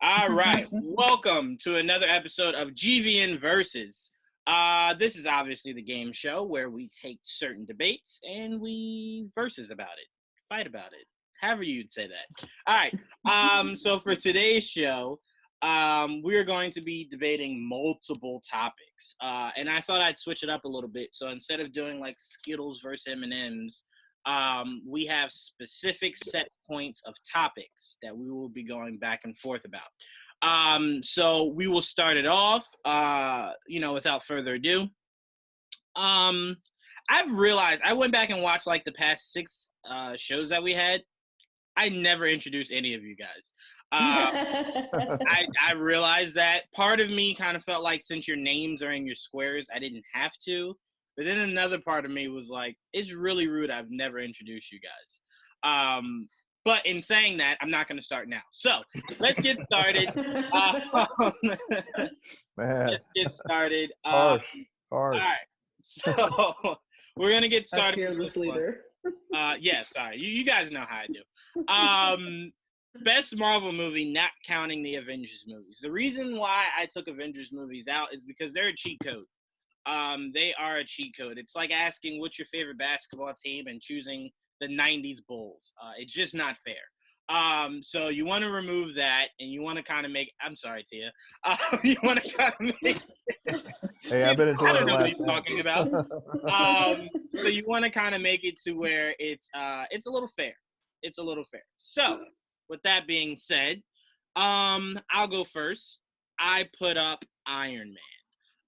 All right, welcome to another episode of GVN Versus. This is obviously the game show where we take certain debates and we versus about it, fight about it, however you'd say that. All right, so for today's show, we are going to be debating multiple topics, and I thought I'd switch it up a little bit. So instead of doing like Skittles versus M&Ms, we have specific set points of topics that we will be going back and forth about. So we will start it off, without further ado. I've realized I went back and watched like the past 6 shows that we had. I never introduced any of you guys. I realized that part of me kind of felt like since your names are in your squares, I didn't have to. But then another part of me was like, it's really rude. I've never introduced you guys. But in saying that, I'm not going to start now. So let's get started. Let's get started. Harsh. All right. So we're going to get started. Fearless leader. Yeah, sorry. You guys know how I do. Best Marvel movie, not counting the Avengers movies. The reason why I took Avengers movies out is because they're a cheat code. They are a cheat code. It's like asking what's your favorite basketball team and choosing the 90s Bulls. It's just not fair. So you want to remove that, and you want to kind of make. I'm sorry, Tia. You want to kind of make. Hey, I've been enjoying I don't know what the he's last talking about. So you want to kind of make it to where it's a little fair. It's a little fair. So with that being said, I'll go first. I put up Iron Man.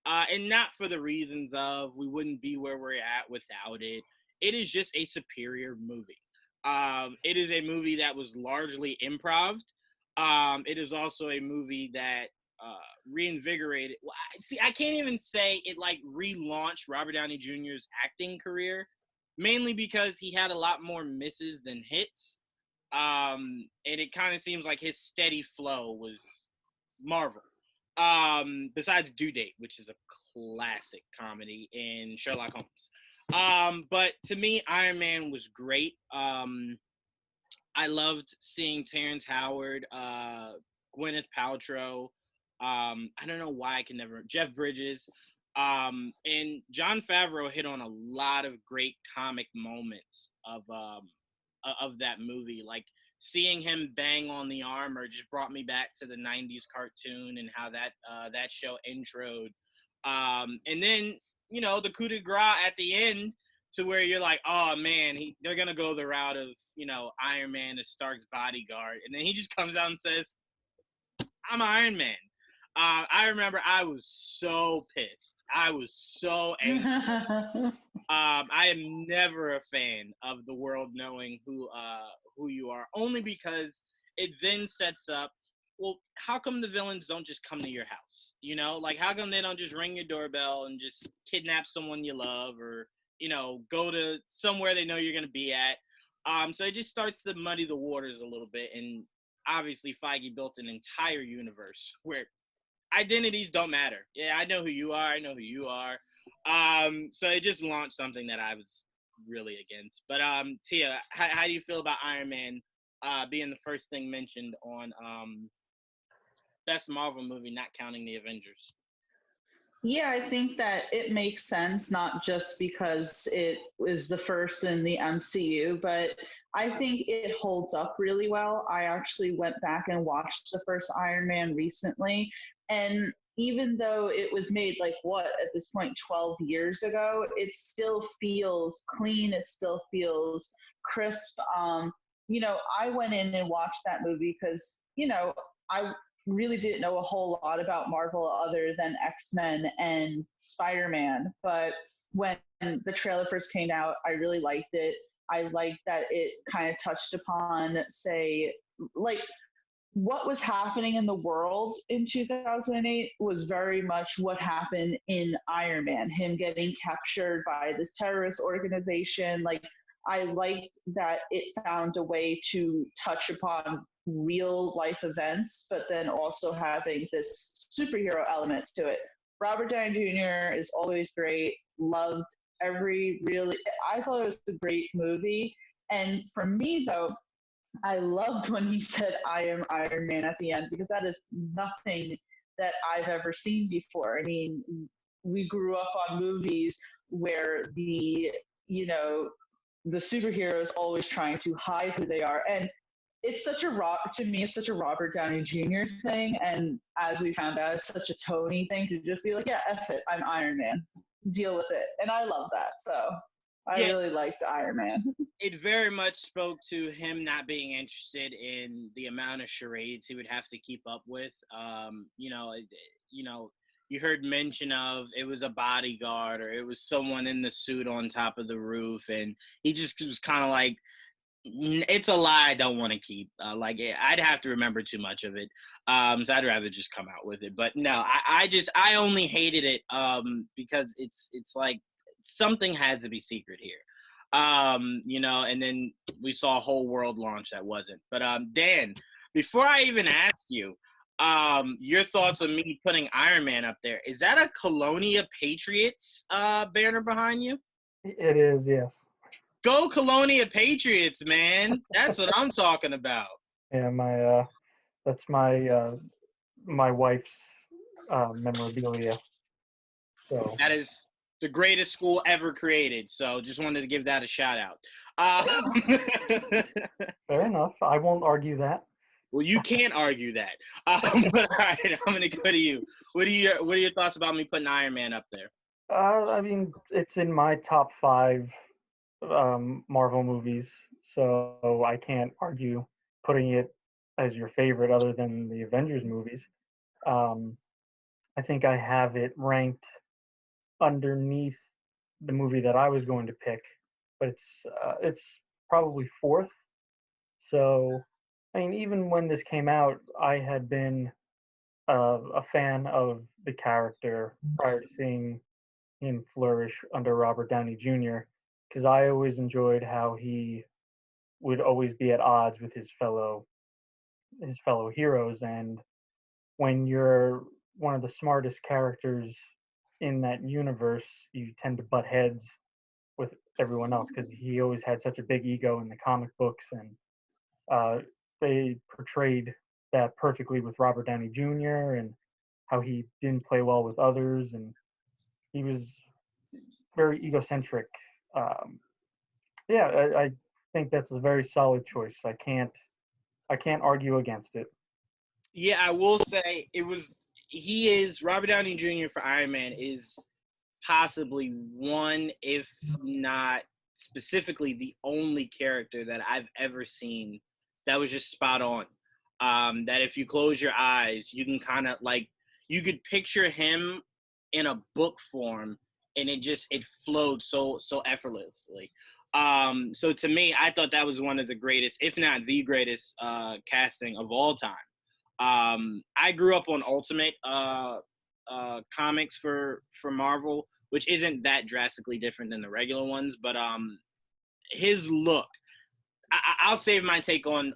And not for the reasons of we wouldn't be where we're at without it. It is just a superior movie. It is a movie that was largely improv. It is also a movie that reinvigorated. Well, see, I can't even say it like relaunched Robert Downey Jr.'s acting career, mainly because he had a lot more misses than hits. And it kind of seems like his steady flow was Marvel. Besides Due Date, which is a classic comedy, in Sherlock Holmes. But to me, Iron Man was great. I loved seeing Terrence Howard, Gwyneth Paltrow. I don't know why I can never Jeff Bridges. And Jon Favreau hit on a lot of great comic moments of that movie. Like seeing him bang on the armor just brought me back to the 90s cartoon and how that show introed. And then, the coup de grace at the end to where you're like, oh man, they're going to go the route of, Iron Man as Stark's bodyguard. And then he just comes out and says, I'm Iron Man. I remember I was so pissed. I was so angry. I am never a fan of the world knowing who you are, only because it then sets up, well, how come the villains don't just come to your house? Like how come they don't just ring your doorbell and just kidnap someone you love, or go to somewhere they know you're going to be at? So it just starts to muddy the waters a little bit, and obviously Feige built an entire universe where identities don't matter. Yeah, I know who you are. I know who you are. So it just launched something that I was really against. But Tia, how do you feel about Iron Man being the first thing mentioned on best Marvel movie, not counting the Avengers? Yeah, I think that it makes sense, not just because it was the first in the MCU, but I think it holds up really well. I actually went back and watched the first Iron Man recently, and even though it was made like at this point 12 years ago, it still feels clean, it still feels crisp. I went in and watched that movie because I really didn't know a whole lot about Marvel other than X-Men and Spider-Man. But when the trailer first came out, I really liked it. I liked that it kind of touched upon, say, like what was happening in the world in 2008 was very much what happened in Iron Man, him getting captured by this terrorist organization. Like, I liked that it found a way to touch upon real life events, but then also having this superhero element to it. Robert Downey Jr. is always great. Loved I thought it was a great movie. And for me, though, I loved when he said, "I am Iron Man" at the end, because that is nothing that I've ever seen before. I mean, we grew up on movies where you know, the superheroes always trying to hide who they are. And it's such to me, it's such a Robert Downey Jr. thing. And as we found out, it's such a Tony thing to just be like, yeah, F it, I'm Iron Man. Deal with it. And I love that. So I Yeah, really liked Iron Man. it very much spoke to him not being interested in the amount of charades he would have to keep up with. You know, you heard mention of it was a bodyguard or it was someone in the suit on top of the roof, and he just was kind of like, it's a lie I don't want to keep. I'd have to remember too much of it. So I'd rather just come out with it. But no, I only hated it because it's like something has to be secret here. And then we saw a whole world launch that wasn't. But Dan, before I even ask you, your thoughts on me putting Iron Man up there, is that a Colonia Patriots banner behind you? It is, yes. Go Colonia Patriots, man. That's what I'm talking about. Yeah, that's my wife's memorabilia. So That is the greatest school ever created. So just wanted to give that a shout out. fair enough. I won't argue that. Well, you can't argue that. But all right, I'm gonna go to you. What are your thoughts about me putting Iron Man up there? I mean, it's in my top 5 Marvel movies, so I can't argue putting it as your favorite other than the Avengers movies. Um, I think I have it ranked underneath the movie that I was going to pick, but it's probably 4th. So, I mean, even when this came out, I had been a fan of the character prior to seeing him flourish under Robert Downey Jr. because I always enjoyed how he would always be at odds with his fellow heroes. And when you're one of the smartest characters in that universe, you tend to butt heads with everyone else because he always had such a big ego in the comic books, and uh, they portrayed that perfectly with Robert Downey Jr. and how he didn't play well with others, and he was very egocentric. Um, yeah, I think that's a very solid choice. I can't argue against it. Yeah, I will say he is Robert Downey Jr. for Iron Man is possibly one, if not specifically the only character that I've ever seen that was just spot on. That if you close your eyes, you can kind of like you could picture him in a book form, and it flowed so effortlessly. So to me, I thought that was one of the greatest, if not the greatest, casting of all time. I grew up on Ultimate comics for Marvel, which isn't that drastically different than the regular ones, but his look. I'll save my take on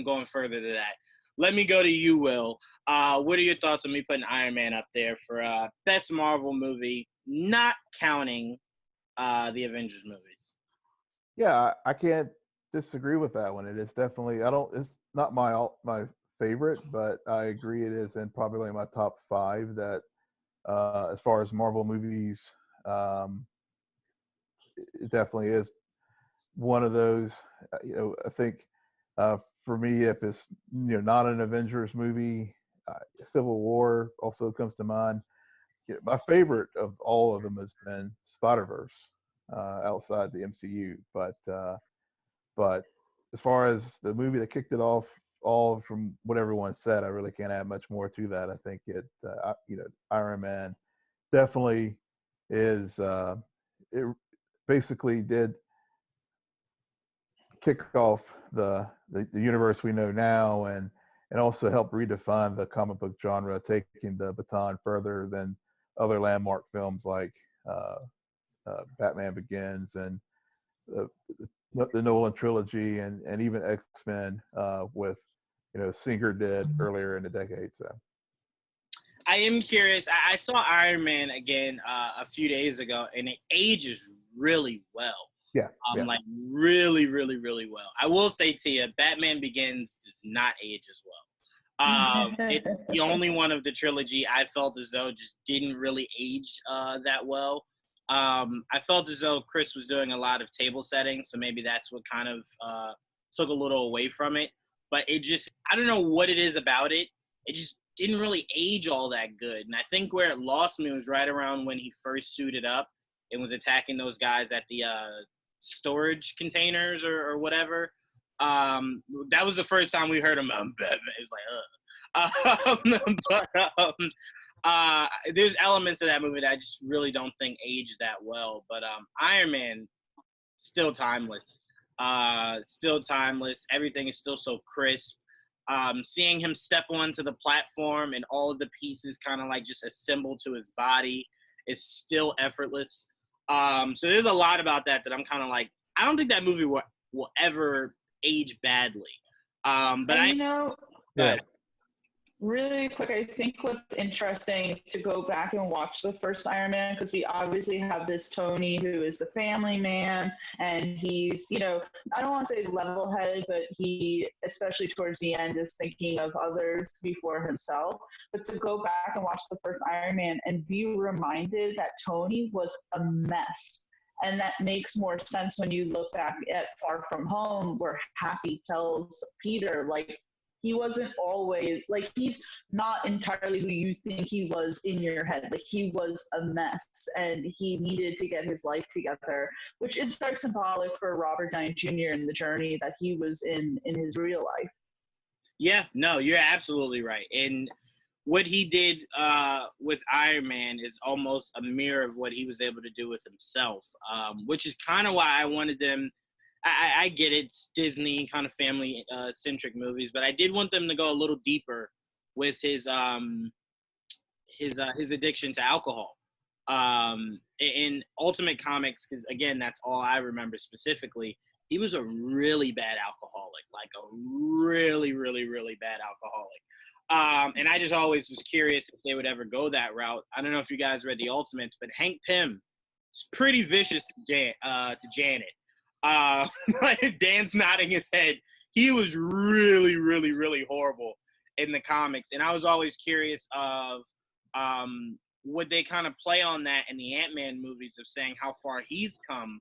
going further to that. Let me go to you, Will. What are your thoughts on me putting Iron Man up there for best Marvel movie, not counting the Avengers movies? Yeah, I can't disagree with that one. It is definitely. I don't. It's not my favorite, but I agree it is in probably my top 5. That as far as Marvel movies, um, it definitely is one of those. I think for me, if it's not an Avengers movie, Civil War also comes to mind. My favorite of all of them has been Spider-Verse outside the MCU, but as far as the movie that kicked it off, all from what everyone said, I really can't add much more to that. I think Iron Man definitely is. It basically did kick off the universe we know now, and also help redefine the comic book genre, taking the baton further than other landmark films like Batman Begins and the, the Nolan trilogy, and even X-Men with Singer did earlier in the decade. So I am curious. I saw Iron Man again a few days ago, and it ages really well. Yeah. Like really, really, really well. I will say, Tia, Batman Begins does not age as well. It's the only one of the trilogy I felt as though just didn't really age that well. I felt as though Chris was doing a lot of table setting, so maybe that's what kind of took a little away from it. But it just, I don't know what it is about it. It just didn't really age all that good. And I think where it lost me was right around when he first suited up and was attacking those guys at the storage containers or whatever. That was the first time we heard him. It was like, there's elements of that movie that I just really don't think aged that well. But Iron Man, still timeless. Still timeless. Everything is still so crisp. Seeing him step onto the platform and all of the pieces kind of like just assemble to his body is still effortless. So there's a lot about that I'm kind of like, I don't think that movie will ever age badly. But yeah. Really quick, I think what's interesting to go back and watch the first Iron Man, because we obviously have this Tony who is the family man, and he's, I don't want to say level-headed, but he, especially towards the end, is thinking of others before himself. But to go back and watch the first Iron Man and be reminded that Tony was a mess. And that makes more sense when you look back at Far From Home, where Happy tells Peter, like, he wasn't always, like, he's not entirely who you think he was in your head. Like, he was a mess, and he needed to get his life together, which is very symbolic for Robert Downey Jr. and the journey that he was in his real life. Yeah, no, you're absolutely right. And what he did with Iron Man is almost a mirror of what he was able to do with himself, which is kind of why I wanted them. I get it, it's Disney kind of family centric movies, but I did want them to go a little deeper with his addiction to alcohol. In Ultimate Comics, because again, that's all I remember specifically. He was a really bad alcoholic, like a really, really, really bad alcoholic. And I just always was curious if they would ever go that route. I don't know if you guys read the Ultimates, but Hank Pym is pretty vicious to Janet. Dan's nodding his head. He was really, really, really horrible in the comics, and I was always curious of would they kind of play on that in the Ant-Man movies of saying how far he's come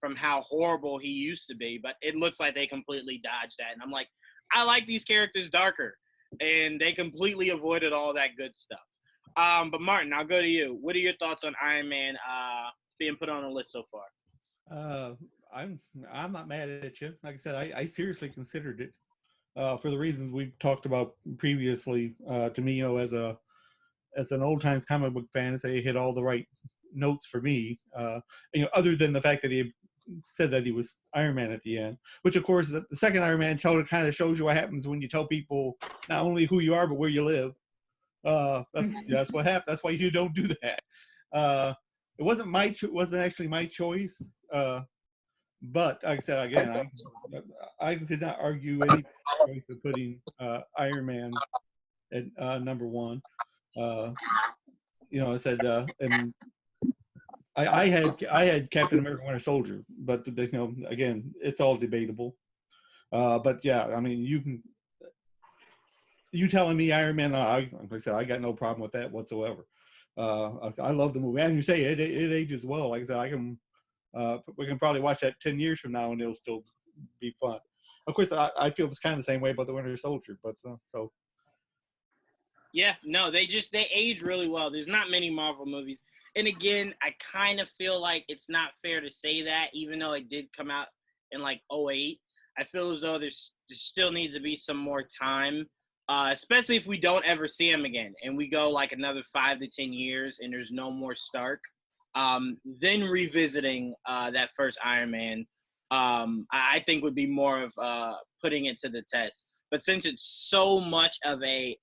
from how horrible he used to be, but it looks like they completely dodged that, and I'm like, I like these characters darker, and they completely avoided all that good stuff. But Martin, I'll go to you. What are your thoughts on Iron Man being put on a list so far? I'm not mad at you. Like I said, I seriously considered it for the reasons we've talked about previously. To me, as an old time comic book fan, it hit all the right notes for me. Other than the fact that he said that he was Iron Man at the end, which of course the second Iron Man kind of shows you what happens when you tell people not only who you are but where you live. That's what happened. That's why you don't do that. It wasn't actually my choice. But like I said, again, I could not argue any choice of putting Iron Man at number one. I said, and I had Captain America: Winter Soldier, but again, it's all debatable. But yeah, I mean, you telling me Iron Man? Like I said, I got no problem with that whatsoever. I love the movie, and you say it ages well. Like I said, we can probably watch that 10 years from now and it'll still be fun. Of course, I feel it's kind of the same way about the Winter Soldier, but so. Yeah, no, they age really well. There's not many Marvel movies. And again, I kind of feel like it's not fair to say that, even though it did come out in like 2008. I feel as though there still needs to be some more time, especially if we don't ever see him again and we go like another 5 to 10 years and there's no more Stark. Then revisiting that first Iron Man, I think would be more of putting it to the test. But since it's so much of a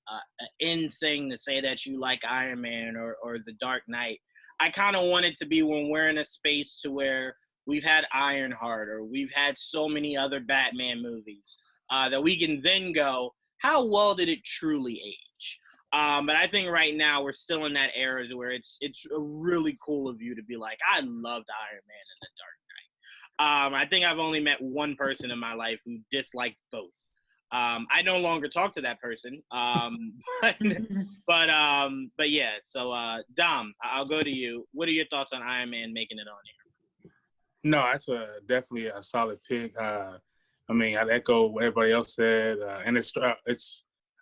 in thing to say that you like Iron Man or The Dark Knight, I kind of want it to be when we're in a space to where we've had Ironheart or we've had so many other Batman movies that we can then go, how well did it truly age? But I think right now we're still in that era where it's really cool of you to be like, I loved Iron Man and The Dark I think I've only met one person in my life who disliked both. I no longer talk to that person. But yeah. So Dom, I'll go to you. What are your thoughts on Iron Man making it on here? No, that's definitely a solid pick. I mean, I'd echo what everybody else said, and it's.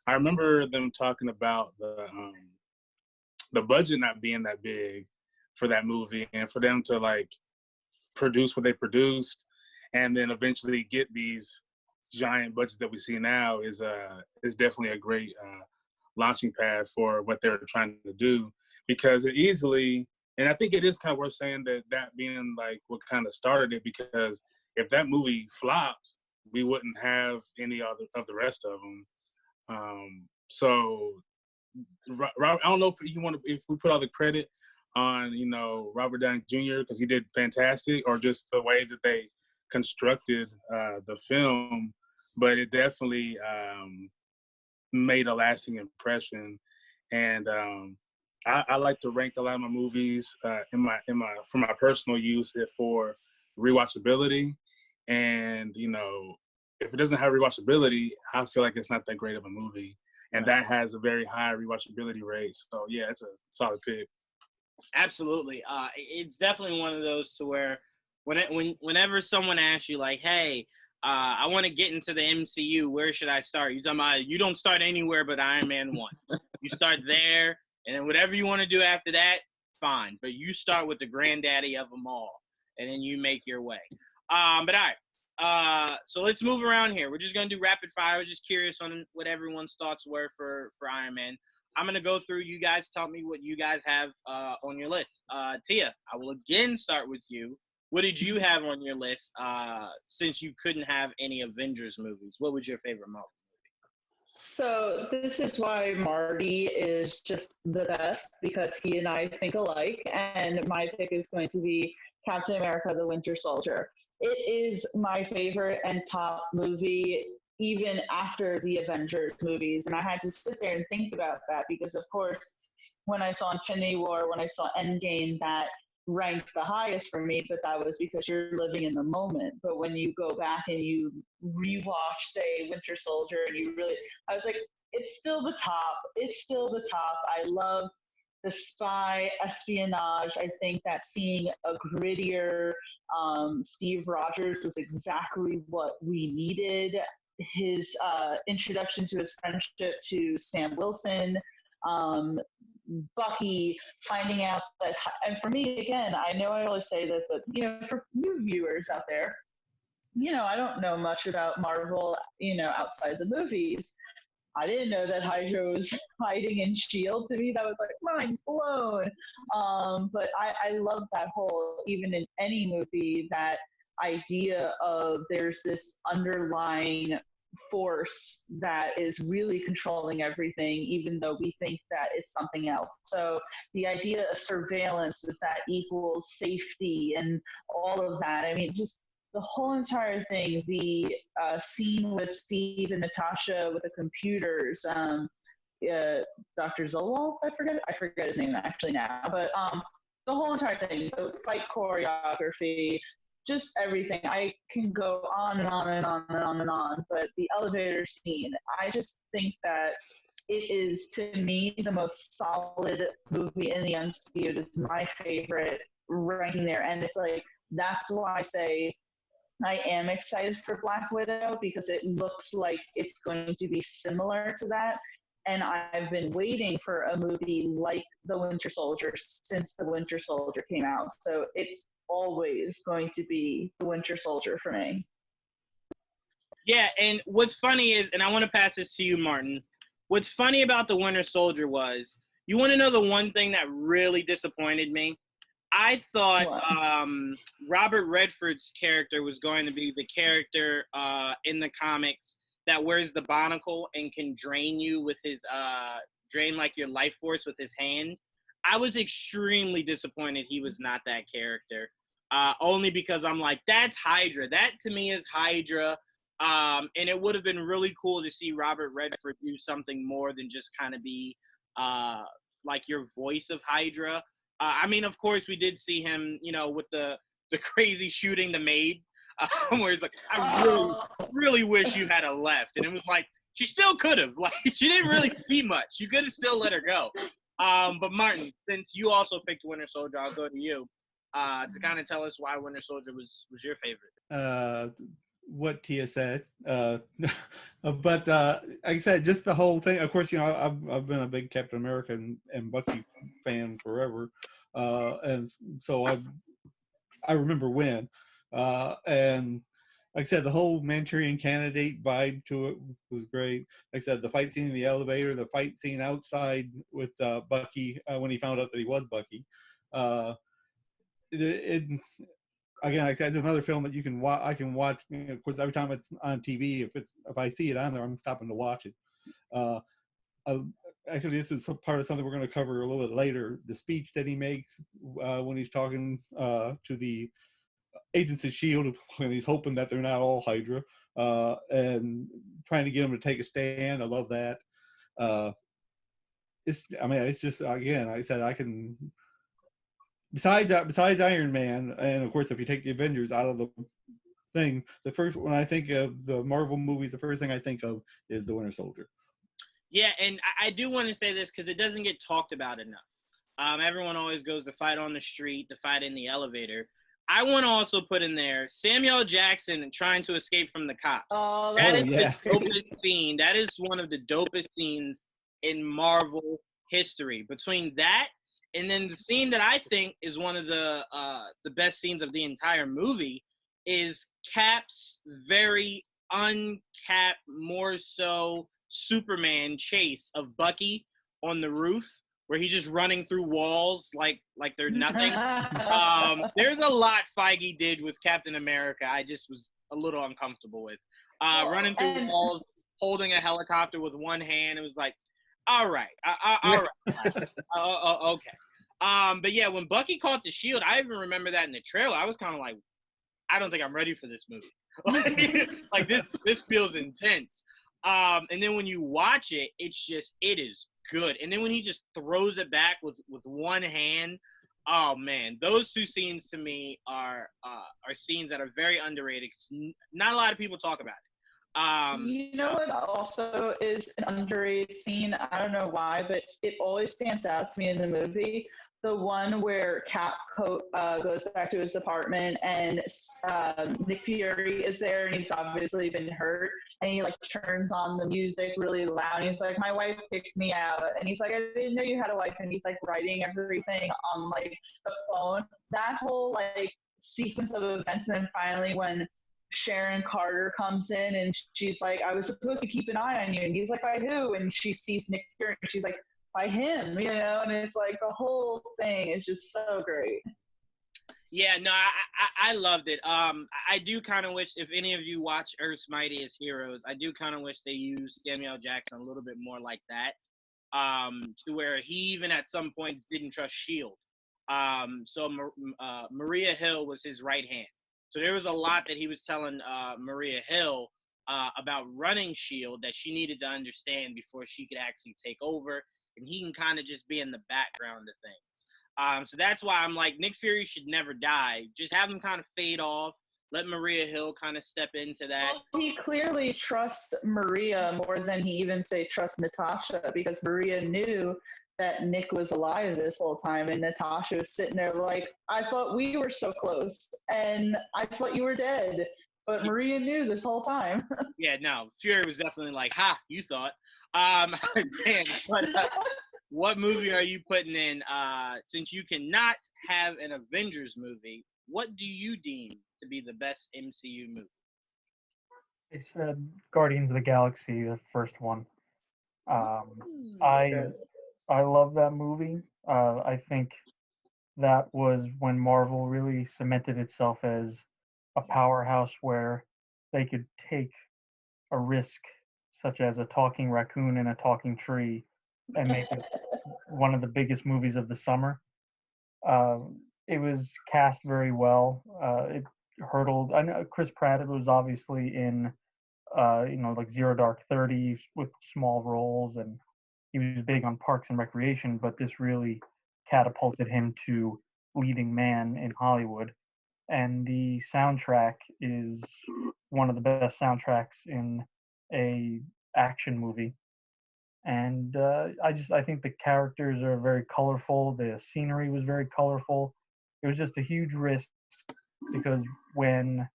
I remember them talking about the budget not being that big for that movie, and for them to like produce what they produced, and then eventually get these giant budgets that we see now is definitely a great launching pad for what they're trying to do, because it easily. And I think it is kind of worth saying that being like what kind of started it, because if that movie flopped, we wouldn't have any other of the rest of them. So I don't know if we put all the credit on Robert Downey Jr. because he did fantastic, or just the way that they constructed the film, but it definitely made a lasting impression. And I like to rank a lot of my movies for my personal use for rewatchability, and if it doesn't have rewatchability, I feel like it's not that great of a movie, and that has a very high rewatchability rate. So yeah, it's a solid pick. Absolutely. It's definitely one of those to where whenever someone asks you like, hey, I want to get into the MCU, where should I start? You're talking about you don't start anywhere but Iron Man 1. You start there, and then whatever you want to do after that, fine. But you start with the granddaddy of them all, and then you make your way. But all right. So let's move around here. We're just going to do rapid fire. I was just curious on what everyone's thoughts were for Iron Man. I'm going to go through. You guys tell me what you guys have on your list. Tia, I will again start with you. What did you have on your list since you couldn't have any Avengers movies? What was your favorite Marvel movie? So this is why Marty is just the best, because he and I think alike. And my pick is going to be Captain America: The Winter Soldier. It is my favorite and top movie, even after the Avengers movies. And I had to sit there and think about that because, of course, when I saw Infinity War, when I saw Endgame, that ranked the highest for me, but that was because you're living in the moment. But when you go back and you rewatch, say, Winter Soldier, and I was like, it's still the top. It's still the top. I love the spy espionage. I think that seeing a grittier Steve Rogers was exactly what we needed. His introduction to his friendship to Sam Wilson, Bucky, finding out that, and for me, again, I know I always say this, but, for new viewers out there, I don't know much about Marvel, outside the movies. I didn't know that Hydra was hiding in S.H.I.E.L.D. To me, that was like mind blown. But I love that whole, even in any movie, that idea of there's this underlying force that is really controlling everything, even though we think that it's something else. So the idea of surveillance, is that equals safety and all of that. I mean, just the whole entire thing, the scene with Steve and Natasha with the computers, Dr. Zoloff, I forget his name actually now, but the whole entire thing, the fight choreography, just everything. I can go on and on and on and on and on, but the elevator scene, I just think that it is, to me, the most solid movie in the MCU. It is my favorite, ranking there. And it's like, that's why I say I am excited for Black Widow, because it looks like it's going to be similar to that. And I've been waiting for a movie like The Winter Soldier since The Winter Soldier came out. So it's always going to be The Winter Soldier for me. Yeah, and what's funny is, and I want to pass this to you, Martin. What's funny about The Winter Soldier was, you want to know the one thing that really disappointed me? I thought Robert Redford's character was going to be the character in the comics that wears the monocle and can drain you with his drain like your life force with his hand. I was extremely disappointed he was not that character. Only because I'm like, that's Hydra. That to me is Hydra. And it would have been really cool to see Robert Redford do something more than just kind of be like your voice of Hydra. I mean, of course, we did see him, with the crazy shooting the maid. where he's like, I really wish you had a left. And it was like, she still could have. Like, she didn't really see much. You could have still let her go. But Martin, since you also picked Winter Soldier, I'll go to you to kind of tell us why Winter Soldier was your favorite. What Tia said, but like I said, just the whole thing. Of course, I've been a big Captain America and Bucky fan forever, and so I remember when, and like I said, the whole Manchurian Candidate vibe to it was great. Like I said, the fight scene in the elevator, the fight scene outside with Bucky when he found out that he was Bucky. Again, like that's another film that you can watch. I can watch. Of course, every time it's on TV, if I see it on there, I'm stopping to watch it. Uh, Actually, this is part of something we're going to cover a little bit later. The speech that he makes when he's talking to the Agents of S.H.I.E.L.D. when he's hoping that they're not all Hydra and trying to get them to take a stand. I love that. It's just, again, like I said, I can. Besides Iron Man, and of course, if you take the Avengers out of the thing, when I think of the Marvel movies, the first thing I think of is the Winter Soldier. Yeah, and I do want to say this because it doesn't get talked about enough. Everyone always goes to fight on the street, to fight in the elevator. I want to also put in there Samuel Jackson trying to escape from the cops. That is the dopest scene. That is one of the dopest scenes in Marvel history. Between that and then the scene that I think is one of the best scenes of the entire movie is Cap's very uncapped, more so Superman chase of Bucky on the roof, where he's just running through walls like they're nothing. There's a lot Feige did with Captain America I just was a little uncomfortable with. Running through walls, holding a helicopter with one hand. It was like, all right, all right, okay. But yeah, when Bucky caught the shield, I even remember that in the trailer. I was kind of like, I don't think I'm ready for this movie. like this feels intense. And then when you watch it, it is good. And then when he just throws it back with one hand, oh man, those two scenes to me are scenes that are very underrated because not a lot of people talk about it. You know what also is an underrated scene? I don't know why, but it always stands out to me in the movie. The one where Cap goes back to his apartment and Nick Fury is there and he's obviously been hurt and he like turns on the music really loud and he's like, my wife picked me out, and he's like, I didn't know you had a wife, and he's like writing everything on like the phone. That whole like sequence of events, and then finally when Sharon Carter comes in and she's like, I was supposed to keep an eye on you, and he's like, by who? And she sees Nick Fury and she's like, by him, and it's like the whole thing is just so great. Yeah, no, I loved it. I do kind of wish, if any of you watch Earth's Mightiest Heroes, I do kind of wish they used Samuel Jackson a little bit more like that, to where he even at some point didn't trust S.H.I.E.L.D. So Maria Hill was his right hand. So there was a lot that he was telling Maria Hill about running S.H.I.E.L.D. that she needed to understand before she could actually take over. And he can kind of just be in the background of things. So that's why I'm like, Nick Fury should never die. Just have him kind of fade off. Let Maria Hill kind of step into that. Well, he clearly trusts Maria more than he even trusts Natasha, because Maria knew that Nick was alive this whole time, and Natasha was sitting there like, I thought we were so close, and I thought you were dead. But Maria knew this whole time. Yeah, no, Fury was definitely like, ha, you thought. Man, what movie are you putting in? Since you cannot have an Avengers movie, what do you deem to be the best MCU movie? It's Guardians of the Galaxy, the first one. I love that movie. I think that was when Marvel really cemented itself as a powerhouse where they could take a risk such as a talking raccoon and a talking tree and make it one of the biggest movies of the summer. It was cast very well. It hurdled. I know Chris Pratt was obviously in, like Zero Dark 30 with small roles, and he was big on Parks and Recreation, but this really catapulted him to leading man in Hollywood. and the soundtrack is one of the best soundtracks in a action movie. And I think the characters are very colorful. The scenery was very colorful. It was just a huge risk because when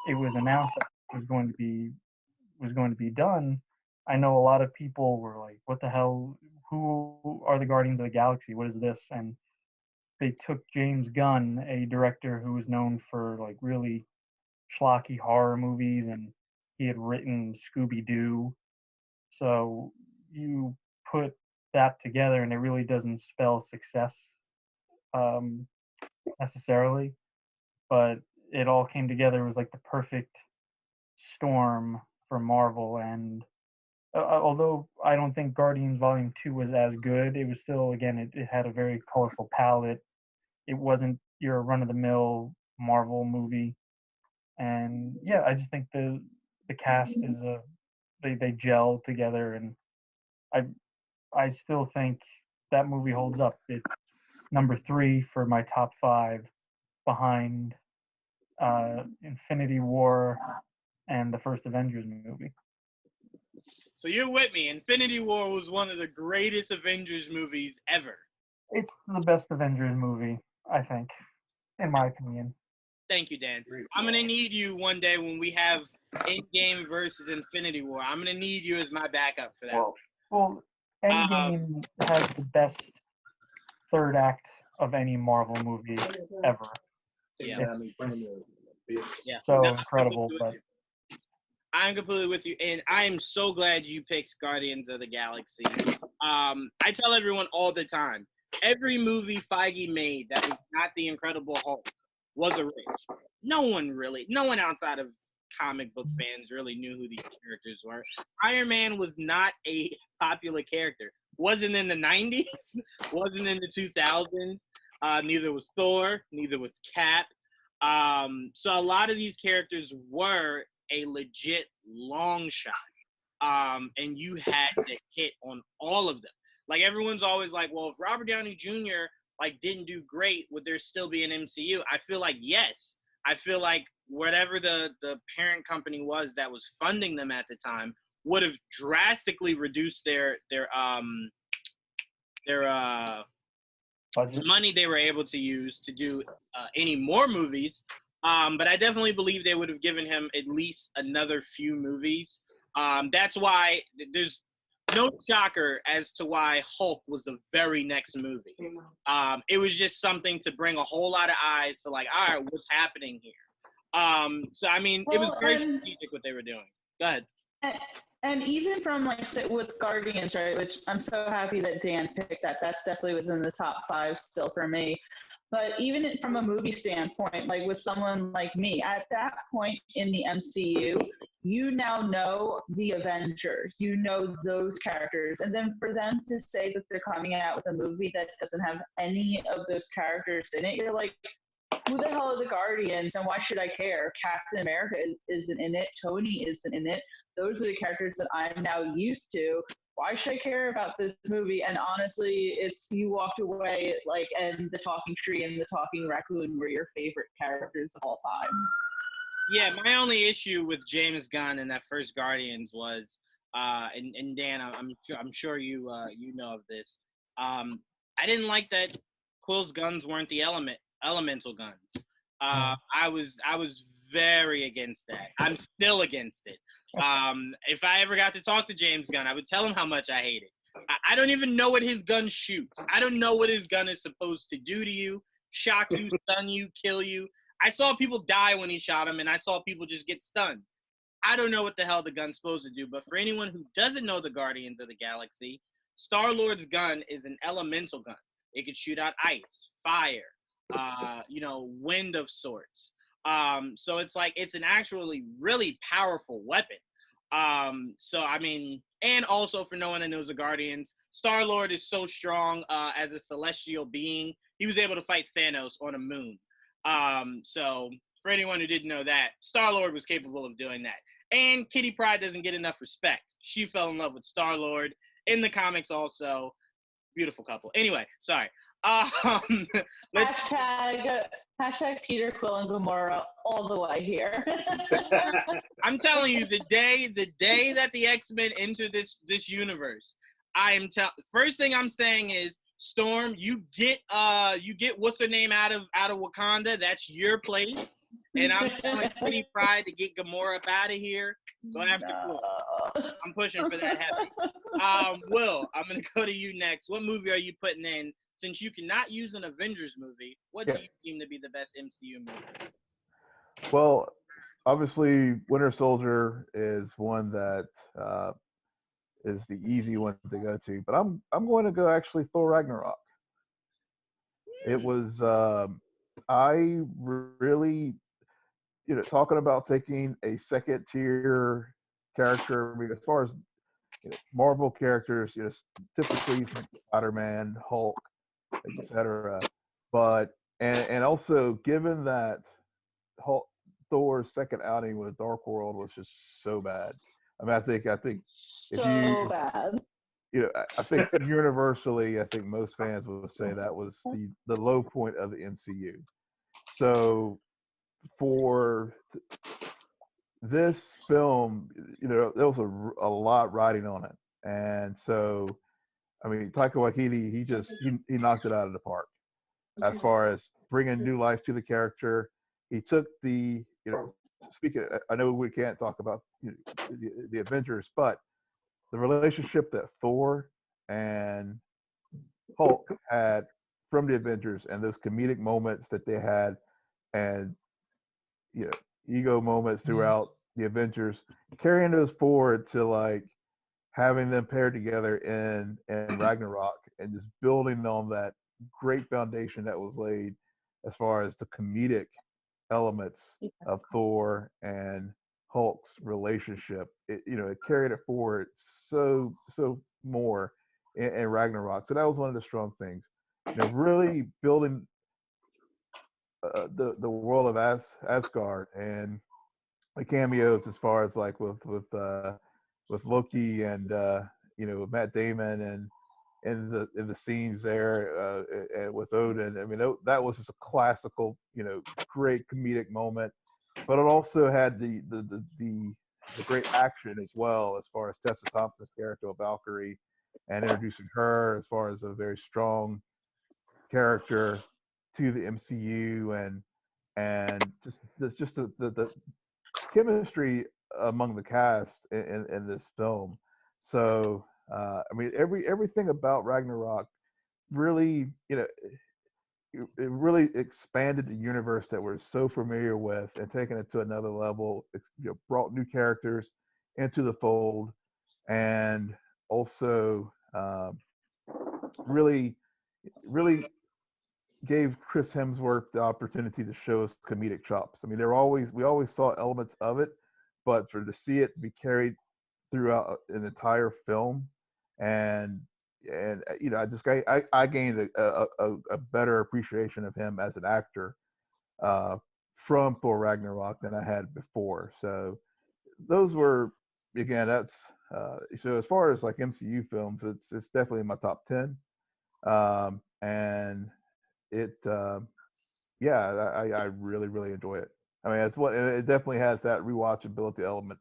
it was announced that it was going to be done, I know a lot of people were like, "What the hell? Who are the Guardians of the Galaxy? What is this?" And they took James Gunn, a director who was known for like really schlocky horror movies, and he had written Scooby Doo. So you put that together, and it really doesn't spell success um, necessarily, but it all came together. It was like the perfect storm for Marvel, and although I don't think Guardians Volume 2 was as good, it was still, again, it had a very colorful palette. It wasn't your run-of-the-mill Marvel movie. And yeah, I just think the cast is they gel together, and I still think that movie holds up. It's number 3 for my top 5 behind Infinity War and the first Avengers movie. So you're with me. Infinity War was one of the greatest Avengers movies ever. It's the best Avengers movie, I think, in my opinion. Thank you, Dan. I'm going to need you one day when we have Endgame versus Infinity War. I'm going to need you as my backup for that. Well, Endgame has the best third act of any Marvel movie ever. Yeah. Yeah. So no, incredible, but I'm completely with you, and I'm so glad you picked Guardians of the Galaxy. I tell everyone all the time, every movie Feige made that was not The Incredible Hulk was a risk. No one outside of comic book fans really knew who these characters were. Iron Man was not a popular character. Wasn't in the 90s, wasn't in the 2000s. Neither was Thor, neither was Cap. So a lot of these characters were a legit long shot. And you had to hit on all of them. Like, everyone's always like, well, if Robert Downey Jr. like didn't do great, would there still be an MCU? I feel like yes. I feel like whatever the parent company was that was funding them at the time would have drastically reduced their money they were able to use to do any more movies. But I definitely believe they would have given him at least another few movies. That's why there's no shocker as to why Hulk was the very next movie. It was just something to bring a whole lot of eyes to, like, all right, what's happening here? So, I mean, it was very strategic what they were doing. Go ahead. And even from, like, with Guardians, right, which I'm so happy that Dan picked that. That's definitely within the top 5 still for me. But even from a movie standpoint, like with someone like me, at that point in the MCU, you now know the Avengers, you know those characters. And then for them to say that they're coming out with a movie that doesn't have any of those characters in it, you're like, who the hell are the Guardians and why should I care? Captain America isn't in it. Tony isn't in it. Those are the characters that I'm now used to. Why should I care about this movie? And honestly, it's you walked away like, and the talking tree and the talking raccoon were your favorite characters of all time. Yeah, my only issue with James Gunn and that first Guardians was, and Dan, I'm sure you know of this. I didn't like that Quill's guns weren't the elemental guns. I was very against that. I'm still against it. If I ever got to talk to James Gunn, I would tell him how much I hate it. I don't even know what his gun shoots. I don't know what his gun is supposed to do to you, shock you, stun you, kill you. I saw people die when he shot him, and I saw people just get stunned. I don't know what the hell the gun's supposed to do, but for anyone who doesn't know the Guardians of the Galaxy, Star-Lord's gun is an elemental gun. It can shoot out ice, fire, wind of sorts. So it's like, it's an actually really powerful weapon. So, I mean, and also for no one that knows the Guardians, Star-Lord is so strong as a celestial being. He was able to fight Thanos on a moon. So for anyone who didn't know that, Star-Lord was capable of doing that. And Kitty Pryde doesn't get enough respect. She fell in love with Star-Lord in the comics also. Beautiful couple. Anyway, sorry. Let's Hashtag Peter Quill and Gamora all the way here. I'm telling you, the day that the X-Men enter this universe, first thing I'm saying is, Storm, you get what's her name out of Wakanda. That's your place. And I'm telling Kitty Pryde to get Gamora up out of here. Go after Quill. I'm pushing for that heavy. Will, I'm gonna go to you next. What movie are you putting in? Since you cannot use an Avengers movie, what do you deem to be the best MCU movie? Well, obviously, Winter Soldier is one that is the easy one to go to, but I'm going to go actually Thor Ragnarok. It was I really, talking about taking a second tier character. I mean, as far as Marvel characters, typically Spider-Man, Hulk, etc. But and also given that Thor's second outing with Dark World was just so bad. I mean, I think so bad. I think universally, I think most fans will say that was the low point of the MCU. So for this film, there was a lot riding on it, and so I mean, Taika Waititi, he knocked it out of the park as far as bringing new life to the character. He took speaking. I know we can't talk about the Avengers, but the relationship that Thor and Hulk had from the Avengers and those comedic moments that they had, and ego moments throughout the Avengers, carrying those forward to like having them paired together in Ragnarok and just building on that great foundation that was laid as far as the comedic elements of Thor and Hulk's relationship. It carried it forward so more in Ragnarok. So that was one of the strong things. Really building the world of Asgard, and the cameos as far as like with Loki and with Matt Damon and in the scenes there and with Odin. I mean, that was just a classical, great comedic moment. But it also had the great action as well, as far as Tessa Thompson's character of Valkyrie, and introducing her as far as a very strong character to the MCU, and just the chemistry among the cast in this film. So I mean, everything about Ragnarok really, it really expanded the universe that we're so familiar with and taken it to another level. It's brought new characters into the fold, and also really gave Chris Hemsworth the opportunity to show us comedic chops. I mean, we always saw elements of it, but to see it be carried throughout an entire film, and I gained a better appreciation of him as an actor from Thor Ragnarok than I had before. So those were, again, that's so as far as like MCU films, it's definitely in my top 10, and it I really enjoy it. I mean, it definitely has that rewatchability element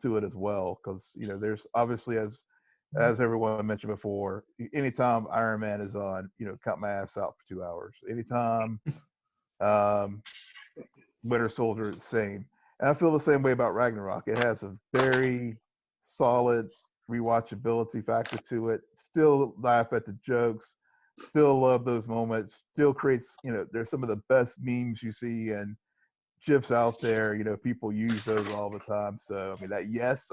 to it as well, because there's obviously, as everyone mentioned before, anytime Iron Man is on, count my ass out for 2 hours. Anytime Winter Soldier, same. And I feel the same way about Ragnarok. It has a very solid rewatchability factor to it. Still laugh at the jokes. Still love those moments. Still creates, there's some of the best memes you see and GIFs out there. People use those all the time. So I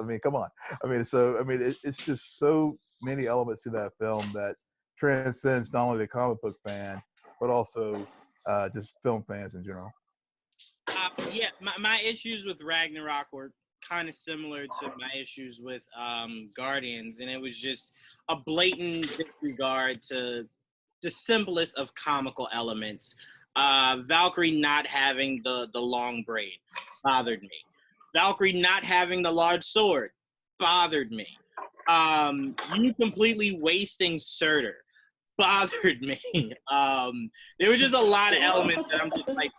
mean, come on. I mean, it's just so many elements to that film that transcends not only the comic book fan, but also just film fans in general. My issues with Ragnarok were kind of similar to my issues with Guardians, and it was just a blatant disregard to the simplest of comical elements. Valkyrie not having the long braid bothered me. Valkyrie not having the large sword bothered me. You completely wasting Surtur. bothered me. There were just a lot of elements that I'm just like,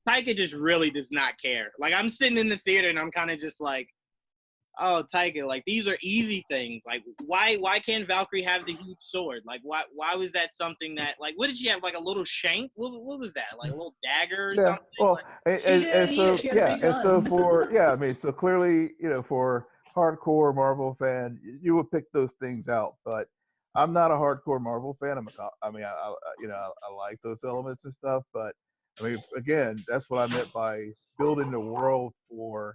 Taika just really does not care. Like, I'm sitting in the theater and I'm kind of just like, oh, Taika, like, these are easy things. Like, why can't Valkyrie have the huge sword? Like, why was that something that, like, what did she have? Like a little shank? What was that? Like a little dagger or Yeah, something? well, Like, and so clearly, for hardcore Marvel fan, you would pick those things out. But I'm not a hardcore Marvel fan. I like those elements and stuff. But I mean, again, that's what I meant by building the world for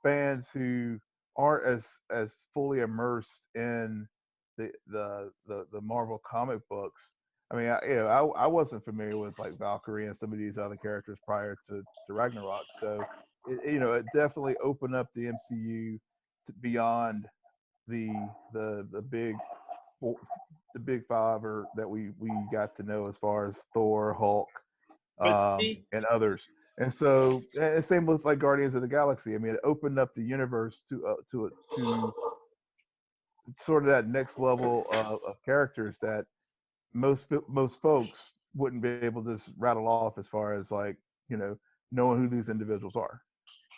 fans who aren't as fully immersed in the Marvel comic books. I mean, I wasn't familiar with like Valkyrie and some of these other characters prior to Ragnarok, so it definitely opened up the MCU beyond the big the big five or that we got to know as far as Thor, Hulk, and others. And so, and same with like Guardians of the Galaxy. I mean, it opened up the universe to sort of that next level of characters that most folks wouldn't be able to just rattle off as far as like knowing who these individuals are.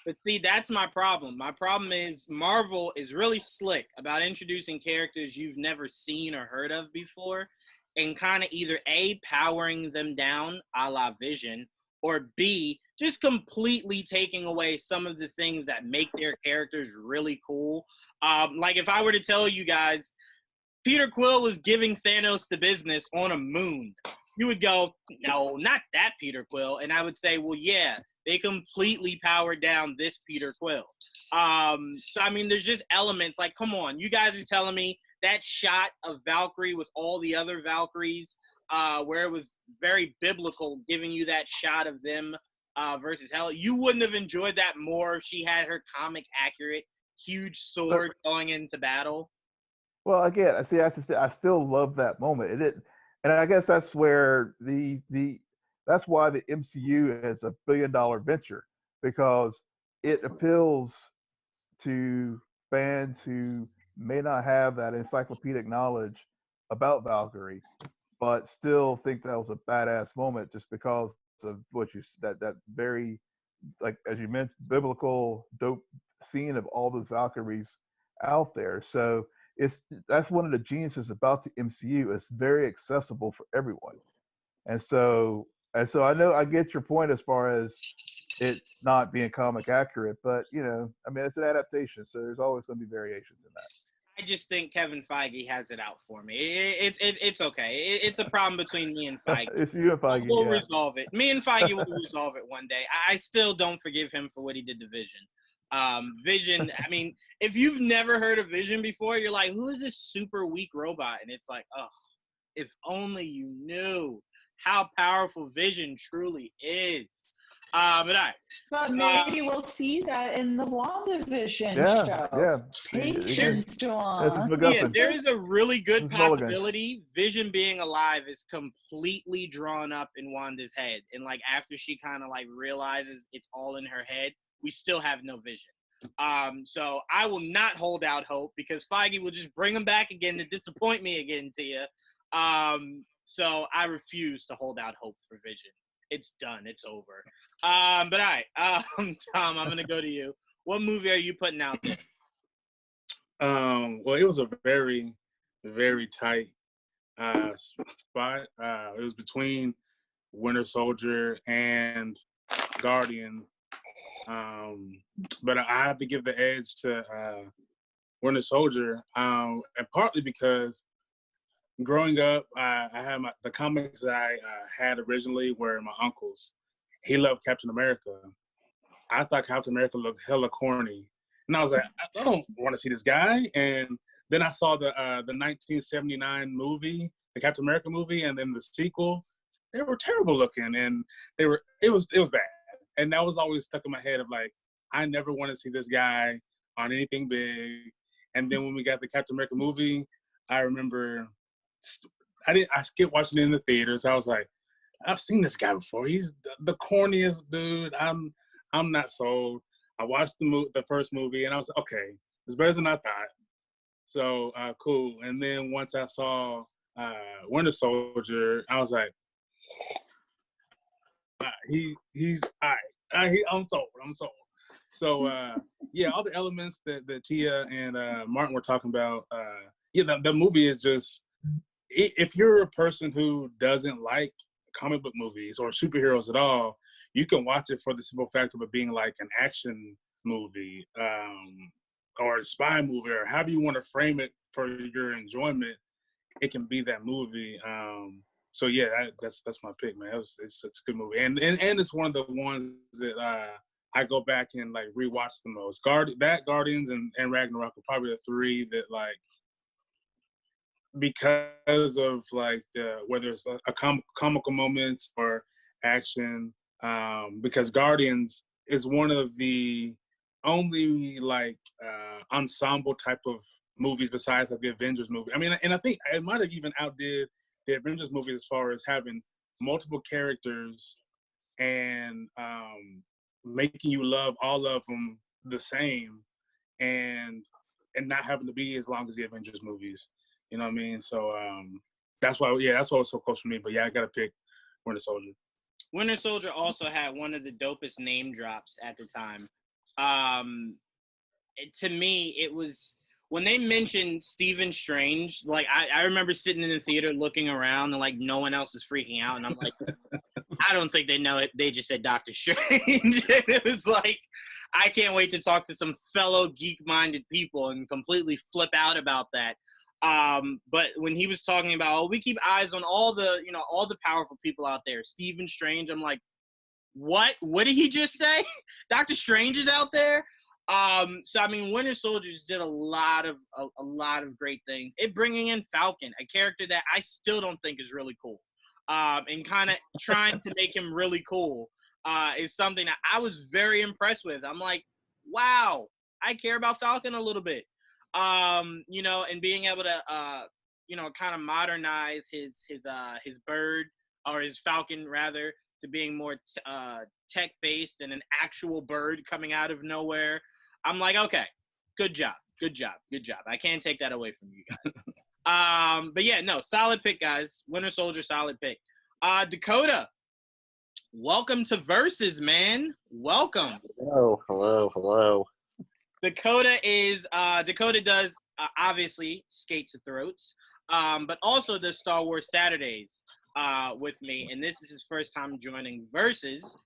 But see, that's my problem. My problem is Marvel is really slick about introducing characters you've never seen or heard of before, and kind of either A, powering them down a la Vision, or B, just completely taking away some of the things that make their characters really cool. Like if I were to tell you guys, Peter Quill was giving Thanos the business on a moon, you would go, no, not that Peter Quill. And I would say, well, yeah, they completely powered down this Peter Quill. So, I mean, there's just elements like, come on, you guys are telling me that shot of Valkyrie with all the other Valkyries, where it was very biblical, giving you that shot of them versus Hela. You wouldn't have enjoyed that more if she had her comic accurate, huge sword going into battle. Well, again, I still love that moment. And I guess that's where that's why the MCU is a billion-dollar venture, because it appeals to fans who may not have that encyclopedic knowledge about Valkyrie, but still think that was a badass moment just because of what that very, like as you mentioned, biblical dope scene of all those Valkyries out there. So that's one of the geniuses about the MCU. It's very accessible for everyone, and so I know I get your point as far as it not being comic accurate, but I mean, it's an adaptation, so there's always going to be variations in that. I just think Kevin Feige has it out for me. It's okay. It's a problem between me and Feige. It's you and Feige. We'll resolve it. Me and Feige will resolve it one day. I still don't forgive him for what he did to Vision. Vision, I mean, if you've never heard of Vision before, you're like, who is this super weak robot? And it's like, oh, if only you knew how powerful Vision truly is. But maybe we'll see that in the WandaVision show. Yeah. Patience, Dawn. This is MacGuffin. Yeah, there is a really good possibility Vision being alive is completely drawn up in Wanda's head. And like after she kind of like realizes it's all in her head, we still have no Vision. So I will not hold out hope because Feige will just bring him back again to disappoint me again to you. So I refuse to hold out hope for Vision. It's done. It's over. But all right, Tom, I'm going to go to you. What movie are you putting out there? Well, it was a very, very tight spot. It was between Winter Soldier and Guardian. But I have to give the edge to Winter Soldier, and partly because growing up, I had the comics that I had originally were my uncle's. He loved Captain America. I thought Captain America looked hella corny. And I was like, I don't want to see this guy. And then I saw the 1979 movie, the Captain America movie, and then the sequel. They were terrible looking, and it was bad. And that was always stuck in my head of like, I never want to see this guy on anything big. And then when we got the Captain America movie, I remember I skipped watching it in the theaters. I was like, I've seen this guy before. He's the corniest dude. I'm not sold. I watched the first movie and I was like, okay, it's better than I thought. So cool. And then once I saw Winter Soldier, I was like, he's all right. I'm sold. So yeah, all the elements that Tia and Martin were talking about. Yeah, the movie is just, if you're a person who doesn't like comic book movies or superheroes at all, you can watch it for the simple fact of it being like an action movie, or a spy movie, or however you want to frame it for your enjoyment. It can be that movie. So yeah, that's my pick, man. It's a good movie, and it's one of the ones that I go back and like rewatch the most. Guardians and Ragnarok are probably the three that, like, because of like whether it's a comical moments or action, because Guardians is one of the only like ensemble type of movies besides like the Avengers movie. I mean, and I think it might have even outdid the Avengers movie as far as having multiple characters and making you love all of them the same, and not having to be as long as the Avengers movies. You know what I mean? So that's why it's so close for me. But yeah, I gotta pick Winter Soldier. Winter Soldier also had one of the dopest name drops at the time. To me, it was when they mentioned Stephen Strange. Like I remember sitting in the theater looking around and like no one else was freaking out, and I'm like, I don't think they know it. They just said Doctor Strange. And it was like, I can't wait to talk to some fellow geek-minded people and completely flip out about that. But when he was talking about, we keep eyes on all the powerful people out there, Stephen Strange, I'm like, what did he just say? Doctor Strange is out there. So I mean, Winter Soldier just did a lot of great things. It bringing in Falcon, a character that I still don't think is really cool, and kind of trying to make him really cool, is something that I was very impressed with. I'm like, wow, I care about Falcon a little bit. And being able to, kind of modernize his bird, or his falcon rather, to being more tech based and an actual bird coming out of nowhere. I'm like, okay, good job. I can't take that away from you guys. But yeah, no, solid pick, guys. Winter Soldier, solid pick. Dakota, welcome to Versus, man. Welcome. Hello. Dakota does obviously Skate to Throats, but also does Star Wars Saturdays with me, and this is his first time joining Versus.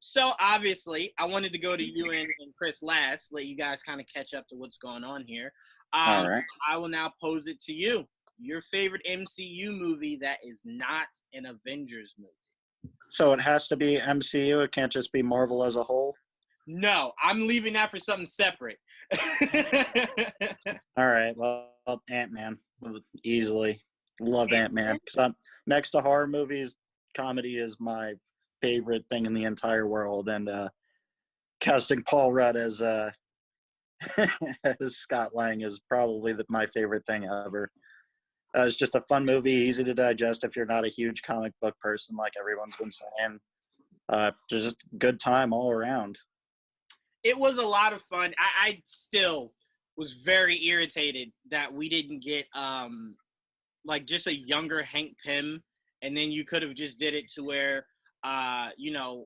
So obviously, I wanted to go to you and Chris last, let you guys kind of catch up to what's going on here. All right. I will now pose it to you. Your favorite MCU movie that is not an Avengers movie. So it has to be MCU. It can't just be Marvel as a whole. No, I'm leaving that for something separate. All right. Well, Ant-Man, easily. Love Ant-Man. Because next to horror movies, comedy is my favorite thing in the entire world. And casting Paul Rudd as as Scott Lang is probably my favorite thing ever. It's just a fun movie, easy to digest if you're not a huge comic book person, like everyone's been saying. Just a good time all around. It was a lot of fun. I still was very irritated that we didn't get like just a younger Hank Pym, and then you could have just did it to where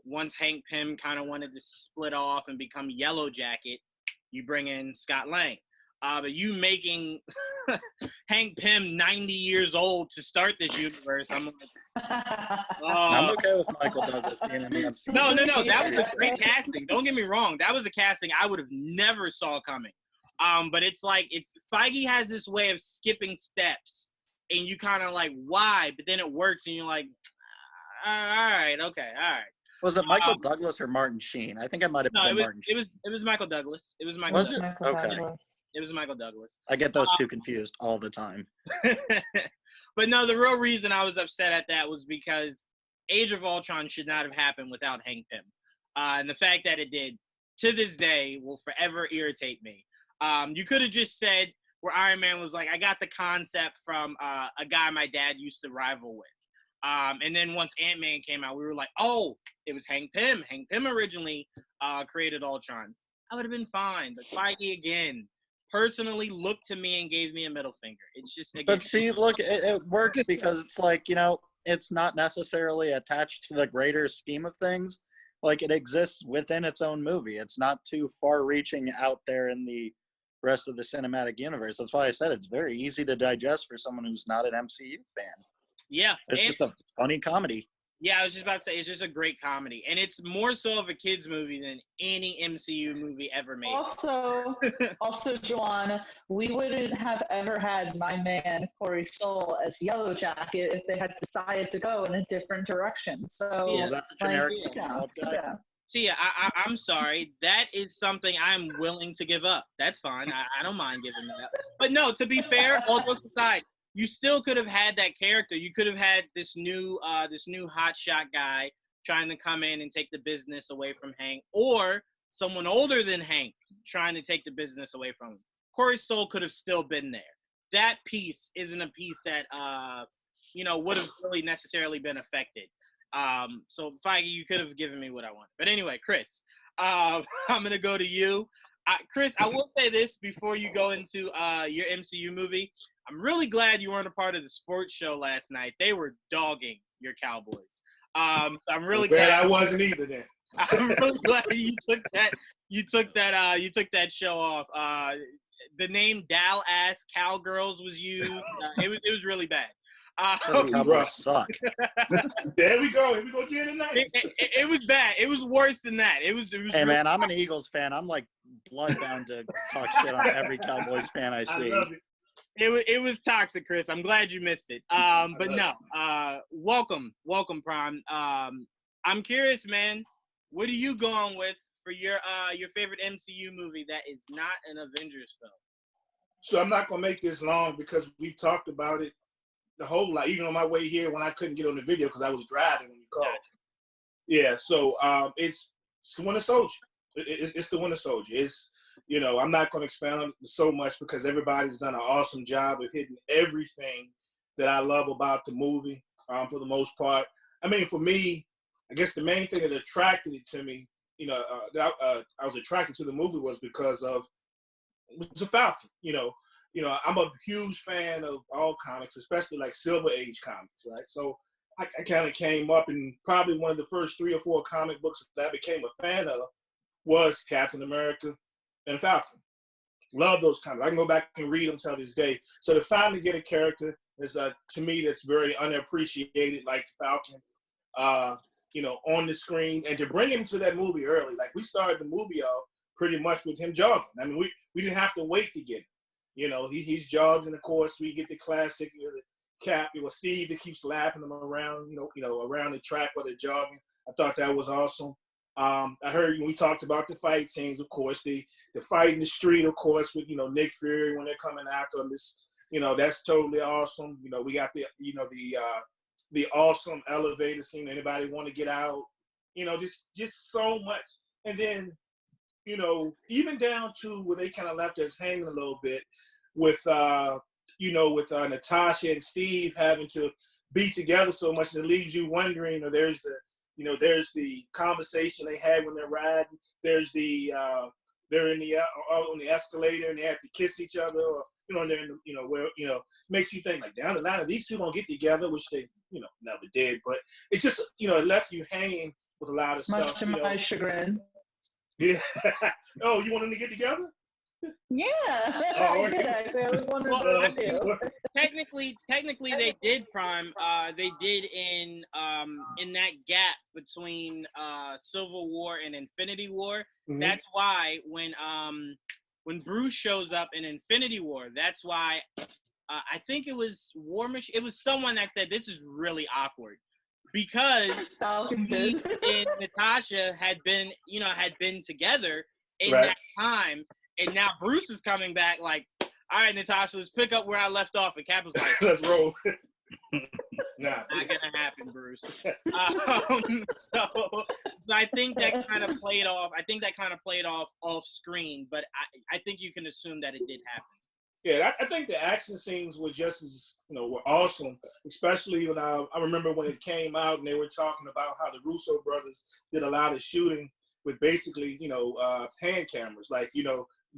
once Hank Pym kind of wanted to split off and become Yellow Jacket, you bring in Scott Lang. But you making Hank Pym 90 years old to start this universe, I'm like, I'm okay with Michael Douglas being in the MCU. No. That was a great casting. Don't get me wrong. That was a casting I would have never saw coming. But it's like, Feige has this way of skipping steps, and you kind of like, why? But then it works, and you're like, all right. Was it Michael Douglas or Martin Sheen? I think I might have been Martin Sheen. It was Michael Douglas. It was Michael Was Douglas. it? Okay. It was Michael Douglas. I get those two confused all the time. But no, the real reason I was upset at that was because Age of Ultron should not have happened without Hank Pym. And the fact that it did, to this day, will forever irritate me. You could have just said where Iron Man was like, I got the concept from a guy my dad used to rival with. And then once Ant-Man came out, we were like, oh, it was Hank Pym. Hank Pym originally created Ultron. I would have been fine. But Feige again, personally looked to me and gave me a middle finger. It's just, again, But see, look, it works because it's like, you know, it's not necessarily attached to the greater scheme of things. Like, it exists within its own movie. It's not too far reaching out there in the rest of the cinematic universe. That's why I said it's very easy to digest for someone who's not an MCU fan. yeah. It's just a funny comedy. Yeah, I was just about to say, it's just a great comedy. And it's more so of a kid's movie than any MCU movie ever made. Also, Joanne, we wouldn't have ever had my man Corey Stoll as Yellow Jacket if they had decided to go in a different direction. So, Is that the generic sit down. Tia, I'm sorry. That is something I'm willing to give up. That's fine. I don't mind giving that up. But no, to be fair, all jokes aside, you still could have had that character. You could have had this new hotshot guy trying to come in and take the business away from Hank, or someone older than Hank trying to take the business away from him. Corey Stoll could have still been there. That piece isn't a piece that would have really necessarily been affected. So Feige, you could have given me what I wanted. But anyway, Chris, I'm gonna go to you. Chris, I will say this before you go into your MCU movie. I'm really glad you weren't a part of the sports show last night. They were dogging your Cowboys. I'm really glad I wasn't either then. I'm really glad you took that show off. The name Dallas Cowgirls was used. It was really bad. Cowboys suck. There we go. Here we go again tonight. It was bad. It was worse than that. It was Hey, really man, I'm an Eagles fan. I'm like bloodbound to talk shit on every Cowboys fan I see. I love it. It was toxic, Chris. I'm glad you missed it. But no, welcome, Prime. I'm curious, man. What are you going with for your favorite MCU movie that is not an Avengers film? So I'm not gonna make this long because we've talked about it the whole lot. Even on my way here when I couldn't get on the video because I was driving when you called. Yeah. So it's the Winter Soldier. It's the Winter Soldier. It's I'm not going to expound so much because everybody's done an awesome job of hitting everything that I love about the movie for the most part. I mean, for me, I guess the main thing that attracted it to me, that I was attracted to the movie was because of it was a Falcon. I'm a huge fan of all comics, especially like Silver Age comics, right? So I kind of came up and probably one of the first 3 or 4 comic books that I became a fan of was Captain America and Falcon. Love those comics. I can go back and read them till this day. So to finally get a character is to me that's very unappreciated, like Falcon, on the screen, and to bring him to that movie early. Like we started the movie off pretty much with him jogging. I mean, we didn't have to wait to get him. He's jogging. Of course, we get the classic Cap. Steve that keeps slapping him around, around the track while they're jogging. I thought that was awesome. I heard when we talked about the fight scenes, of course, the fight in the street, of course, with Nick Fury when they're coming after him. That's totally awesome. We got the awesome elevator scene. Anybody want to get out? Just so much. And then, even down to where they kind of left us hanging a little bit with Natasha and Steve having to be together so much that it leaves you wondering. There's the conversation they had when they're riding. There's they're on the escalator and they have to kiss each other, or they're in where makes you think like down the line are these two gonna get together, which they never did. But it just it left you hanging with a lot of Much stuff. to my chagrin. Yeah. Oh, you want them to get together? Yeah. Oh, I did actually. I was wondering Well, what to do. Technically, they did, Prime. They did in that gap between Civil War and Infinity War. Mm-hmm. That's why when Bruce shows up in Infinity War, that's why I think it was War Machine. It was someone that said this is really awkward because he and Natasha had been together in that time. And now Bruce is coming back like, all right, Natasha, let's pick up where I left off. And Cap was like, let's roll. Nah. Not going to happen, Bruce. So I think that kind of played off. I think that kind of played off screen, but I think you can assume that it did happen. Yeah, I think the action scenes were just as, were awesome, especially when I remember when it came out and they were talking about how the Russo brothers did a lot of shooting with basically, hand cameras. Like,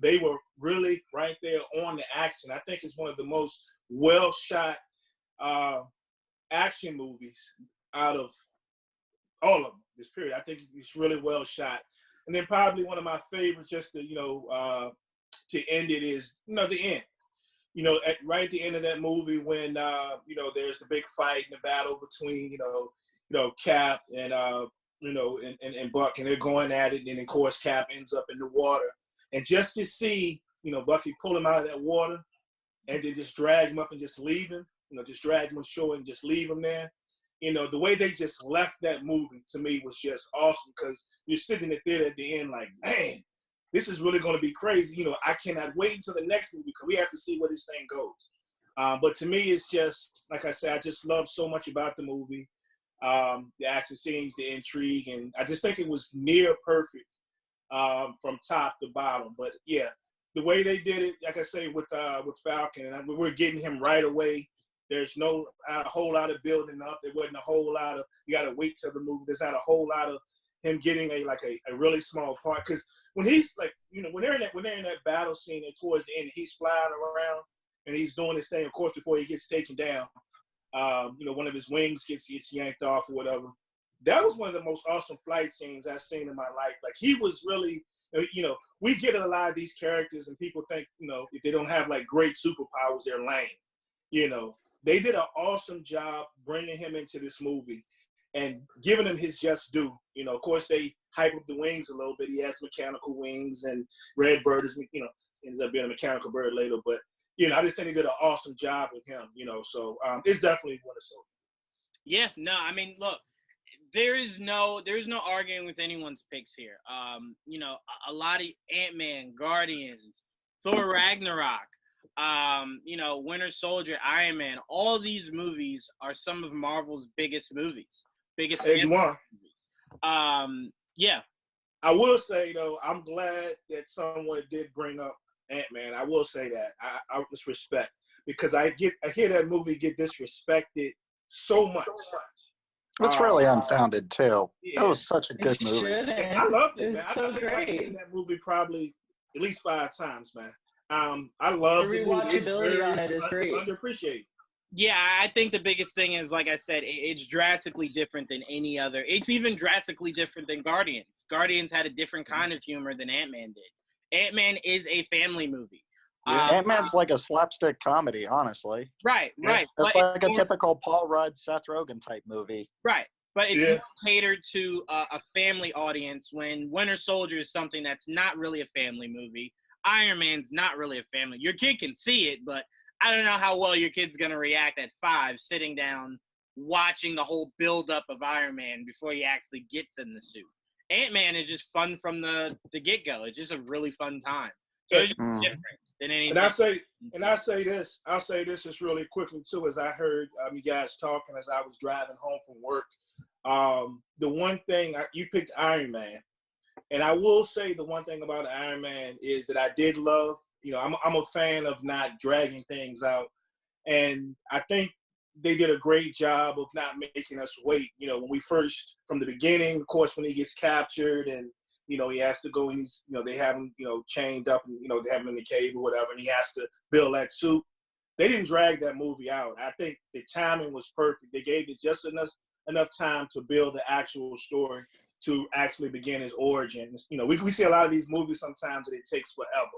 they were really right there on the action. I think it's one of the most well shot action movies out of all of them. This period, I think it's really well shot. And then probably one of my favorites, just to to end it, is the end. Right at the end of that movie when there's the big fight and the battle between Cap and and Buck, and they're going at it, and of course Cap ends up in the water, and just to see Bucky pull him out of that water, and then just drag him up and just leave him, just drag him on shore and just leave him there. The way they just left that movie to me was just awesome, because you're sitting in the theater at the end like, man, this is really going to be crazy. I cannot wait until the next movie because we have to see where this thing goes. But to me, it's just, like I said, I just love so much about the movie, the action scenes, the intrigue, and I just think it was near perfect from top to bottom. But yeah, the way they did it, like I say, with Falcon, and we're getting him right away. There's no whole lot of building up. There wasn't a whole lot of, you got to wait till the movie. There's not a whole lot of him getting a really small part. Because when he's like, when they're in that battle scene and towards the end, he's flying around and he's doing his thing, of course, before he gets taken down. One of his wings gets yanked off or whatever. That was one of the most awesome flight scenes I've seen in my life. Like, he was really, we get a lot of these characters and people think, if they don't have like great superpowers, they're lame. They did an awesome job bringing him into this movie and giving him his just due. Of course, they hype up the wings a little bit. He has mechanical wings, and Redbird is, ends up being a mechanical bird later. But, I just think they did an awesome job with him, so it's definitely one of those. Yeah, no, I mean, look, there's no arguing with anyone's picks here. A lot of Ant-Man, Guardians, Thor Ragnarok, Winter Soldier, Iron Man, all these movies are some of Marvel's biggest movies. Movies. Yeah. I will say, though, I'm glad that someone did bring up Ant-Man. I will say that. I just respect, because I hear that movie get disrespected so much. It's really unfounded, too. Yeah. It was such a good movie. I loved it, man. So great. I've seen that movie probably at least 5 times, man. I love the rewatchability on it is great. It's underappreciated. Yeah, I think the biggest thing is, like I said, it's drastically different than any other. It's even drastically different than Guardians. Guardians had a different kind of humor than Ant-Man did. Ant-Man is a family movie. Yeah. Ant-Man's like a slapstick comedy, honestly. Right. It's like a typical Paul Rudd, Seth Rogen type movie. Right. But it's more catered to a family audience, when Winter Soldier is something that's not really a family movie. Iron Man's not really a family. Your kid can see it, but I don't know how well your kid's going to react at 5, sitting down, watching the whole build-up of Iron Man before he actually gets in the suit. Ant-Man is just fun from the get-go. It's just a really fun time. So it's just different than anything. And I say this just really quickly, too, as I heard you guys talking as I was driving home from work. The one thing, you picked Iron Man. And I will say the one thing about Iron Man is that I did love, I'm a fan of not dragging things out. And I think they did a great job of not making us wait. When we first, from the beginning, of course, when he gets captured and, he has to go and he's, they have him, chained up and, they have him in the cave or whatever, and he has to build that suit. They didn't drag that movie out. I think the timing was perfect. They gave it just enough time to build the actual story to actually begin his origin. We see a lot of these movies sometimes that it takes forever.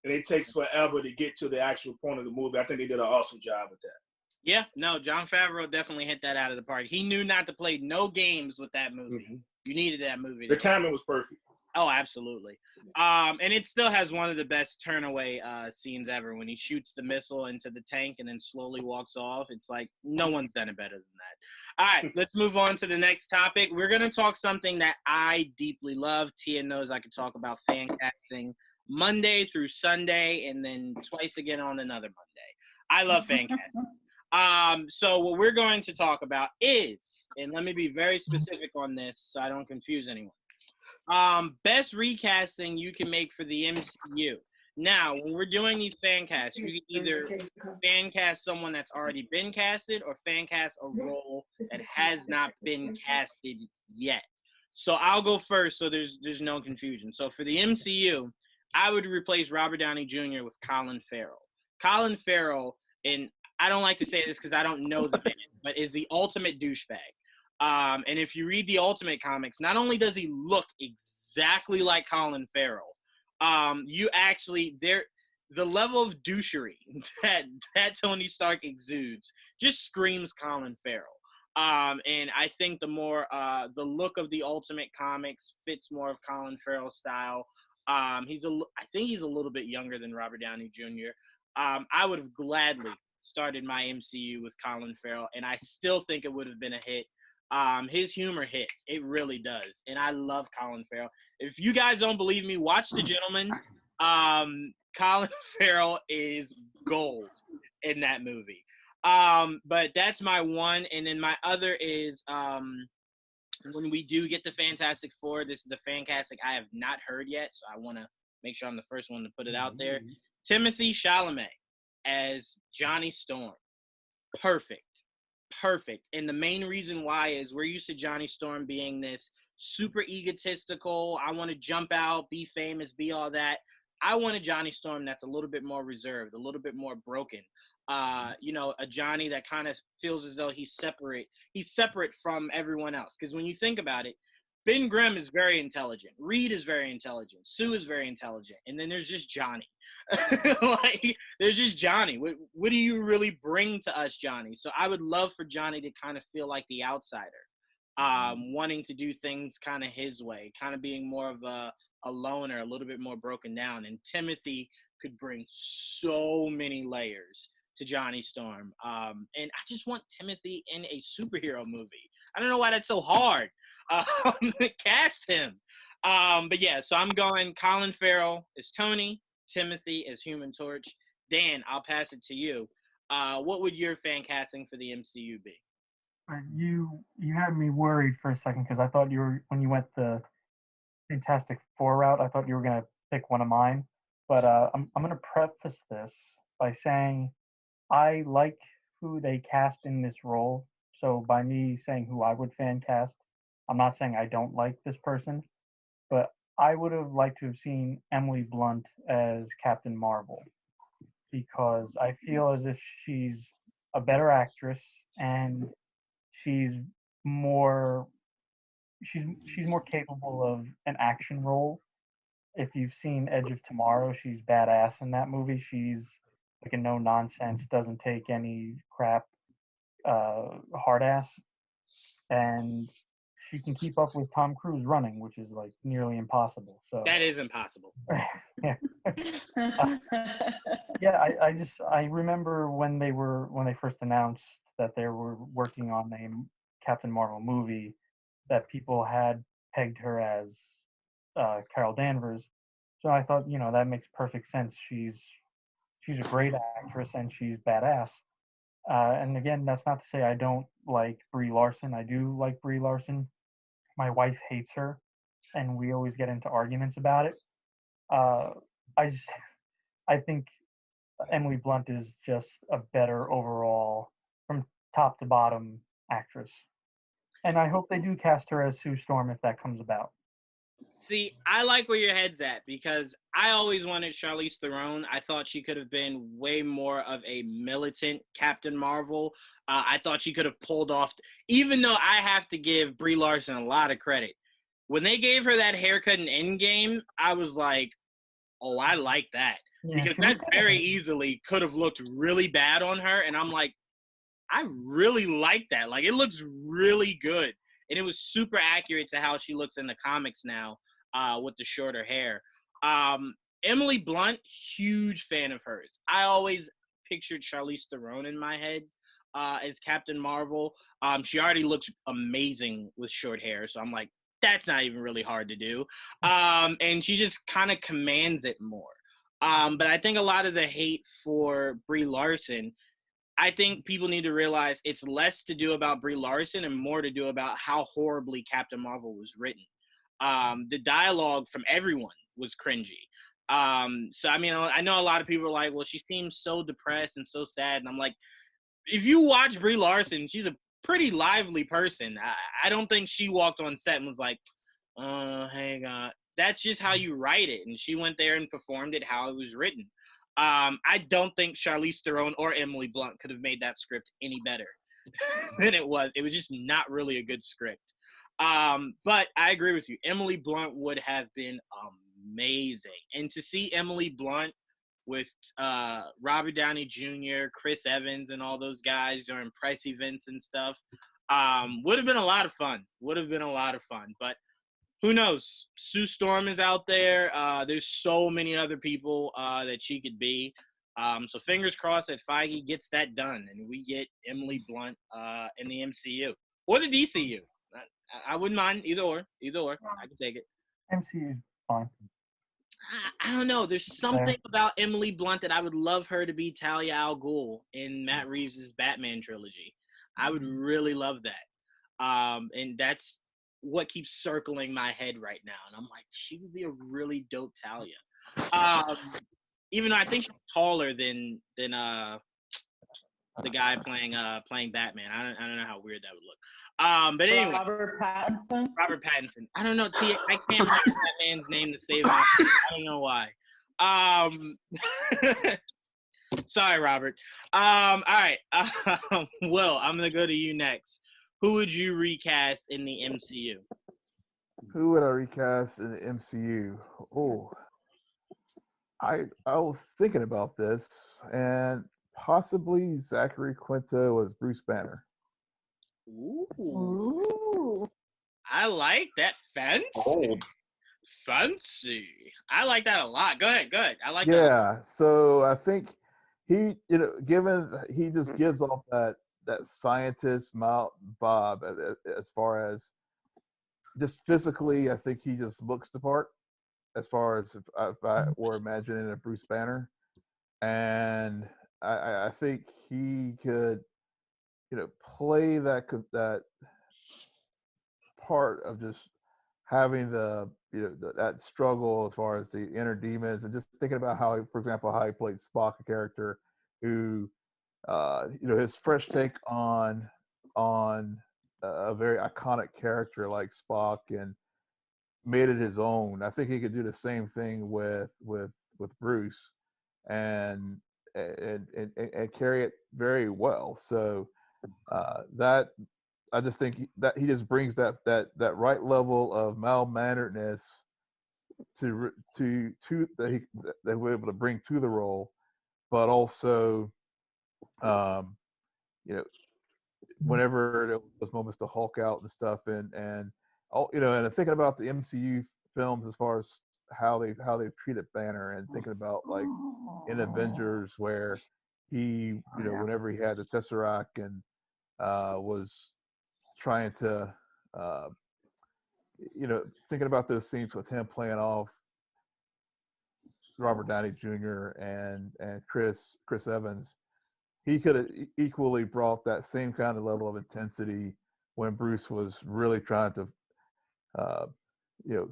And it takes forever to get to the actual point of the movie. I think they did an awesome job with that. Yeah, no, Jon Favreau definitely hit that out of the park. He knew not to play no games with that movie. Mm-hmm. You needed that movie. The timing was perfect. Oh, absolutely. And it still has one of the best turnaway scenes ever, when he shoots the missile into the tank and then slowly walks off. It's like, no one's done it better than that. All right, let's move on to the next topic. We're going to talk something that I deeply love. Tia knows I could talk about fan casting Monday through Sunday and then twice again on another Monday. I love fan casting. So what we're going to talk about is, and let me be very specific on this so I don't confuse anyone, best recasting you can make for the MCU. Now, when we're doing these fan casts, you can either fan cast someone that's already been casted or fan cast a role that has not been casted yet. So I'll go first so there's no confusion. So for the MCU, I would replace Robert Downey Jr. with Colin Farrell. Colin Farrell, and I don't like to say this because I don't know the man, but is the ultimate douchebag. And if you read the Ultimate comics, not only does he look exactly like Colin Farrell, the level of douchery that Tony Stark exudes just screams Colin Farrell. And I think the look of the Ultimate comics fits more of Colin Farrell's style. I think he's a little bit younger than Robert Downey Jr. I would have gladly started my MCU with Colin Farrell, and I still think it would have been a hit. His humor hits. It really does. And I love Colin Farrell. If you guys don't believe me, watch The Gentleman. Colin Farrell is gold in that movie. But that's my one. And then my other is when we do get to Fantastic Four, this is a Fantastic I have not heard yet, so I want to make sure I'm the first one to put it out there. Timothée Chalamet as Johnny Storm. Perfect. And the main reason why is we're used to Johnny Storm being this super egotistical, I want to jump out, be famous, be all that. I want a Johnny Storm that's a little bit more reserved, a little bit more broken. A Johnny that kind of feels as though he's separate from everyone else. Because when you think about it, Ben Grimm is very intelligent. Reed is very intelligent. Sue is very intelligent. And then there's just Johnny. There's just Johnny. What do you really bring to us, Johnny? So I would love for Johnny to kind of feel like the outsider, wanting to do things kind of his way, kind of being more of a loner, a little bit more broken down. And Timothy could bring so many layers to Johnny Storm. And I just want Timothy in a superhero movie. I don't know why that's so hard. Cast him. But yeah, so I'm going Colin Farrell as Tony, Timothy as Human Torch. Dan, I'll pass it to you. What would your fan casting for the MCU be? You had me worried for a second because I thought when you went the Fantastic Four route, I thought you were going to pick one of mine. But I'm going to preface this by saying I like who they cast in this role. So by me saying who I would fan cast, I'm not saying I don't like this person, but I would have liked to have seen Emily Blunt as Captain Marvel because I feel as if she's a better actress and she's more capable of an action role. If you've seen Edge of Tomorrow, she's badass in that movie. She's like a no nonsense, doesn't take any crap, hard ass, and she can keep up with Tom Cruise running, which is like nearly impossible. So that is impossible. Yeah. I remember when they first announced that they were working on a Captain Marvel movie, that people had pegged her as Carol Danvers. So I thought, that makes perfect sense. She's a great actress and she's badass. And again, that's not to say I don't like Brie Larson. I do like Brie Larson. My wife hates her, and we always get into arguments about it. I think Emily Blunt is just a better overall, from top to bottom, actress. And I hope they do cast her as Sue Storm if that comes about. See, I like where your head's at because I always wanted Charlize Theron. I thought she could have been way more of a militant Captain Marvel. I thought she could have pulled off, even though I have to give Brie Larson a lot of credit. When they gave her that haircut in Endgame, I was like, oh, I like that. Yeah, because that very easily could have looked really bad on her. And I'm like, I really like that. Like, it looks really good. And it was super accurate to how she looks in the comics now with the shorter hair. Emily Blunt, huge fan of hers. I always pictured Charlize Theron in my head as Captain Marvel. She already looks amazing with short hair. So I'm like, that's not even really hard to do. And she just kind of commands it more. But I think a lot of the hate for Brie Larson, I think people need to realize it's less to do about Brie Larson and more to do about how horribly Captain Marvel was written. The dialogue from everyone was cringy. So, I mean, I know a lot of people are like, well, she seems so depressed and so sad. And I'm like, if you watch Brie Larson, she's a pretty lively person. I don't think she walked on set and was like, hey, God, that's just how you write it. And she went there and performed it how it was written. I don't think Charlize Theron or Emily Blunt could have made that script any better than it was. It was just not really a good script. But I agree with you. Emily Blunt would have been amazing. And to see Emily Blunt with Robert Downey Jr., Chris Evans, and all those guys during press events and stuff would have been a lot of fun. But who knows? Sue Storm is out there. There's so many other people that she could be. So fingers crossed that Feige gets that done and we get Emily Blunt in the MCU or the DCU. I wouldn't mind either or. I could take it. MCU is fine. I don't know. There's something about Emily Blunt that I would love her to be Talia al Ghul in Matt Reeves' Batman trilogy. I would really love that. And that's what keeps circling my head right now. And I'm like, she would be a really dope Talia. Even though I think she's taller than the guy playing Batman. I don't know how weird that would look. But anyway, Robert Pattinson. I don't know. I can't remember that man's name to save my life. I don't know why. Sorry, Robert. All right. Will, I'm gonna go to you next. Who would you recast in the MCU? Who would I recast in the MCU? Oh, I was thinking about this, and possibly Zachary Quinto as Bruce Banner. Ooh. I like that. Fancy. I like that a lot. Go ahead. I like that. Yeah, so I think he, given he just gives off that scientist Mount Bob as far as just physically, I think he just looks the part as far as if I were imagining a Bruce Banner. And I think he could, play that part of just having that struggle as far as the inner demons, and just thinking about how, for example, how he played Spock, a character who, his fresh take on a very iconic character like Spock and made it his own. I think he could do the same thing with Bruce and carry it very well. So that I just think that he just brings that right level of mild-manneredness to that we're able to bring to the role, but also, whenever those moments to Hulk out and stuff, and all, and thinking about the MCU films as far as how they've treated Banner, and thinking about like in Avengers where he, whenever he had the Tesseract and was trying to, thinking about those scenes with him playing off Robert Downey Jr. and Chris Evans, he could have equally brought that same kind of level of intensity when Bruce was really trying to,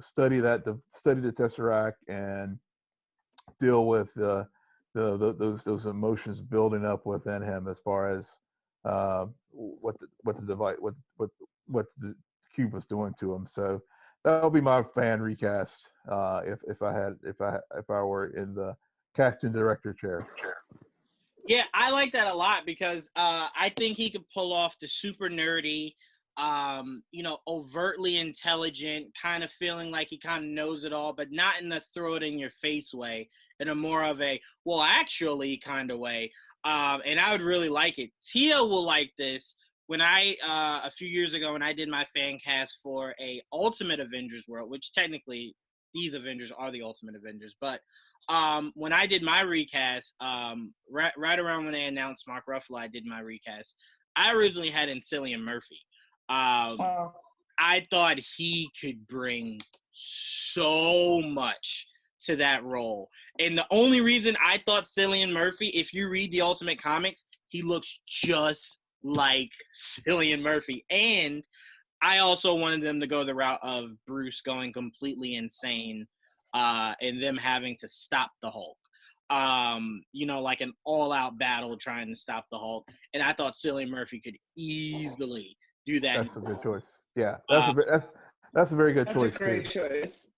study the Tesseract and deal with those emotions building up within him as far as what the cube was doing to him. So that would be my fan recast if I were in the casting director chair. Yeah, I like that a lot because I think he could pull off the super nerdy, overtly intelligent, kind of feeling like he kind of knows it all, but not in the throw it in your face way, in a more of a, well, actually kind of way. And I would really like it. Tia will like this. When a few years ago, when I did my fan cast for a Ultimate Avengers world, which technically these Avengers are the Ultimate Avengers, but when I did my recast, right around when they announced Mark Ruffalo, I did my recast. I originally had in Cillian Murphy. I thought he could bring so much to that role. And the only reason I thought Cillian Murphy, if you read the Ultimate Comics, he looks just like Cillian Murphy. And I also wanted them to go the route of Bruce going completely insane and them having to stop the Hulk. Like an all-out battle trying to stop the Hulk. And I thought Cillian Murphy could easily do that. That's a good choice. Yeah, that's a very good choice. That's a great choice.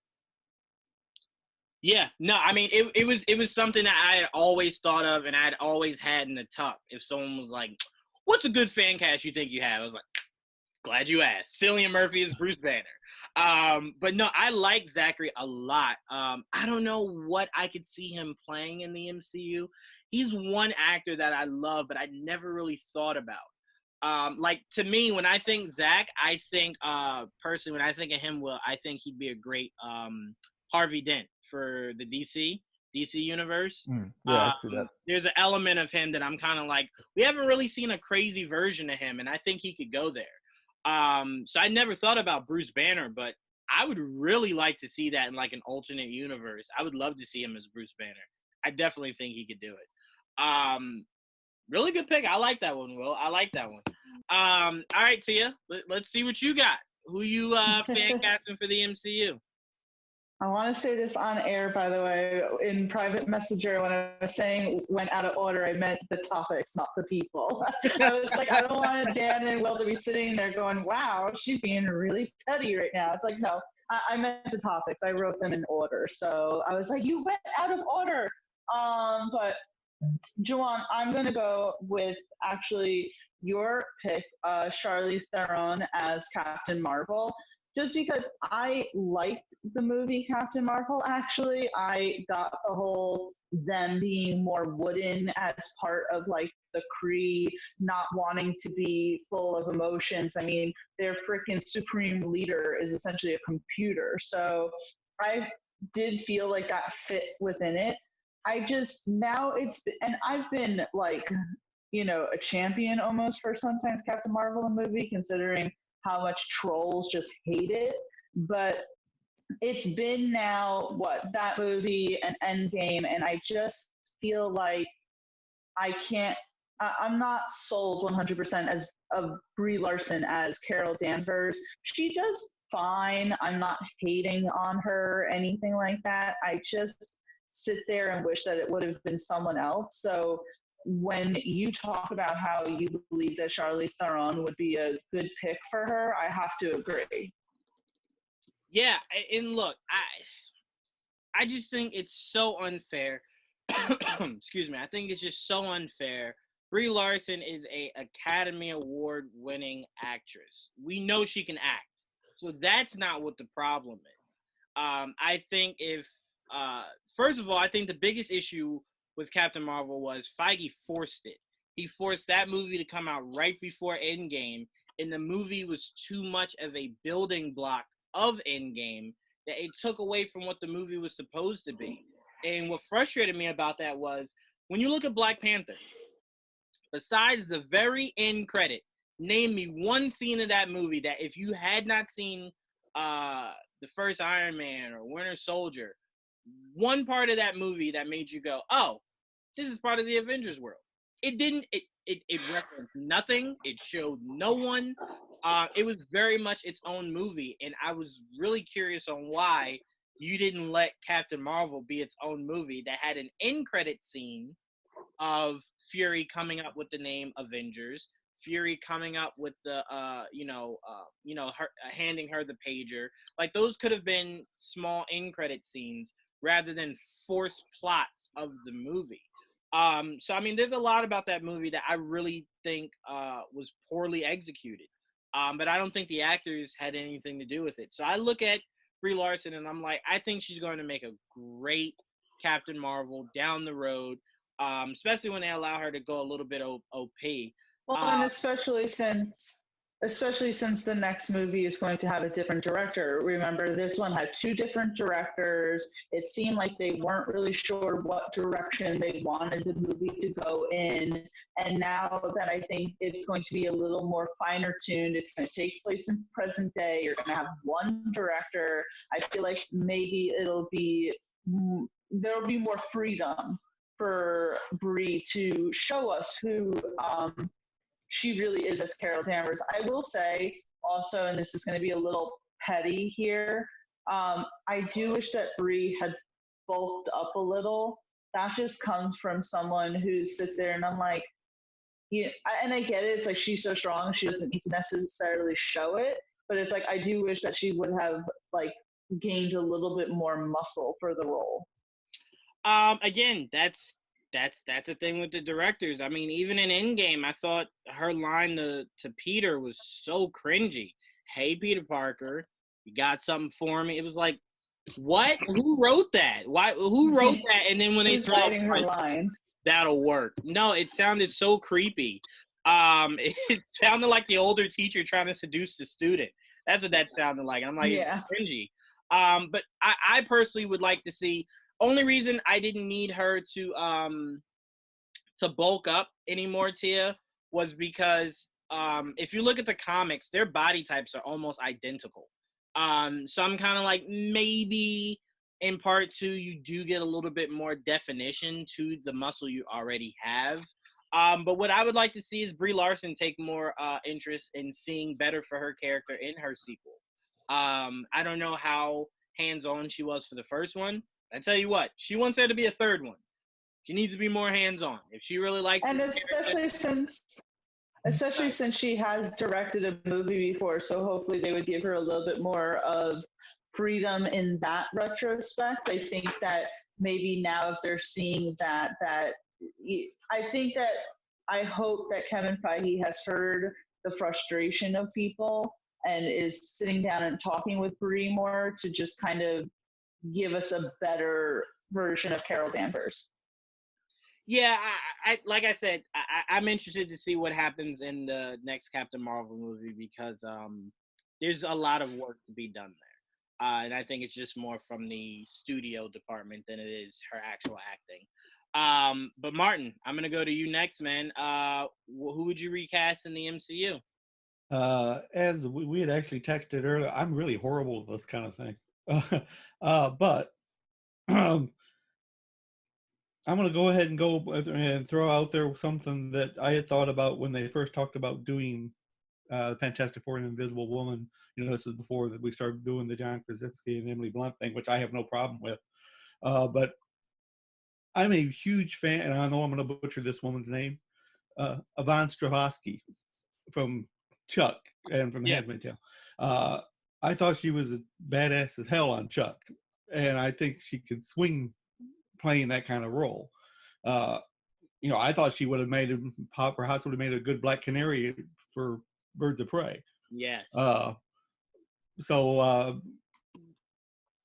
Yeah, no, I mean it was something that I had always thought of and I had always had in the tuck. If someone was like, "What's a good fan cast you think you have?" I was like, "Glad you asked." Cillian Murphy is Bruce Banner. But no, I like Zachary a lot. I don't know what I could see him playing in the MCU. He's one actor that I love, but I never really thought about. Like to me, when I think Zach, I think personally, when I think of him, I think he'd be a great Harvey Dent for the DC universe. Yeah, I see that. There's an element of him that I'm kind of like, we haven't really seen a crazy version of him, and I think he could go there. So I never thought about Bruce Banner, but I would really like to see that in like an alternate universe. I would love to see him as Bruce Banner. I definitely think he could do it. Really good pick. I like that one, Will. I like that one. All right, Tia, let's see what you got. Who you fan casting for the MCU? I want to say this on air, by the way. In private messenger, when I was saying went out of order, I meant the topics, not the people. I was like, I don't want Dan and Will to be sitting there going, wow, she's being really petty right now. It's like, no, I meant the topics. I wrote them in order. So I was like, you went out of order. But Juwan, I'm going to go with actually your pick, Charlize Theron as Captain Marvel. Just because I liked the movie Captain Marvel, actually. I got the whole them being more wooden as part of like the Kree, not wanting to be full of emotions. I mean, their freaking supreme leader is essentially a computer. So I did feel like that fit within it. I just, now and I've been like, a champion almost for sometimes Captain Marvel in movie, considering how much trolls just hate it. But it's been now, that movie and Endgame, and I just feel like I'm not sold 100% as of Brie Larson as Carol Danvers. She does fine. I'm not hating on her or anything like that. I just sit there and wish that it would have been someone else. So when you talk about how you believe that Charlize Theron would be a good pick for her, I have to agree. Yeah, and look, I just think it's so unfair. Excuse me. I think it's just so unfair. Brie Larson is a Academy Award winning actress. We know she can act. So that's not what the problem is. I think first of all, I think the biggest issue with Captain Marvel was Feige forced it. He forced that movie to come out right before Endgame, and the movie was too much of a building block of Endgame that it took away from what the movie was supposed to be. And what frustrated me about that was, when you look at Black Panther, besides the very end credit, name me one scene of that movie that if you had not seen the first Iron Man or Winter Soldier, one part of that movie that made you go, oh, this is part of the Avengers world. It didn't. It referenced nothing. It showed no one. It was very much its own movie, and I was really curious on why you didn't let Captain Marvel be its own movie that had an end credit scene of Fury coming up with the name Avengers, Fury coming up with the her handing her the pager. Like, those could have been small end credit scenes rather than forced plots of the movie. So I mean, there's a lot about that movie that I really think was poorly executed. But I don't think the actors had anything to do with it. So I look at Brie Larson and I'm like, I think she's going to make a great Captain Marvel down the road, especially when they allow her to go a little bit OP. Well, and especially since the next movie is going to have a different director. Remember, this one had two different directors. It seemed like they weren't really sure what direction they wanted the movie to go in. And now that I think it's going to be a little more finer tuned, it's going to take place in present day. You're going to have one director. I feel like maybe there'll be more freedom for Brie to show us who she really is as Carol Danvers. I will say also, and this is going to be a little petty here, I do wish that Brie had bulked up a little. That just comes from someone who sits there and I'm like, yeah, and I get it. It's like, she's so strong, she doesn't need to necessarily show it. But it's like, I do wish that she would have like gained a little bit more muscle for the role. Again, that's the thing with the directors. I mean, even in Endgame, I thought her line to Peter was so cringy. Hey, Peter Parker, you got something for me? It was like, what? Who wrote that? Why? Who wrote that? And then when they Who's writing her lines? That'll work. No, it sounded so creepy. It sounded like the older teacher trying to seduce the student. That's what that sounded like. I'm like, Yeah. it's cringy. But I personally would like to see. Only reason I didn't need her to bulk up anymore, Tia, was because if you look at the comics, their body types are almost identical. So I'm kind of like, maybe in part 2 you do get a little bit more definition to the muscle you already have. But what I would like to see is Brie Larson take more interest in seeing better for her character in her sequel. I don't know how hands-on she was for the first one. I tell you what, she wants there to be a third one. She needs to be more hands-on. If she really likes and this especially since she has directed a movie before, so hopefully they would give her a little bit more of freedom in that retrospect. I think that maybe now if they're seeing that I hope that Kevin Feige has heard the frustration of people and is sitting down and talking with Brie more to just kind of give us a better version of Carol Danvers. Yeah, I like I said, I'm interested to see what happens in the next Captain Marvel movie because there's a lot of work to be done there. And I think it's just more from the studio department than it is her actual acting. But Martin, I'm going to go to you next, man. Who would you recast in the MCU? As we had actually texted earlier, I'm really horrible at this kind of thing. But I'm going to go ahead and go and throw out there something that I had thought about when they first talked about doing Fantastic Four and Invisible Woman. You know, this is before that we started doing the John Krasinski and Emily Blunt thing, which I have no problem with. But I'm a huge fan, and I know I'm going to butcher this woman's name, Yvonne Strahovski from Chuck and from The Handmaid's Tale. I thought she was as badass as hell on Chuck, and I think she could swing playing that kind of role. You know, I thought she would have made perhaps would have made a good Black Canary for Birds of Prey. Yes.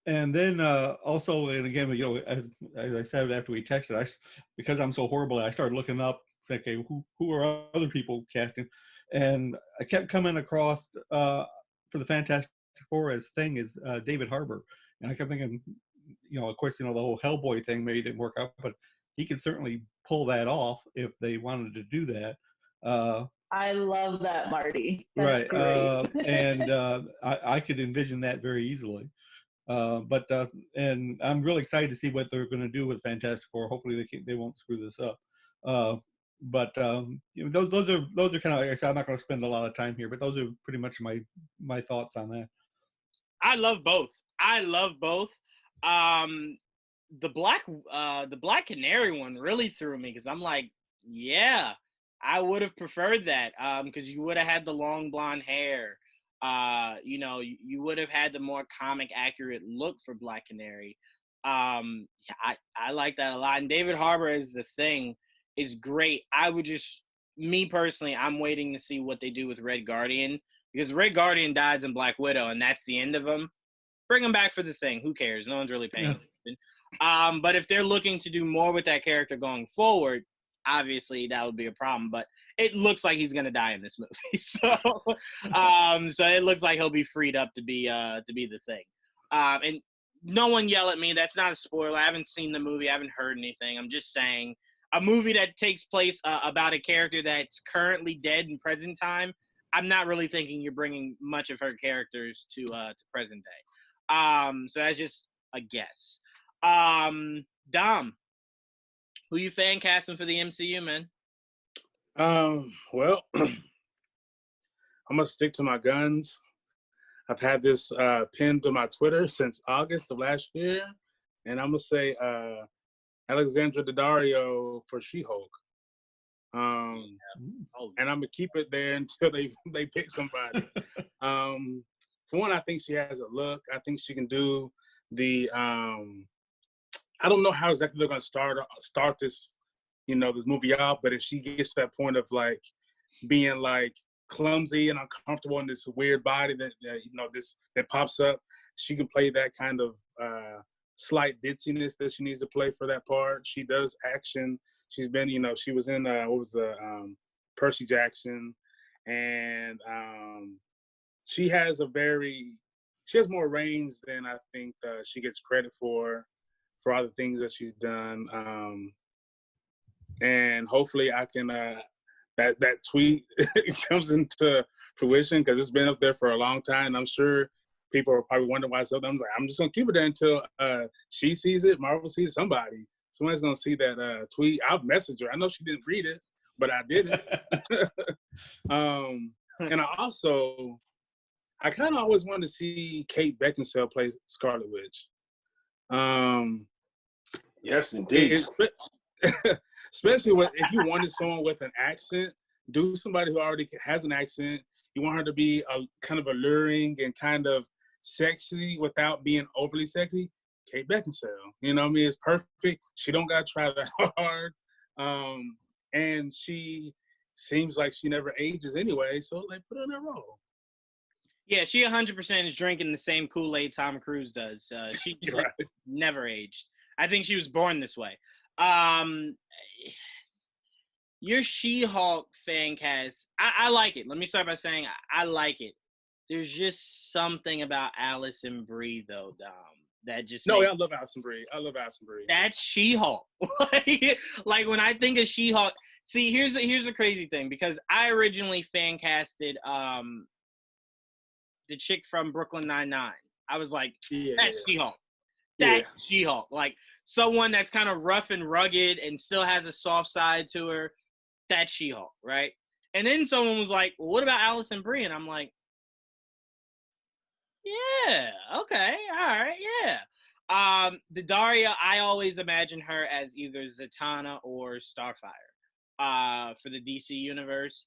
And then also, and again, you know, as I said after we texted, because I'm so horrible, I started looking up, saying, okay, who are other people casting? And I kept coming across for the Fantastic Four as David Harbour, and I kept thinking, you know, of course, you know, the whole Hellboy thing maybe didn't work out, but he could certainly pull that off if they wanted to do that. I love that, Marty. That's right. Great. And I could envision that very easily. And I'm really excited to see what they're going to do with Fantastic Four. Hopefully they won't screw this up. You know, those are kind of, like I said, I'm not going to spend a lot of time here, but those are pretty much my thoughts on that. I love both. The Black Canary one really threw me because I'm like, yeah, I would have preferred that because you would have had the long blonde hair. You know, you would have had the more comic accurate look for Black Canary. I like that a lot. And David Harbour as the Thing is great. Me personally, I'm waiting to see what they do with Red Guardian because Red Guardian dies in Black Widow and that's the end of him. Bring him back for the Thing. Who cares? No one's really paying attention. But if they're looking to do more with that character going forward, obviously that would be a problem. But it looks like he's gonna die in this movie, so it looks like he'll be freed up to be the Thing. And no one yell at me. That's not a spoiler. I haven't seen the movie. I haven't heard anything. I'm just saying a movie that takes place about a character that's currently dead in present time. I'm not really thinking you're bringing much of her characters to present day. So that's just a guess. Dom, who you fan casting for the MCU, man? Well, I'm gonna stick to my guns. I've had this pinned to my Twitter since August of last year, and I'm gonna say Alexandra Daddario for She-Hulk. And I'm gonna keep it there until they pick somebody. for one, I think she has a look. I think she can do the. I don't know how exactly they're gonna start this, this movie off. But if she gets to that point of like being like clumsy and uncomfortable in this weird body that pops up, she can play that kind of slight ditziness that she needs to play for that part. She does action. She's been, she was in Percy Jackson, and she has more range than I think she gets credit for all the things that she's done. And hopefully I can that tweet comes into fruition, because it's been up there for a long time. And I'm sure people are probably wondering why. So I'm just gonna keep it there until she sees it, Marvel sees it, somebody's gonna see that tweet. I'll message her. I know she didn't read it, but I did it. And I kind of always wanted to see Kate Beckinsale play Scarlet Witch. Yes, indeed. Especially if you wanted someone with an accent, do somebody who already has an accent. You want her to be kind of alluring and kind of sexy without being overly sexy. Kate Beckinsale, it's perfect. She don't gotta try that hard, and she seems like she never ages anyway. So put her in that role. Yeah, she 100% is drinking the same Kool-Aid Tom Cruise does. She Right. never aged. I think she was born this way. Your She-Hulk fan cast, I like it. Let me start by saying I like it. There's just something about Allison Brie, though, Dom, that just I love Allison Brie. That's She-Hulk. like when I think of She-Hulk, see, here's a crazy thing, because I originally fan casted the chick from Brooklyn Nine-Nine. I was like, that's She-Hulk. That's She-Hulk. Like someone that's kind of rough and rugged and still has a soft side to her. That's She-Hulk, right? And then someone was like, well, what about Allison Brie? And I'm like, yeah, okay, all right, yeah. The Daria, I always imagine her as either Zatanna or Starfire for the DC universe.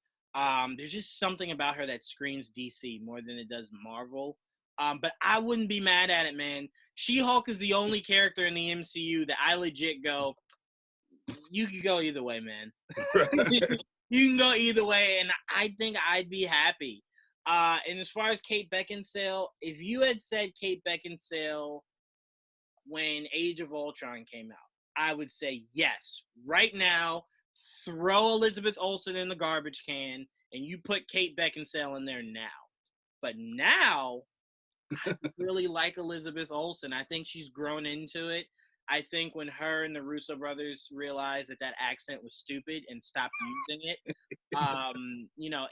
There's just something about her that screams DC more than it does Marvel. But I wouldn't be mad at it, man. She-Hulk is the only character in the MCU that I legit go, you could go either way, man. You can go either way, and I think I'd be happy. And as far as Kate Beckinsale, if you had said Kate Beckinsale when Age of Ultron came out, I would say yes. Right now, throw Elizabeth Olsen in the garbage can, and you put Kate Beckinsale in there now. But now, I really like Elizabeth Olsen. I think she's grown into it. I think when her and the Russo brothers realized that accent was stupid and stopped using it,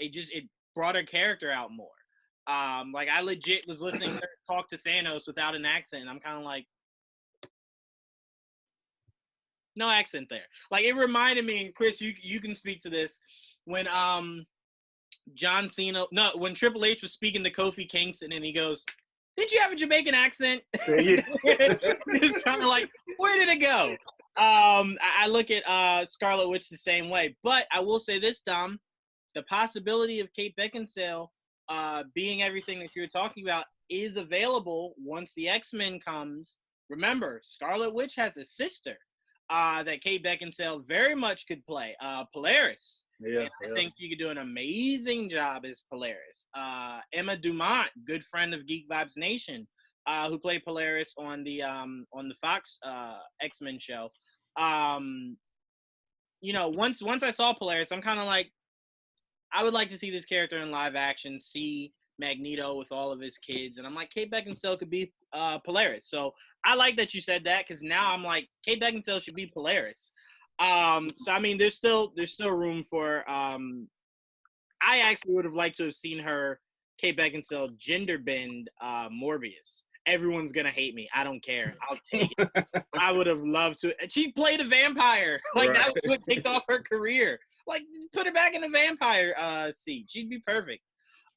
it brought her character out more. Like I legit was listening to her talk to Thanos without an accent, and I'm kind of like, no accent there. Like it reminded me, and Chris, you can speak to this, when when Triple H was speaking to Kofi Kingston, and he goes, did you have a Jamaican accent? It's kind of like, where did it go? I look at Scarlet Witch the same way. But I will say this, Dom, the possibility of Kate Beckinsale being everything that you're talking about is available once the X-Men comes. Remember, Scarlet Witch has a sister that Kate Beckinsale very much could play, Polaris. I think she could do an amazing job as Polaris. Emma Dumont, good friend of Geek Vibes Nation, who played Polaris on the Fox X-Men show. Once I saw Polaris, I'm kind of like, I would like to see this character in live action, see Magneto with all of his kids, and I'm like, Kate Beckinsale could be Polaris. So I like that you said that, because now I'm like, Kate Beckinsale should be Polaris. So I mean, there's still room for. I actually would have liked to have seen her, Kate Beckinsale, gender bend Morbius. Everyone's gonna hate me. I don't care. I'll take it. I would have loved to. She played a vampire. Like that was what kicked off her career. Like put her back in the vampire seat. She'd be perfect.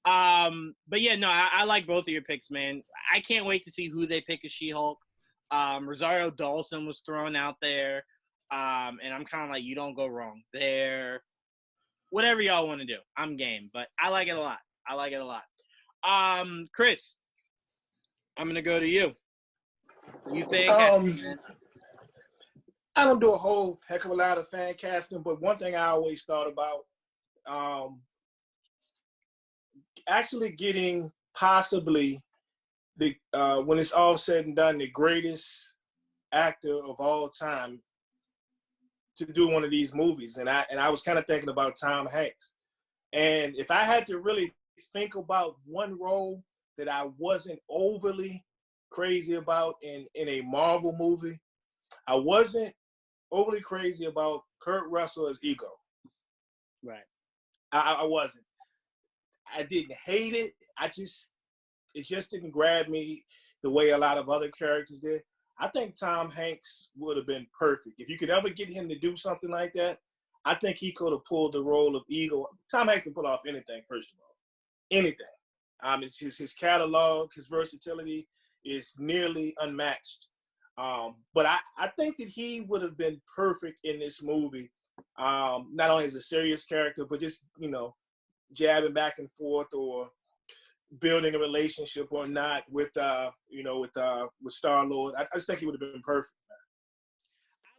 But yeah, no, I like both of your picks, man. I can't wait to see who they pick as She-Hulk. Rosario Dawson was thrown out there. And I'm kind of like, you don't go wrong there. Whatever y'all want to do, I'm game. But I like it a lot. Chris, I'm gonna go to you. You fan man. I don't do a whole heck of a lot of fan casting, but one thing I always thought about, actually getting possibly the when it's all said and done, the greatest actor of all time to do one of these movies, and I was kind of thinking about Tom Hanks. And if I had to really think about one role that I wasn't overly crazy about in a Marvel movie, I wasn't overly crazy about Kurt Russell as Ego. Right. I wasn't. I didn't hate it. It just didn't grab me the way a lot of other characters did. I think Tom Hanks would have been perfect. If you could ever get him to do something like that, I think he could have pulled the role of Ego. Tom Hanks can pull off anything, first of all. Anything. It's just his catalog, his versatility is nearly unmatched. But I think that he would have been perfect in this movie, not only as a serious character, but just, jabbing back and forth or building a relationship or not with Star-Lord. I just think he would have been perfect.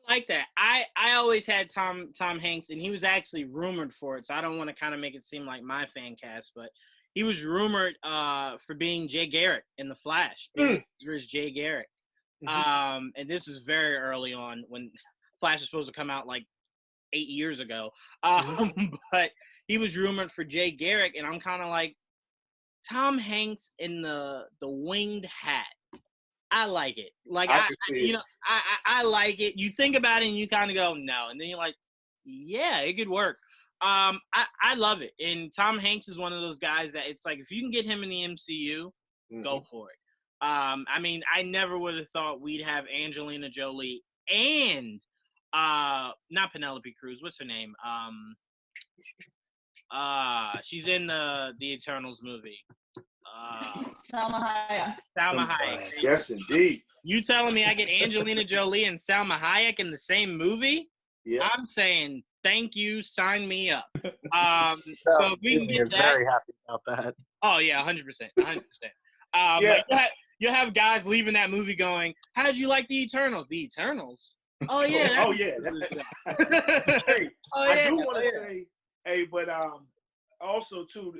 I like that. I always had Tom Hanks, and he was actually rumored for it, so I don't want to kind of make it seem like my fan cast, but he was rumored for being Jay Garrick in The Flash. There's Jay Garrick. Mm-hmm. And this is very early on when Flash was supposed to come out like 8 years ago. But he was rumored for Jay Garrick, and I'm kind of like, Tom Hanks in the winged hat. I like it. Like I like it. You think about it and you kind of go, no, and then you're like, yeah, it could work. I love it. And Tom Hanks is one of those guys that it's like, if you can get him in the MCU, go for it. I mean, I never would have thought we'd have Angelina Jolie and not Penelope Cruz. What's her name? She's in the Eternals movie. Salma Hayek. Salma Hayek. Yes, indeed. You telling me I get Angelina Jolie and Salma Hayek in the same movie? Yeah. I'm saying thank you, sign me up. So if we can get that, very happy about that. Oh yeah, 100%, 100%. Yeah. Like you'll have guys leaving that movie going, "How'd you like the Eternals?" The Eternals. Oh yeah. Oh yeah. Hey, I do want to say, but also too,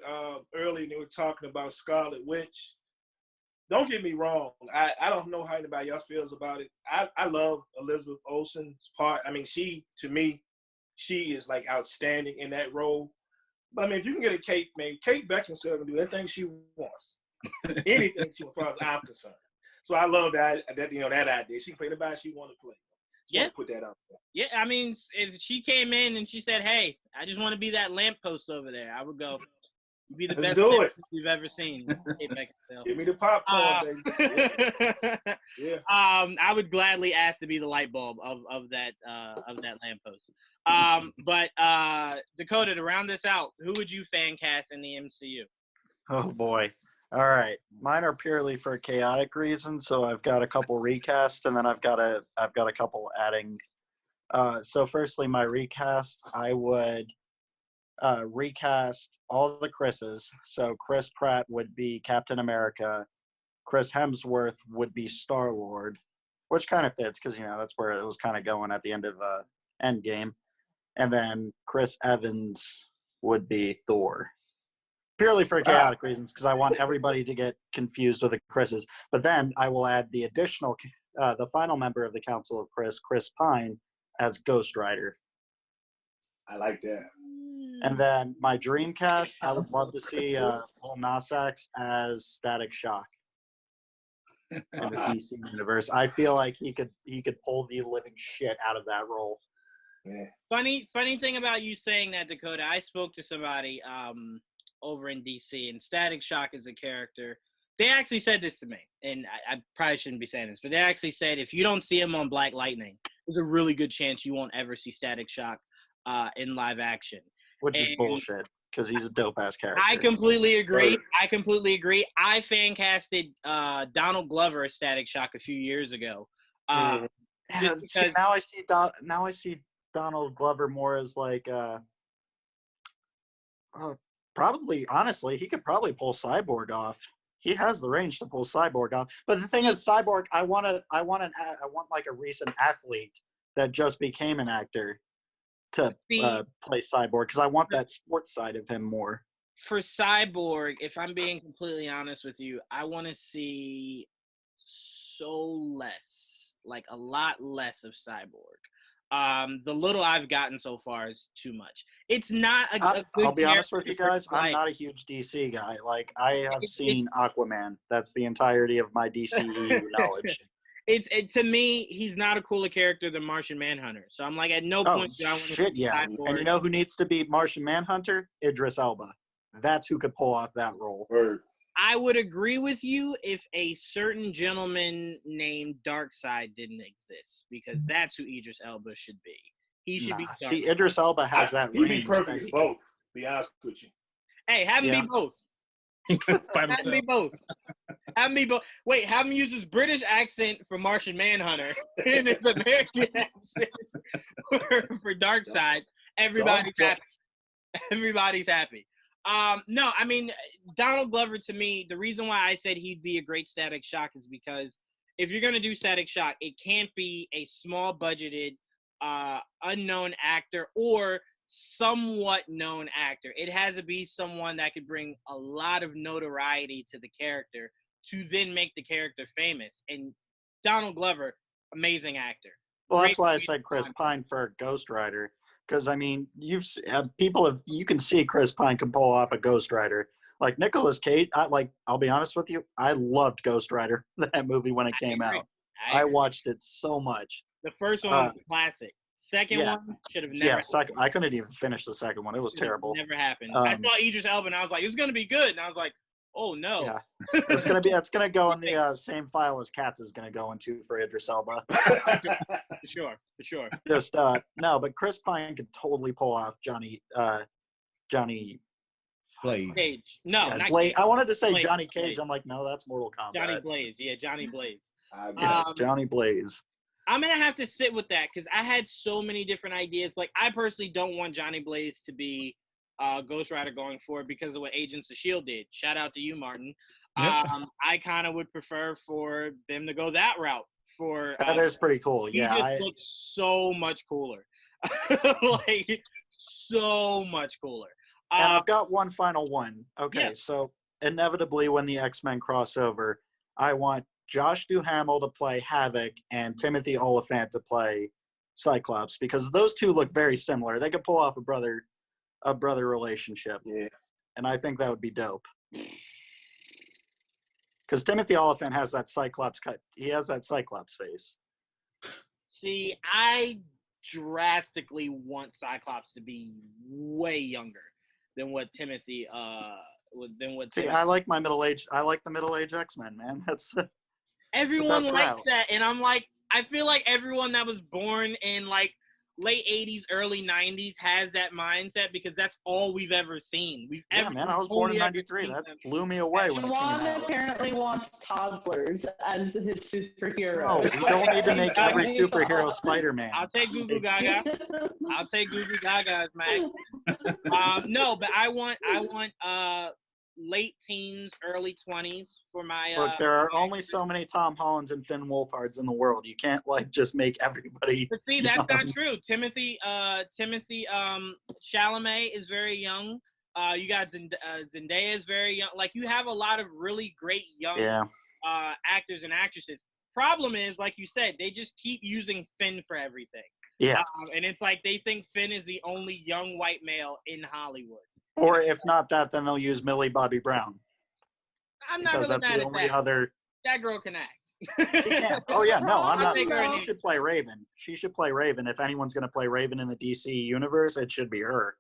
earlier they were talking about Scarlet Witch. Don't get me wrong. I don't know how anybody else feels about it. I love Elizabeth Olsen's part. I mean, she is like outstanding in that role. But I mean, if you can get a Kate Beckinsale can do anything she wants. Anything she wants, as far as I'm concerned. So I love that idea. She can play anybody she want to play. Want to put that out there. Yeah, I mean, if she came in and she said, "Hey, I just want to be that lamppost over there," I would go, "You be the best you've ever seen." Give me the popcorn, baby. Yeah. I would gladly ask to be the light bulb of that lamppost. But Dakota, to round this out, who would you fan cast in the MCU? Oh boy. All right, mine are purely for chaotic reasons. So I've got a couple recasts, and then I've got a couple adding. So firstly, my recast, I would recast all the Chris's. So Chris Pratt would be Captain America. Chris Hemsworth would be Star-Lord, which kind of fits because that's where it was kind of going at the end of Endgame. And then Chris Evans would be Thor. Purely for chaotic reasons, because I want everybody to get confused with the Chris's. But then I will add the additional, the final member of the Council of Chris Pine, as Ghost Rider. I like that. And then my dream cast, I would love to see Lil Nas X as Static Shock in the DC universe. I feel like he could pull the living shit out of that role. Yeah. Funny thing about you saying that, Dakota, I spoke to somebody over in DC, and Static Shock is a character. They actually said this to me, and I probably shouldn't be saying this, but they actually said if you don't see him on Black Lightning, there's a really good chance you won't ever see Static Shock in live action. Which is bullshit, because he's a dope-ass character. I completely agree. I fan casted Donald Glover as Static Shock a few years ago. Now I see Donald Glover more as like probably, honestly, he could probably pull Cyborg off. He has the range to pull Cyborg off. But the thing is, Cyborg, I want like a recent athlete that just became an actor to play Cyborg, because I want that sports side of him more. For Cyborg, if I'm being completely honest with you, I want to see a lot less of Cyborg. The little I've gotten so far is too much. It's not a good I'll be honest with you character guys, I'm not a huge DC guy. Like, I have seen Aquaman. That's the entirety of my DCEU knowledge. To me, he's not a cooler character than Martian Manhunter. So I'm like, at no point do I want to see Cyborg. And you know who needs to be Martian Manhunter? Idris Elba. That's who could pull off that role. Word. I would agree with you if a certain gentleman named Darkseid didn't exist, because that's who Idris Elba should be. He should be Darkseid. See, Idris Elba has that range. He'd be perfect as both, be honest with you. Hey, have him be both. Have him be both. Have him be both. Wait, have him use his British accent for Martian Manhunter and his American accent for Darkseid. Everybody's happy. Everybody's happy. No, I mean, Donald Glover, to me, the reason why I said he'd be a great Static Shock is because if you're going to do Static Shock, it can't be a small budgeted, unknown actor or somewhat known actor. It has to be someone that could bring a lot of notoriety to the character to then make the character famous. And Donald Glover, amazing actor. Well, that's why I said Chris Pine for Ghost Rider. Because, I mean, you can see Chris Pine can pull off a Ghost Rider. Like Nicolas Cage, I'll be honest with you, I loved Ghost Rider, that movie, when it came out. I watched it so much. The first one was a classic. Second one should have never happened. I couldn't even finish the second one. It was terrible. Never happened. I saw Idris Elba and I was like, it's going to be good. And I was like, oh, no. Yeah. It's going to go in the same file as Cats is going to go into for Idris Elba. For sure. Just, no, but Chris Pine could totally pull off Johnny Blaze. Cage. No, not Blaze. Cage. I wanted to say Blaze. Johnny Cage. I'm like, no, that's Mortal Kombat. Johnny Blaze. Yeah, Johnny Blaze. Yes, Johnny Blaze. I'm going to have to sit with that because I had so many different ideas. Like, I personally don't want Johnny Blaze to be Ghost Rider going forward because of what Agents of S.H.I.E.L.D. did. Shout out to you, Martin. Yep. I kind of would prefer for them to go that route. That is pretty cool. He just looks so much cooler. Like, so much cooler. And I've got one final one. Okay, so inevitably when the X-Men cross over, I want Josh Duhamel to play Havoc and Timothy Olyphant to play Cyclops, because those two look very similar. They could pull off a brother relationship. Yeah. And I think that would be dope. Because Timothy Olyphant has that Cyclops cut. He has that Cyclops face. See, I drastically want Cyclops to be way younger than what Timothy I like the middle-aged X-Men, man. That's everyone likes that, and I'm like, I feel like everyone that was born in like late 80s, early 90s has that mindset because that's all we've ever seen. I was born in 93. That blew me away when it came out. Apparently wants toddlers as his superhero. No, we don't need to make every superhero Spider-Man. I'll take Goo Goo Gaga. I'll take Goo Goo Gaga as Max. No, but I want late teens, early 20s for my. Look, there are only so many Tom Hollands and Finn Wolfhards in the world. You can't just make everybody. But see, that's not true. Timothy Chalamet is very young. You got Zendaya is very young. Like, you have a lot of really great young actors and actresses. Problem is, like you said, they just keep using Finn for everything. Yeah. And it's like they think Finn is the only young white male in Hollywood. Or if not that, then they'll use Millie Bobby Brown. I'm not really mad at that. That girl can act. She can. Oh yeah, no, I'm not. She should play Raven. She should play Raven. If anyone's going to play Raven in the DC universe, it should be her.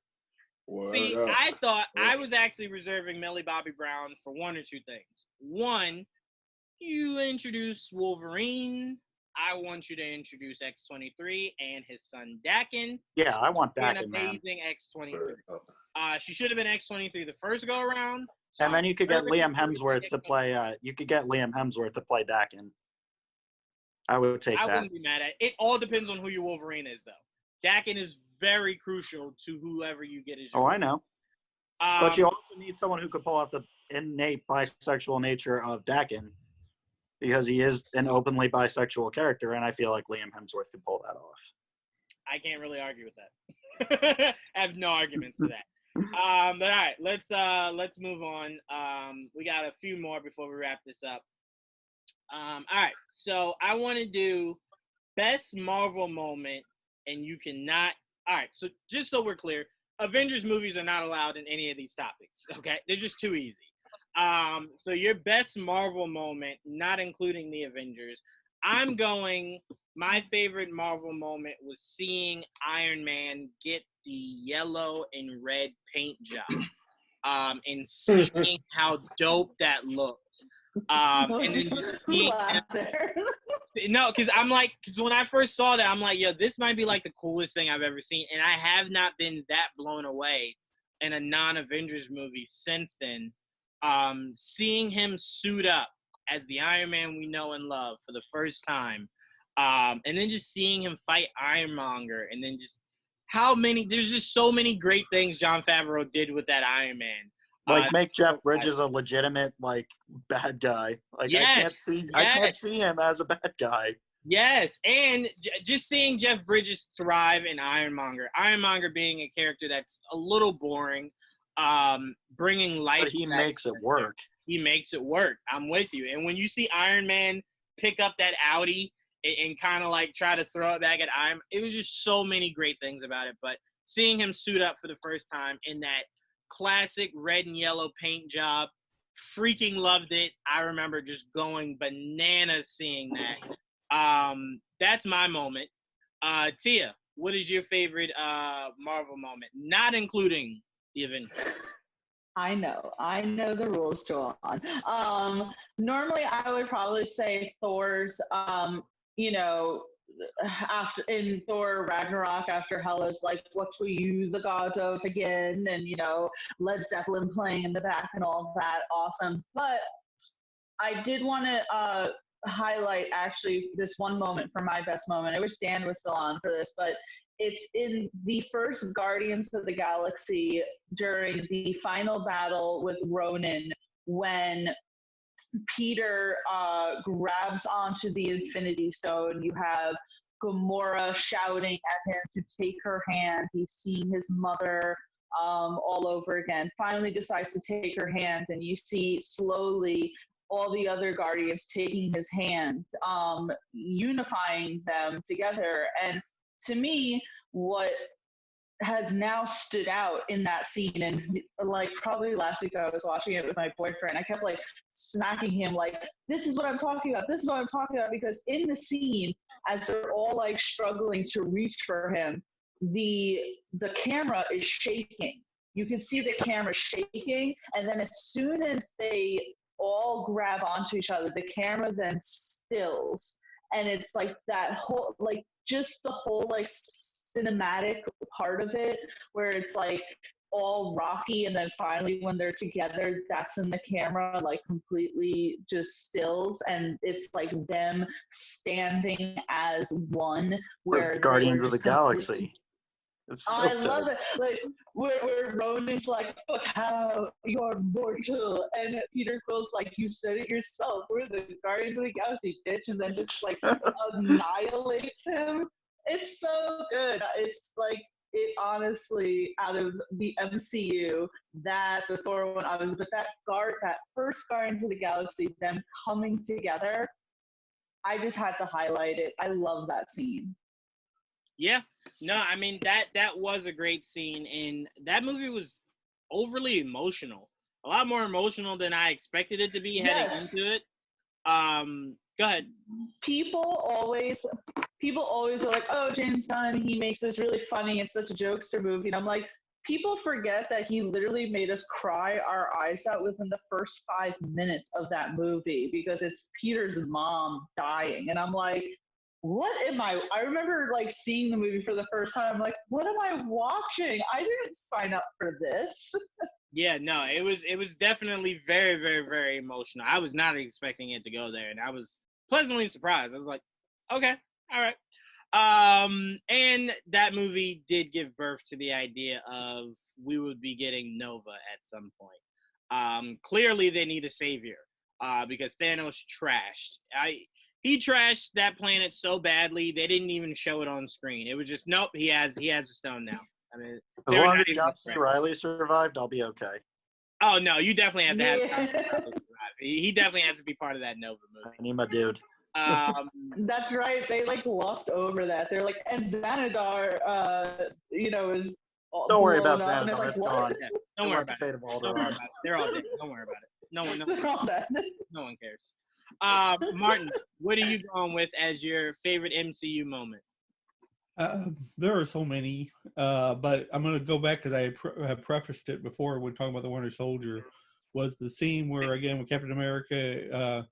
See, I thought I was actually reserving Millie Bobby Brown for one or two things. One, you introduce Wolverine. I want you to introduce X-23 and his son Daken. Yeah, I want Daken, an amazing X-23. She should have been X-23 the first go around. So and then you could get Liam Hemsworth to play. You could get Liam Hemsworth to play Daken. I would take that. I wouldn't be mad at it. It all depends on who your Wolverine is, though. Daken is very crucial to whoever you get as your I know. But you also need someone who could pull off the innate bisexual nature of Dakin, because he is an openly bisexual character, and I feel like Liam Hemsworth could pull that off. I can't really argue with that. I have no arguments to that. But all right, let's move on. We got a few more before we wrap this up. All right, so I want to do best Marvel moment, and you cannot. All right, so just so we're clear, Avengers movies are not allowed in any of these topics. Okay, they're just too easy. So your best Marvel moment, not including the Avengers. I'm going. My favorite Marvel moment was seeing Iron Man get the yellow and red paint job, and seeing how dope that looked. And then just seeing no, because when I first saw that, I'm like, yo, this might be like the coolest thing I've ever seen, and I have not been that blown away in a non-Avengers movie since then. Seeing him suit up as the Iron Man we know and love for the first time, and then just seeing him fight Ironmonger, and then just there's just so many great things Jon Favreau did with that Iron Man. Like make Jeff Bridges a legitimate bad guy. Like yes, I can't see him as a bad guy. Yes, and just seeing Jeff Bridges thrive in Ironmonger. Ironmonger being a character that's a little boring, bringing life. But he makes it work. He makes it work. I'm with you. And when you see Iron Man pick up that Audi and kind of try to throw it back at Iron, it was just so many great things about it. But seeing him suit up for the first time in that classic red and yellow paint job, freaking loved it. I remember just going bananas seeing that. That's my moment. Tia, what is your favorite Marvel moment, not including the Avengers? I know the rules, Joanne. Normally I would probably say Thor's, after in Thor Ragnarok, after Hela's like, what were you the god of again? And, Led Zeppelin playing in the back and all that. Awesome. But I did want to highlight actually this one moment for my best moment. I wish Dan was still on for this, but it's in the first Guardians of the Galaxy during the final battle with Ronan, when Peter grabs onto the Infinity Stone. You have Gamora shouting at him to take her hand. He's seeing his mother all over again. Finally decides to take her hand, and you see slowly all the other Guardians taking his hand, unifying them together. And to me, what has now stood out in that scene, and probably last week I was watching it with my boyfriend, I kept smacking him this is what I'm talking about, this is what I'm talking about, because in the scene, as they're all struggling to reach for him, the camera is shaking. You can see the camera shaking, and then as soon as they all grab onto each other, the camera then stills, and it's that whole just the whole cinematic part of it, where it's all rocky, and then finally when they're together, that's when the camera completely just stills, and it's them standing as one, where Guardians of the Galaxy. It's so I love it. Where Ronan's but how you're mortal, and Peter Quill's you said it yourself, we're the Guardians of the Galaxy, bitch, and then just annihilates him. It's so good. It's it honestly, out of the MCU, that the Thor one, but that first Guardians of the Galaxy, them coming together, I just had to highlight it. I love that scene. Yeah, no, I mean that was a great scene, and that movie was overly emotional. A lot more emotional than I expected it to be heading into it. Go ahead. People always are like, oh, James Gunn, he makes this really funny and such a jokester movie. And I'm like, people forget that he literally made us cry our eyes out within the first 5 minutes of that movie, because it's Peter's mom dying. And I'm like, what am I remember seeing the movie for the first time. I'm like, what am I watching? I didn't sign up for this. Yeah, no, it was definitely very, very, very emotional. I was not expecting it to go there, and I was pleasantly surprised. I was like, okay, all right. And that movie did give birth to the idea of we would be getting Nova at some point. Clearly they need a savior, because Thanos trashed. He trashed that planet so badly they didn't even show it on screen. It was just nope. He has a stone now. I mean, As long as John C. Reilly survived, I'll be okay. Oh no, you definitely have to have. He definitely has to be part of that Nova movie. I need my dude. That's right. They like glossed over that. They're like, and Xanadar, is. Don't worry about Xanadar. Xanadar. Like, It's gone. Yeah, don't worry about the fate of it. Don't worry about it. They're all dead. Don't worry about it. No They're all dead. one cares. Martin, what are you going with as your favorite MCU moment? There are so many, but I'm going to go back because I have prefaced it before when talking about the Winter Soldier. Was the scene where, again, when Captain America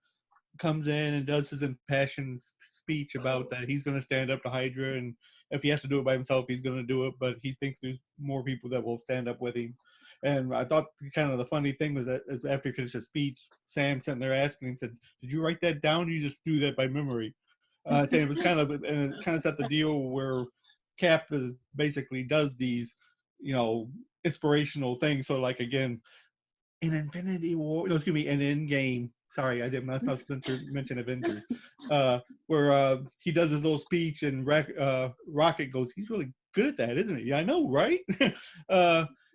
comes in and does his impassioned speech about that he's going to stand up to Hydra, and if he has to do it by himself, he's going to do it, but he thinks there's more people that will stand up with him. And I thought kind of the funny thing was that after he finished his speech, Sam sitting there asking him, said, "Did you write that down? Or you just do that by memory?" Saying it was kind of set the deal where Cap basically does these, inspirational things. So like, again, in Infinity War, an Endgame. Sorry, I didn't mention Avengers, where he does his little speech and Rocket goes, "He's really good at that, isn't he?" "Yeah, I know, right?"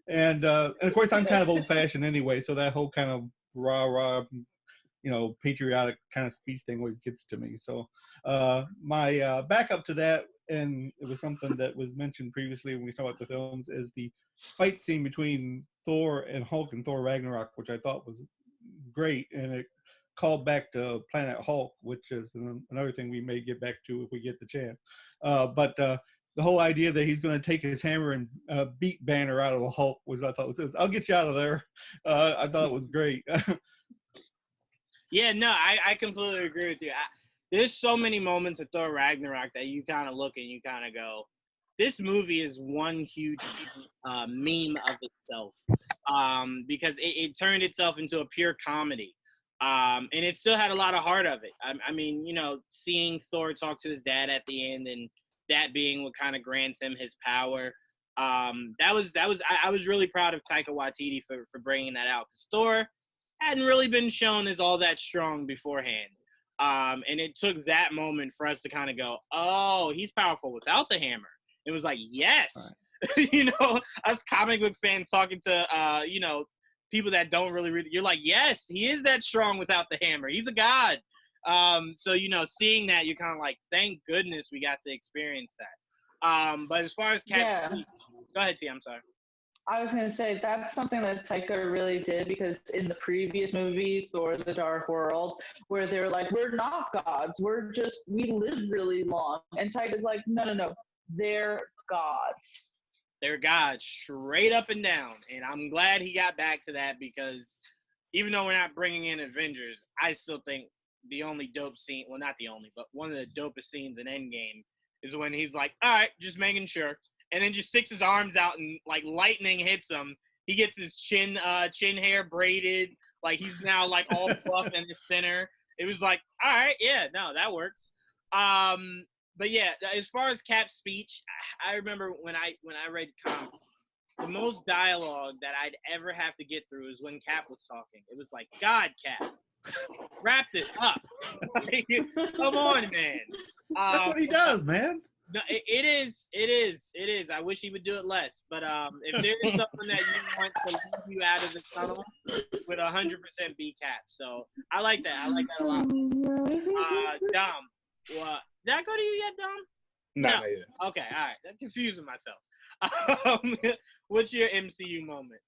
And of course, I'm kind of old fashioned anyway, so that whole kind of rah, patriotic kind of speech thing always gets to me. So my backup to that, and it was something that was mentioned previously when we talked about the films, is the fight scene between Thor and Hulk in Thor Ragnarok, which I thought was great, and it called back to Planet Hulk, which is another thing we may get back to if we get the chance. But the whole idea that he's going to take his hammer and beat Banner out of the Hulk I thought was, "I'll get you out of there." I thought it was great. Yeah, no, I completely agree with you. There's so many moments of Thor Ragnarok that you kind of look and you kind of go, this movie is one huge meme of itself, because it turned itself into a pure comedy. And it still had a lot of heart of it. I mean, seeing Thor talk to his dad at the end, and that being what kind of grants him his power. I was really proud of Taika Waititi for bringing that out, because Thor hadn't really been shown as all that strong beforehand. And it took that moment for us to kind of go, oh, he's powerful without the hammer. It was like, yes, right. Us comic book fans talking to, people that don't really read, you're like, yes, he is that strong without the hammer. He's a god. So, seeing that, you're kind of like, thank goodness we got to experience that. But as far as Cat, go ahead, T, I'm sorry. I was going to say that's something that Taika really did, because in the previous movie, Thor: The Dark World, where they're like, we're not gods, we live really long. And Taika's like, no, they're gods. They're gods, straight up and down. And I'm glad he got back to that, because even though we're not bringing in Avengers, I still think the only dope scene, well, not the only, but one of the dopest scenes in Endgame is when he's like, all right, just making sure. And then just sticks his arms out and like lightning hits him. He gets his chin hair braided. Like he's now like all fluff in the center. It was like, all right, yeah, no, that works. But yeah, as far as Cap's speech, I remember when I read comics, the most dialogue that I'd ever have to get through is when Cap was talking. It was like, God, Cap, wrap this up. Come on, man. That's what he does, man. No, it is. I wish he would do it less. But if there is something that you want to leave you out of the tunnel, would 100% be Cap. So I like that. I like that a lot. Dom, what? Did I go to you yet, Dom? No. Not yet. Okay, all right. I'm confusing myself. What's your MCU moment?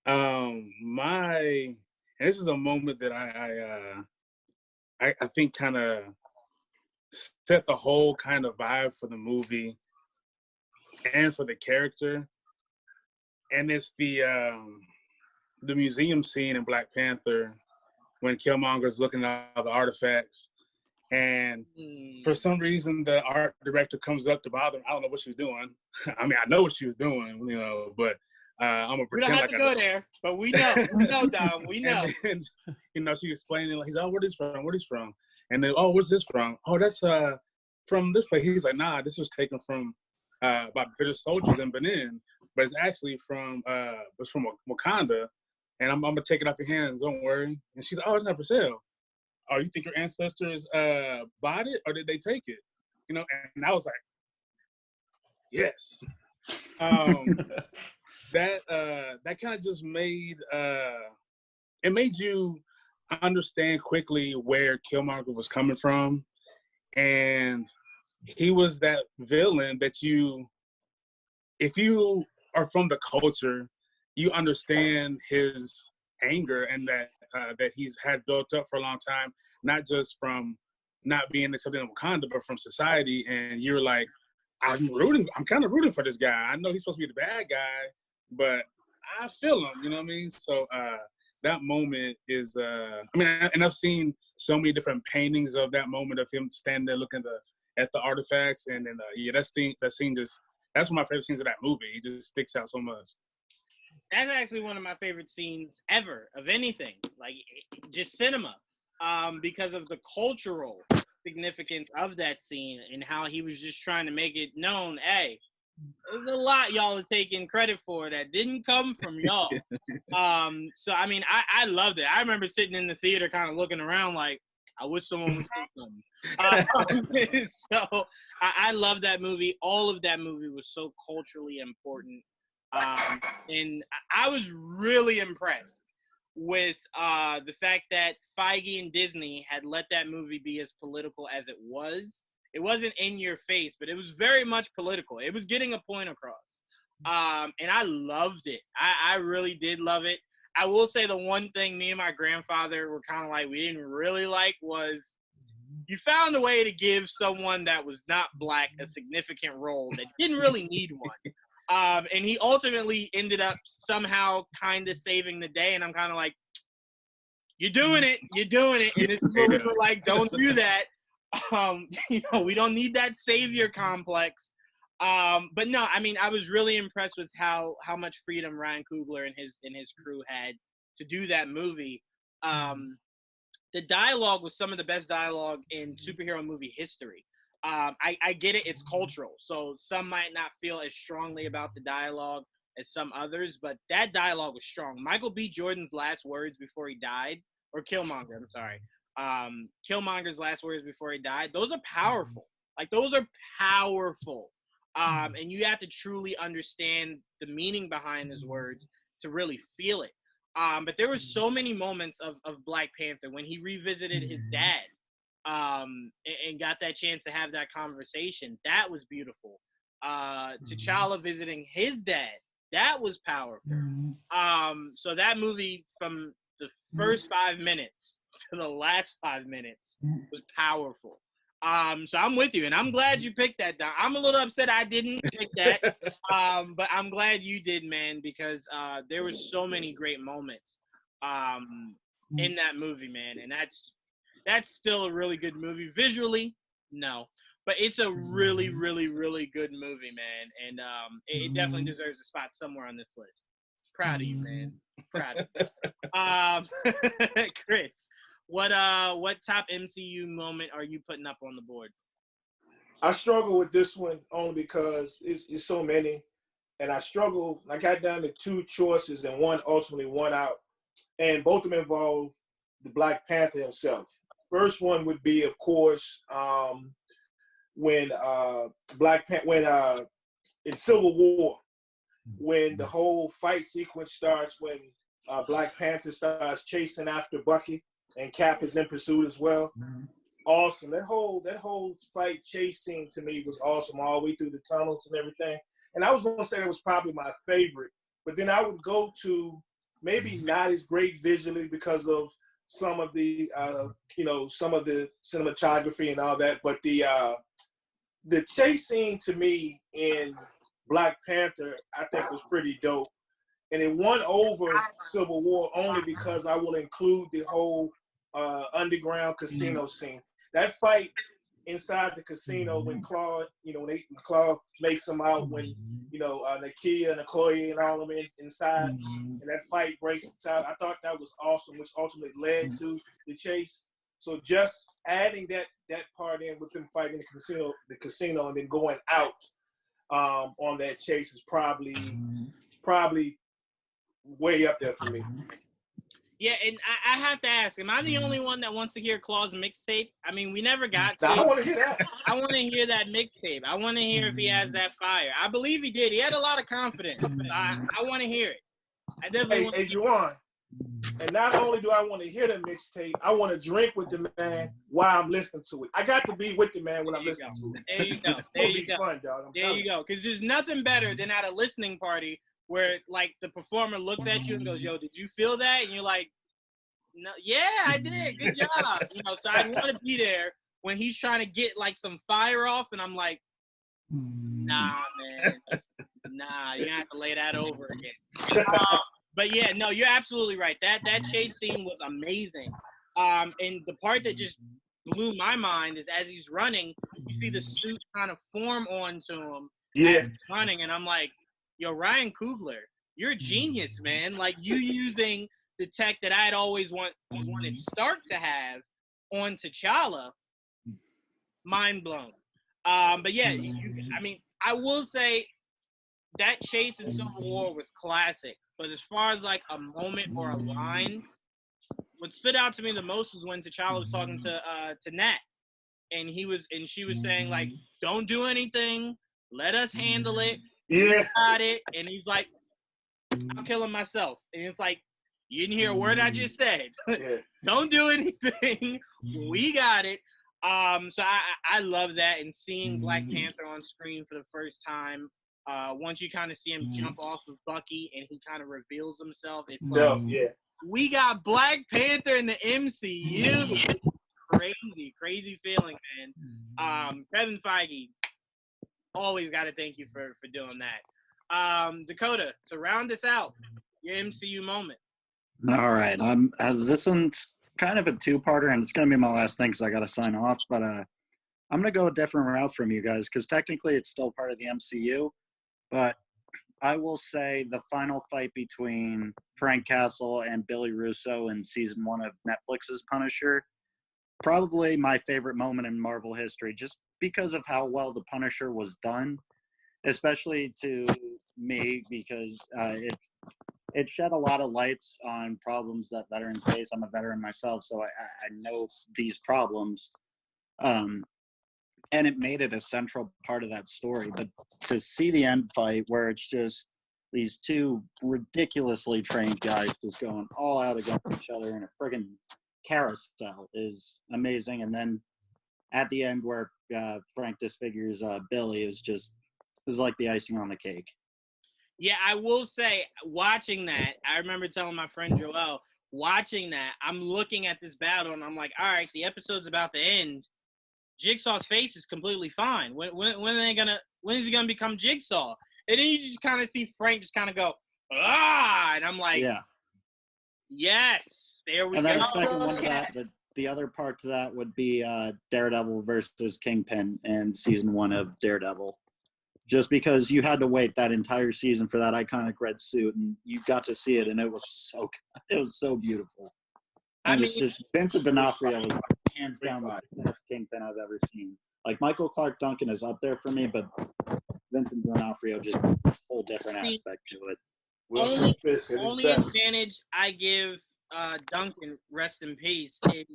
And this is a moment that I think kind of set the whole kind of vibe for the movie and for the character. And it's the museum scene in Black Panther when Killmonger's looking at all the artifacts. And for some reason, the art director comes up to bother him. I don't know what she was doing. I mean, I know what she was doing, but I'm gonna pretend like I don't have to go there, but we know. We know, Dom. We know. And then, she explained it. Like, he's, oh, where is from? And then, oh, what's this from? Oh, that's from this place. He's like, nah, this was taken from by British soldiers in Benin, but it's actually from Wakanda, and I'm gonna take it off your hands. Don't worry. And she's like, oh, it's not for sale. Oh, you think your ancestors bought it or did they take it? You know, and I was like, yes. That kind of just made it made you understand quickly where Killmonger was coming from, and he was that villain that if you are from the culture, you understand his anger and that he's had built up for a long time, not just from not being accepted in Wakanda, but from society. And you're like, I'm kind of rooting for this guy. I know he's supposed to be the bad guy, but I feel him, you know what I mean? So that moment is, and I've seen so many different paintings of that moment of him standing there looking at the artifacts. And then, that scene just, that's one of my favorite scenes of that movie. It just sticks out so much. That's actually one of my favorite scenes ever of anything, like just cinema, because of the cultural significance of that scene and how he was just trying to make it known, hey, there's a lot y'all are taking credit for that didn't come from y'all. So I mean, I loved it. I remember sitting in the theater kind of looking around like, I wish someone would say something. So I love that movie. All of that movie was so culturally important. And I was really impressed with the fact that Feige and Disney had let that movie be as political as it was. It wasn't in your face, but it was very much political. It was getting a point across. And I loved it. I really did love it. I will say the one thing me and my grandfather were kind of like, we didn't really like was you found a way to give someone that was not black a significant role that didn't really need one. And he ultimately ended up somehow kind of saving the day. And I'm kind of like, you're doing it. And this is what we were like, don't do that. We don't need that savior complex. But no, I mean, I was really impressed with how much freedom Ryan Coogler and his crew had to do that movie. The dialogue was some of the best dialogue in superhero movie history. I get it, it's cultural, so some might not feel as strongly about the dialogue as some others, but that dialogue was strong. Michael B. Jordan's last words before he died, or Killmonger, I'm sorry. Killmonger's last words before he died, those are powerful. Like, those are powerful. And you have to truly understand the meaning behind his words to really feel it. But there were so many moments of Black Panther when he revisited his dad and got that chance to have that conversation. That was beautiful. T'Challa visiting his dad, that was powerful. So that movie, from the first 5 minutes to the last 5 minutes, was powerful. So I'm with you, and I'm glad you picked that down. I'm a little upset I didn't pick that, but I'm glad you did, man, because there were so many great moments in that movie, man, and that's still a really good movie. Visually, no, but it's a really, really, really good movie, man, and it definitely deserves a spot somewhere on this list. Proud of you, man. Proud of you. Chris, what top MCU moment are you putting up on the board? I struggle with this one only because it's so many, and I got down to two choices, and one ultimately won out, and both of them involve the Black Panther himself. First one would be, of course, when in Civil War, when the whole fight sequence starts, when Black Panther starts chasing after Bucky, and Cap is in pursuit as well. Awesome. That whole fight chase scene to me was awesome, all the way through the tunnels and everything. And I was going to say that was probably my favorite, but then I would go to maybe not as great visually because of some of the some of the cinematography and all that, but the chase scene to me in Black Panther, I think, was pretty dope. And it won over Civil War only because I will include the whole underground casino scene. That fight inside the casino when Claude, when Claude makes them out, when Nakia and Okoye and all of them inside, and that fight breaks out. I thought that was awesome, which ultimately led to the chase. So just adding that part in with them fighting the casino, and then going out on that chase is probably way up there for me. Yeah, and I have to ask, am I the only one that wants to hear Claw's mixtape? I mean, we never got to. I want to hear that. I want to hear that mixtape. I want to hear if he has that fire. I believe he did. He had a lot of confidence. I want to hear it. I definitely want to hear it. Juwan, and not only do I want to hear the mixtape, I want to drink with the man while I'm listening to it. I got to be with the man when I'm listening to it. There you go. There you go. Fun, dog. There you go. Because there's nothing better than at a listening party where, like, the performer looks at you and goes, yo, did you feel that? And you're like, no, yeah, I did. Good job. You know, so I want to be there when he's trying to get, like, some fire off, and I'm like, nah, man. Nah, you have to lay that over again. But, yeah, no, you're absolutely right. That chase scene was amazing. And the part that just blew my mind is as he's running, you see the suit kind of form onto him. Yeah. As he's running, and I'm like, yo, Ryan Coogler, you're a genius, man. Like, you using the tech that I had always wanted Stark to have on T'Challa, mind blown. But yeah, I mean, I will say that chase in Civil War was classic. But as far as like a moment or a line, what stood out to me the most was when T'Challa was talking to Nat, and she was saying like, "Don't do anything, let us handle it." Yeah, got it. And he's like, "I'm killing myself," and it's like, you didn't hear a word I just said. Yeah. Don't do anything. We got it. So I love that, and seeing Black Panther on screen for the first time. Once you kind of see him jump off of Bucky and he kind of reveals himself, it's like, we got Black Panther in the MCU. Crazy feeling, man. Kevin Feige, always got to thank you for doing that. Dakota, to round us out, your MCU moment. All right. This one's kind of a two-parter, and it's going to be my last thing because I got to sign off. But I'm going to go a different route from you guys because technically it's still part of the MCU. But I will say the final fight between Frank Castle and Billy Russo in season 1 of Netflix's Punisher, probably my favorite moment in Marvel history, just because of how well the Punisher was done, especially to me because it shed a lot of lights on problems that veterans face. I'm a veteran myself, so I know these problems. And it made it a central part of that story. But to see the end fight where it's just these two ridiculously trained guys just going all out against each other in a friggin' carousel is amazing. And then at the end where Frank disfigures Billy is like the icing on the cake. Yeah, I will say, watching that, I remember telling my friend Joel, watching that, I'm looking at this battle, and I'm like, all right, the episode's about to end. Jigsaw's face is completely fine. When is he gonna become Jigsaw? And then you just kind of see Frank just kind of go, ah, and I'm like, yeah, yes, there we go. And then the second one to that, the other part to that would be Daredevil versus Kingpin in season 1 of Daredevil. Just because you had to wait that entire season for that iconic red suit, and you got to see it, and it was so beautiful. And it's just Vincent D'Onofrio was hands down the best Kingpin I've ever seen. Like Michael Clark Duncan is up there for me, but Vincent D'Onofrio just a whole different aspect to it. Only advantage I give Duncan, rest in peace, is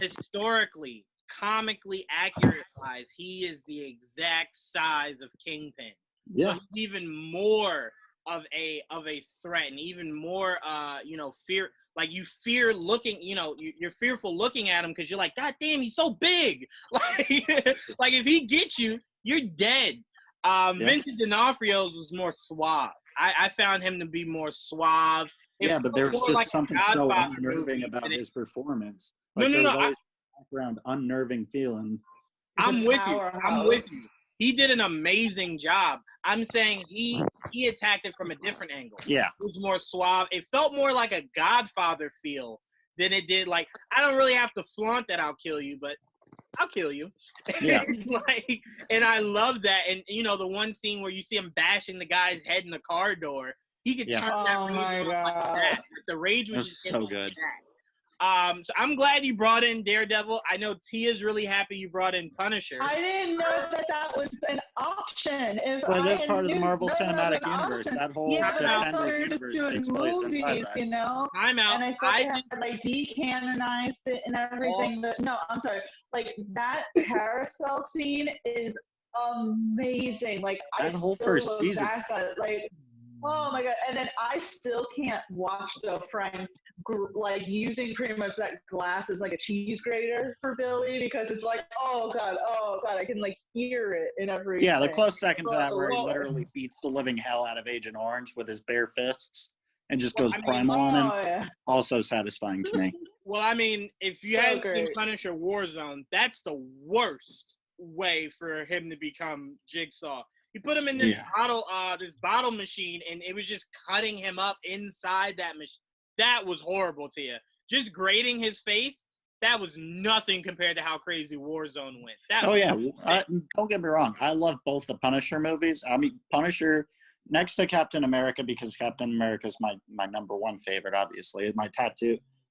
historically, comically accurate wise, he is the exact size of Kingpin. Yeah. So he's even more of a threat, and even more fear. Like you fear looking, you're fearful looking at him because you're like, God damn, he's so big. Like if he gets you, you're dead. Vincent D'Onofrio's was more suave. I found him to be more suave. But there was just like something so unnerving about his performance. Like, there was always background unnerving feeling. I'm with you. He did an amazing job. I'm saying he attacked it from a different angle. Yeah. It was more suave. It felt more like a Godfather feel than it did like, I don't really have to flaunt that I'll kill you, but I'll kill you. Yeah. And I love that. And, the one scene where you see him bashing the guy's head in the car door, he could turn that rage like that. The rage was just so good. So I'm glad you brought in Daredevil. I know Tia's really happy you brought in Punisher. I didn't know that was an option. But that's part of the Marvel Cinematic Universe. Option. That whole Yeah, but I thought Defenders we were just universe doing takes place inside movies, that. you know? I'm out. And I thought they had like decanonized it and everything. But no, I'm sorry. Like that carousel scene is amazing. Like that I whole still first look season. back at it, like, oh my god! And then I still can't watch the Frank like using pretty much that glass as like a cheese grater for Billy because it's like, oh god, I can like hear it in every. Yeah, the close second to that where he Well, literally beats the living hell out of Agent Orange with his bare fists and just Well, goes I mean, primal on him. yeah. Also satisfying to me. Well, I mean, if you So hadn't seen great. Punisher Warzone, that's the worst way for him to become Jigsaw. You put him in this bottle machine, and it was just cutting him up inside that machine. That was horrible, Tia. Just grating his face, that was nothing compared to how crazy Warzone went. Don't get me wrong. I love both the Punisher movies. I mean, Punisher next to Captain America because Captain America is my number one favorite, obviously.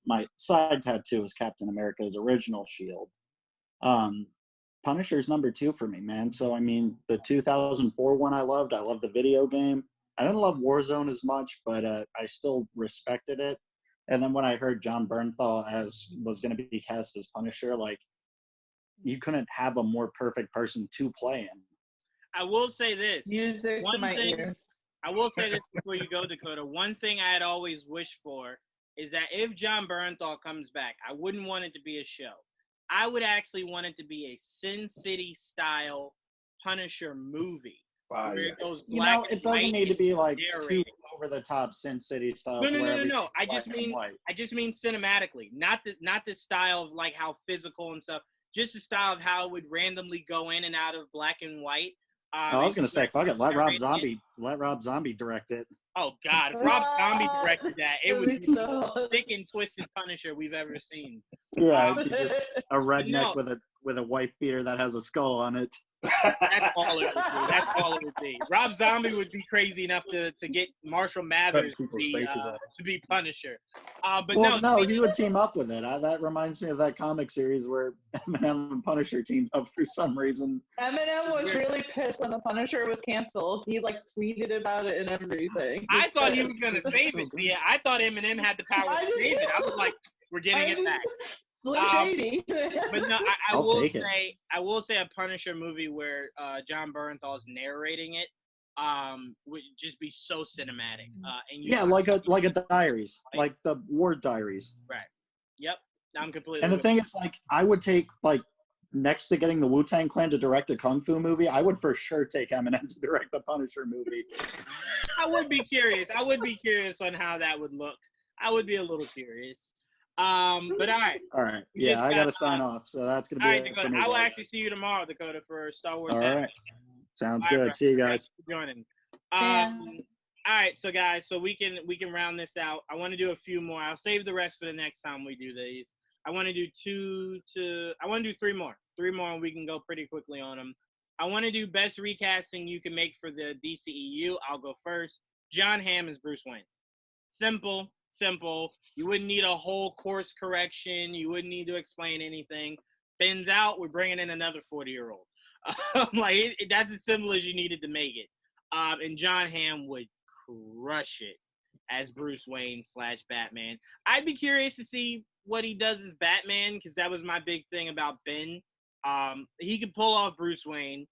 My side tattoo is Captain America's original shield. Punisher's number 2 for me, man. So, I mean, the 2004 one I loved. I loved the video game. I didn't love Warzone as much, but I still respected it. And then when I heard John Bernthal was going to be cast as Punisher, like, you couldn't have a more perfect person to play him. I will say this. Music to my ears. I will say this before you go, Dakota. One thing I had always wished for is that if John Bernthal comes back, I wouldn't want it to be a show. I would actually want it to be a Sin City style Punisher movie. Where it goes black it doesn't need to be like narrated. too over the top Sin City style. No. I just mean cinematically, not the style of like how physical and stuff. Just the style of how it would randomly go in and out of black and white. I was gonna say, fuck it, let Rob Zombie direct it. Oh God, if Rob Zombie directed that, it would be the thick and twisted Punisher we've ever seen. Yeah, it'd be just a redneck with a wife beater that has a skull on it. That's all it would be. Rob Zombie would be crazy enough to get Marshall Mathers to be Punisher. He would team up with it. That reminds me of that comic series where Eminem and Punisher teamed up for some reason. Eminem was really pissed when the Punisher was canceled. He like tweeted about it and everything. I thought he was gonna save it. Yeah, I thought Eminem had the power to save it. I was like, we're getting it back. Shady. But no, I will say a Punisher movie where John Bernthal is narrating it would just be so cinematic. Like a Diaries, like the Ward Diaries. Right. Yep. I'm completely. And the thing is, like, I would take next to getting the Wu-Tang Clan to direct a kung fu movie, I would for sure take Eminem to direct the Punisher movie. I would be curious. On how that would look. I would be a little curious. But all right. Yeah, I gotta sign off, so that's gonna be all right, it for me, I will guys. actually see you tomorrow, Dakota, for Star Wars. All right, sounds good. Bro. See you guys. Thanks for joining. All right, so guys, we can round this out. I want to do a few more. I'll save the rest for the next time we do these. I want to do 3 more. 3 more, and we can go pretty quickly on them. I want to do best recasting you can make for the DCEU. I'll go first. John Hamm is Bruce Wayne. Simple. You wouldn't need a whole course correction. You wouldn't need to explain anything. Ben's out. We're bringing in another 40-year-old. That's as simple as you needed to make it. And John Hamm would crush it as Bruce Wayne / Batman. I'd be curious to see what he does as Batman because that was my big thing about Ben. He could pull off Bruce Wayne.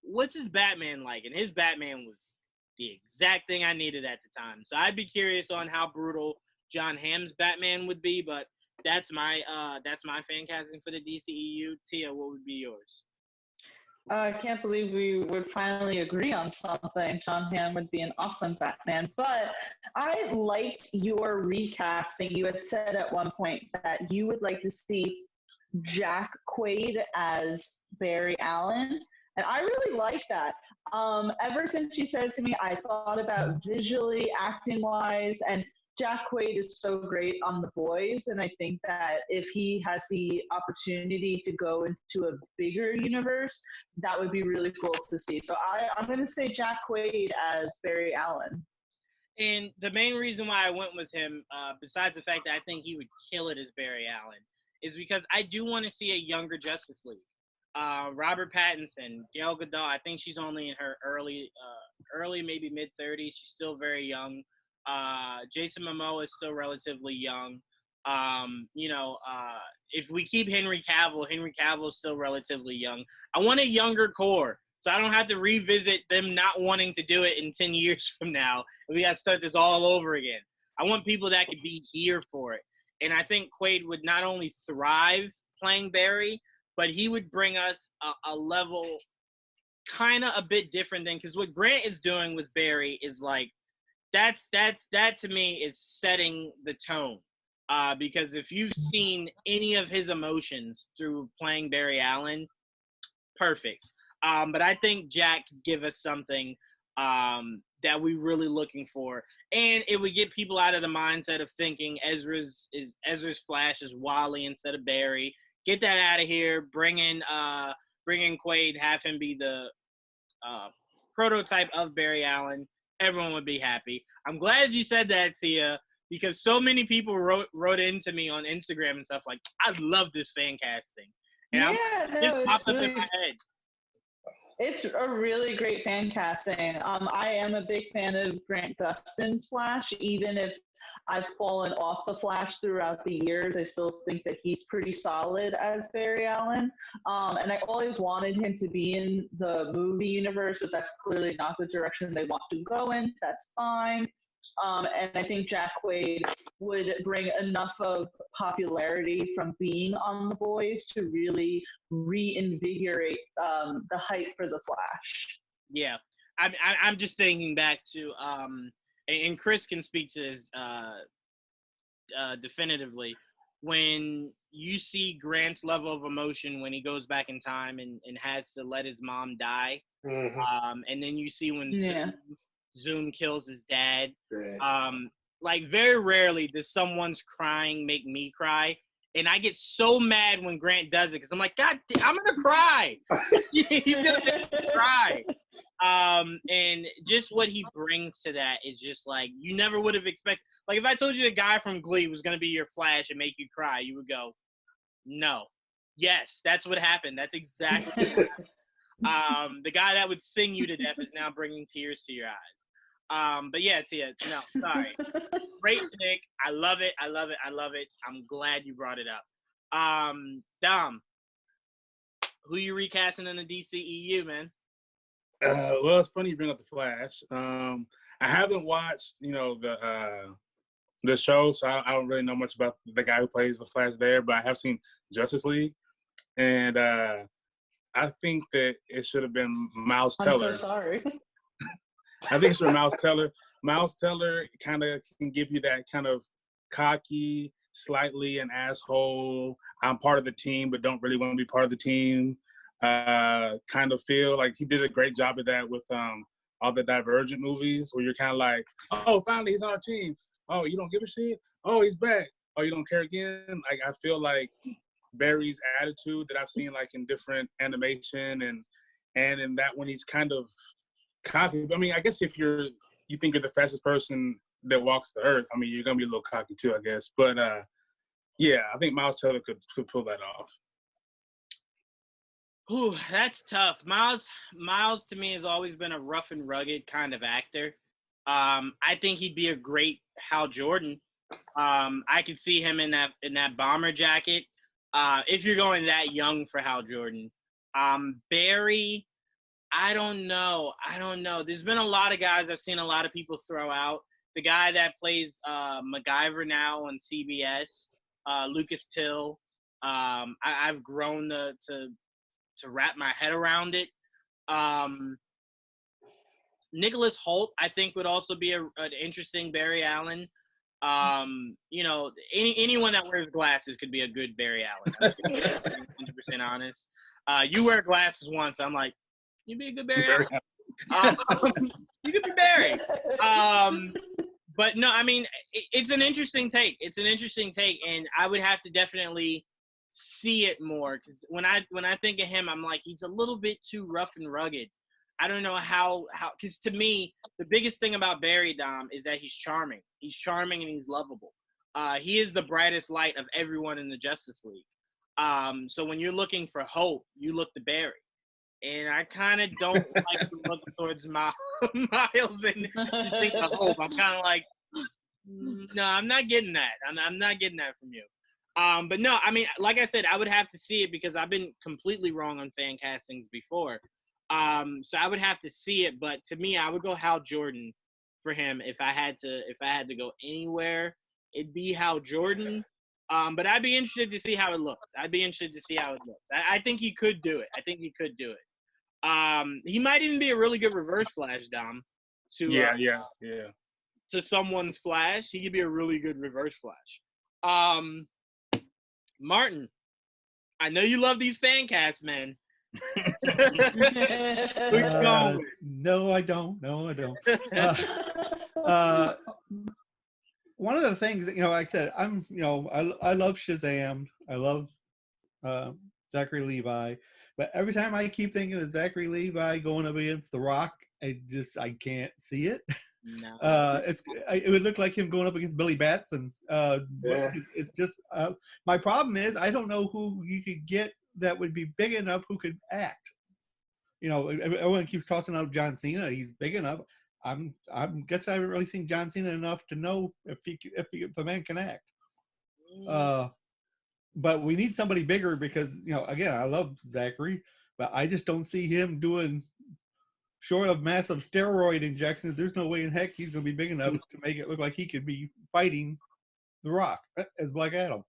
What's his Batman like? And his Batman was the exact thing I needed at the time. So I'd be curious on how brutal John Hamm's Batman would be, but that's my fan casting for the DCEU. Tia, what would be yours? I can't believe we would finally agree on something. John Hamm would be an awesome Batman, but I liked your recasting. You had said at one point that you would like to see Jack Quaid as Barry Allen, and I really like that. Ever since you said it to me, I thought about visually, acting-wise, and Jack Quaid is so great on The Boys, and I think that if he has the opportunity to go into a bigger universe, that would be really cool to see. So I'm going to say Jack Quaid as Barry Allen. And the main reason why I went with him, besides the fact that I think he would kill it as Barry Allen, is because I do want to see a younger Justice League. Robert Pattinson, Gal Gadot, I think she's only in her early, maybe mid-30s. She's still very young. Jason Momoa is still relatively young. If we keep Henry Cavill is still relatively young. I want a younger core, so I don't have to revisit them not wanting to do it in 10 years from now. And we got to start this all over again. I want people that could be here for it. And I think Quaid would not only thrive playing Barry, but he would bring us a level kind of a bit different than, because what Grant is doing with Barry is like, that to me is setting the tone. Because if you've seen any of his emotions through playing Barry Allen, perfect. But I think Jack could give us something that we're really looking for. And it would get people out of the mindset of thinking Ezra's Flash is Wally instead of Barry. Get that out of here. Bring in Quaid, have him be the prototype of Barry Allen. Everyone would be happy. I'm glad you said that, Tia, because so many people wrote into me on Instagram and stuff like, I love this fan casting. And it popped up in my head. It's a really great fan casting. I am a big fan of Grant Gustin's Flash, even if I've fallen off the Flash throughout the years. I still think that he's pretty solid as Barry Allen. And I always wanted him to be in the movie universe, but that's clearly not the direction they want to go in. That's fine. And I think Jack Quaid would bring enough of popularity from being on The Boys to really reinvigorate the hype for the Flash. Yeah, I'm just thinking back to and Chris can speak to this definitively. When you see Grant's level of emotion when he goes back in time and has to let his mom die, and then you see when Zoom kills his dad. Like, very rarely does someone's crying make me cry. And I get so mad when Grant does it because I'm like, God, I'm going to cry. He's going to make me cry. And just what he brings to that is just like, you never would have expected. Like, if I told you the guy from Glee was going to be your Flash and make you cry, you would go, no. Yes, that's what happened. That's exactly what happened. The guy that would sing you to death is now bringing tears to your eyes. But yeah, Tia, no, sorry. Great pick. I love it. I love it. I love it. I'm glad you brought it up. Dom, who you recasting in the DCEU, man? Well, it's funny you bring up the Flash. I haven't watched, the show, so I don't really know much about the guy who plays the Flash there, but I have seen Justice League, and I think that it should have been Miles Teller. I'm so sorry. I think it's for Miles Teller. Miles Teller kind of can give you that kind of cocky, slightly an asshole, I'm part of the team but don't really want to be part of the team kind of feel. Like, he did a great job of that with all the Divergent movies, where you're kind of like, oh, finally he's on our team. Oh, you don't give a shit? Oh, he's back. Oh, you don't care again? Like, I feel like Barry's attitude that I've seen, like, in different animation and in that when he's kind of cocky. I mean, I guess if you think you're the fastest person that walks the earth, I mean, you're gonna be a little cocky too, I guess. But yeah, I think Miles Teller could pull that off. Ooh, that's tough. Miles to me has always been a rough and rugged kind of actor. I think he'd be a great Hal Jordan. I could see him in that bomber jacket. If you're going that young for Hal Jordan. Barry, I don't know. There's been a lot of guys I've seen a lot of people throw out. The guy that plays MacGyver now on CBS, Lucas Till. I've grown to wrap my head around it. Nicholas Hoult, I think, would also be an interesting Barry Allen. Anyone that wears glasses could be a good Barry Allen. I'm 100% honest. You wear glasses once, I'm like, you'd be a good Barry Allen. You could be Barry. But no, I mean, it's an interesting take. And I would have to definitely see it more, because when I think of him, I'm like, he's a little bit too rough and rugged. I don't know how because to me the biggest thing about Barry, Dom, is that he's charming. He's charming and he's lovable. He is the brightest light of everyone in the Justice League. So when you're looking for hope, you look to Barry. And I kind of don't like to look towards Miles and think of hope. I'm kind of like, no, I'm not getting that. I'm not getting that from you. But no, I mean, like I said, I would have to see it because I've been completely wrong on fan castings before. So I would have to see it. But to me, I would go Hal Jordan for him if I had to go anywhere. It'd be Hal Jordan. But I'd be interested to see how it looks. I think he could do it. He might even be a really good reverse Flash, Dom. To someone's Flash, he could be a really good reverse Flash. Martin, I know you love these fan casts, man. No, I don't. One of the things that, like I said, I love Shazam. I love Zachary Levi. But every time I keep thinking of Zachary Levi going up against The Rock, I can't see it. No. It would look like him going up against Billy Batson. It's just my problem is I don't know who you could get that would be big enough who could act. Everyone keeps tossing out John Cena. He's big enough. I guess I haven't really seen John Cena enough to know if the man can act. But we need somebody bigger because, again, I love Zachary, but I just don't see him doing, short of massive steroid injections, there's no way in heck he's going to be big enough to make it look like he could be fighting The Rock as Black Adam.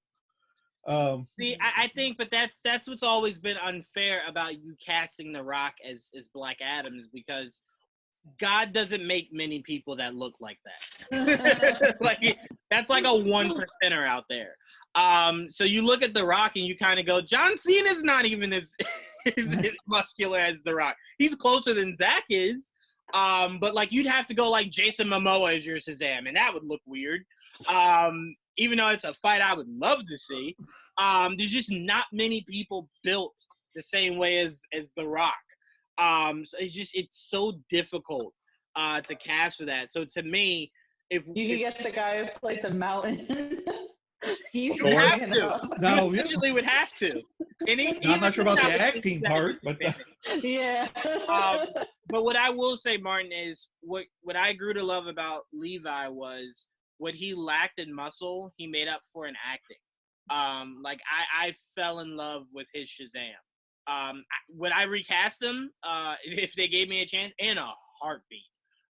See, I think, but that's what's always been unfair about you casting The Rock as Black Adam is because God doesn't make many people that look like that. That's like a 1%er out there. So you look at The Rock and you kind of go, John Cena's not even as muscular as The Rock. He's closer than Zach is. But you'd have to go like Jason Momoa as your Shazam, and that would look weird. Even though it's a fight I would love to see. There's just not many people built the same way as The Rock. So it's so difficult to cast for that. So to me, if you could get the guy who played the Mountain, he's would have to. No, he usually would have to. I'm not sure about the acting part, but yeah. But what I will say, Martin, is what I grew to love about Levi was what he lacked in muscle, he made up for in acting. I fell in love with his Shazam. Would I recast him if they gave me a chance? In a heartbeat.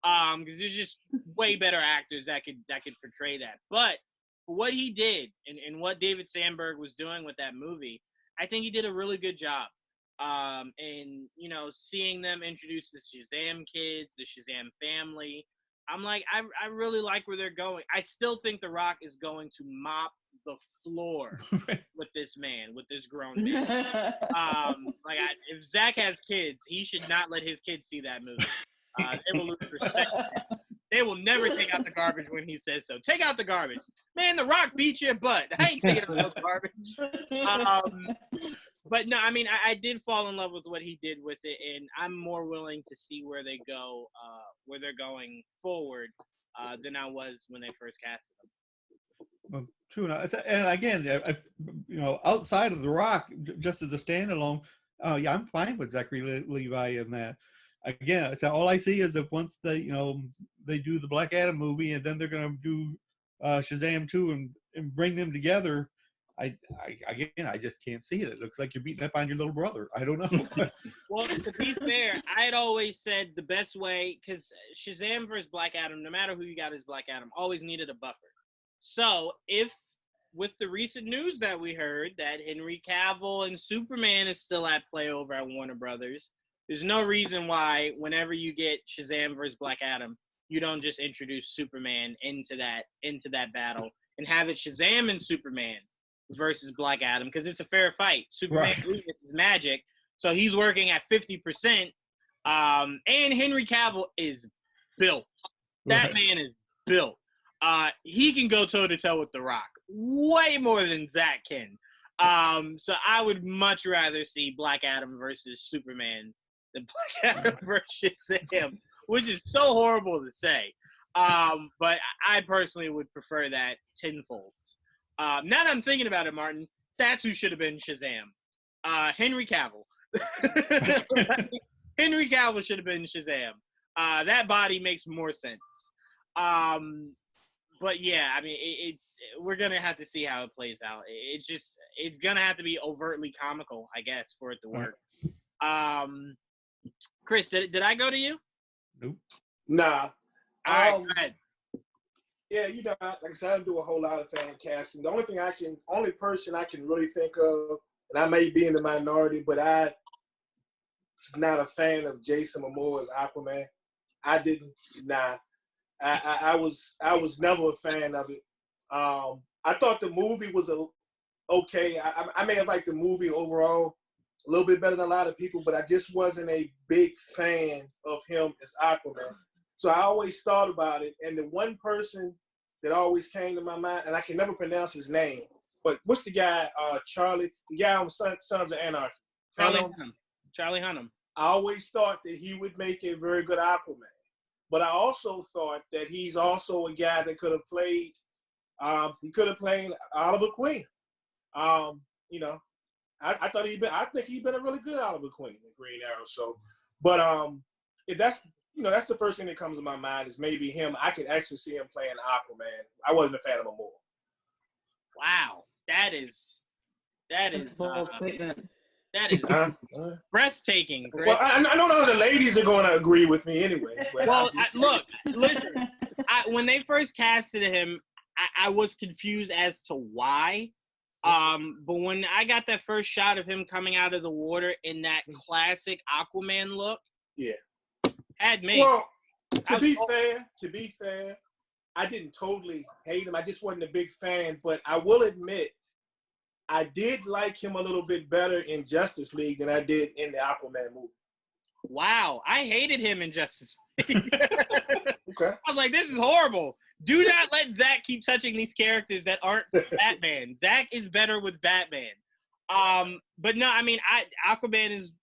Because there's just way better actors that could portray that. But what he did and what David Sandberg was doing with that movie, I think he did a really good job. And seeing them introduce the Shazam kids, the Shazam family, I'm like, I really like where they're going. I still think The Rock is going to mop the floor with this grown man. If Zach has kids, he should not let his kids see that movie. They will lose respect. They will never take out the garbage when he says so. Take out the garbage. Man, The Rock beat your butt. I ain't taking out the garbage. But no, I mean, I did fall in love with what he did with it, and I'm more willing to see where they go, where they're going forward, than I was when they first casted them. Well, true enough. And again, outside of The Rock, just as a standalone, I'm fine with Zachary Levi in that. Again, so all I see is if once they do the Black Adam movie and then they're going to do Shazam 2 and bring them together, I just can't see it. It looks like you're beating up on your little brother. I don't know. Well, to be fair, I had always said the best way, because Shazam versus Black Adam, no matter who you got as Black Adam, always needed a buffer. So if, with the recent news that we heard that Henry Cavill and Superman is still at play over at Warner Brothers, there's no reason why whenever you get Shazam versus Black Adam, you don't just introduce Superman into that battle and have it Shazam and Superman versus Black Adam, because it's a fair fight. Superman uses his magic, so he's working at 50%. And Henry Cavill is built. That man is built. He can go toe-to-toe with The Rock way more than Zach can. So I would much rather see Black Adam versus Superman than Black Adam versus Shazam, which is so horrible to say. But I personally would prefer that tenfold. Now that I'm thinking about it, Martin, that's who should have been Shazam. Henry Cavill. Henry Cavill should have been Shazam. That body makes more sense. But yeah, I mean, we're gonna have to see how it plays out. It's gonna have to be overtly comical, I guess, for it to work. Chris, did I go to you? Nope. Nah. All right, go ahead. Yeah, like I said, I don't do a whole lot of fan casting. The only person I can really think of, and I may be in the minority, but I was not a fan of Jason Momoa's Aquaman. I didn't. Nah. I was never a fan of it. I thought the movie was okay. I may have liked the movie overall a little bit better than a lot of people, but I just wasn't a big fan of him as Aquaman. So I always thought about it, and the one person that always came to my mind, and I can never pronounce his name, but what's the guy, Charlie, the guy on Sons of Anarchy? Charlie Hunnam. I always thought that he would make a very good Aquaman. But I also thought that he's also a guy that could have played, Oliver Queen. I think he'd been a really good Oliver Queen in Green Arrow. So, but that's the first thing that comes to my mind is maybe him. I could actually see him playing Aquaman. I wasn't a fan of him more. Wow, that is That's a bold statement. That is breathtaking. Chris. Well, I don't know if the ladies are going to agree with me anyway. Well, listen. When they first casted him, I was confused as to why. But when I got that first shot of him coming out of the water in that classic Aquaman look, yeah, had me. Well, to be fair, I didn't totally hate him. I just wasn't a big fan. But I will admit, I did like him a little bit better in Justice League than I did in the Aquaman movie. Wow, I hated him in Justice League. Okay. I was like, this is horrible. Do not let Zach keep touching these characters that aren't Batman. Zach is better with Batman. But no, I mean, Aquaman is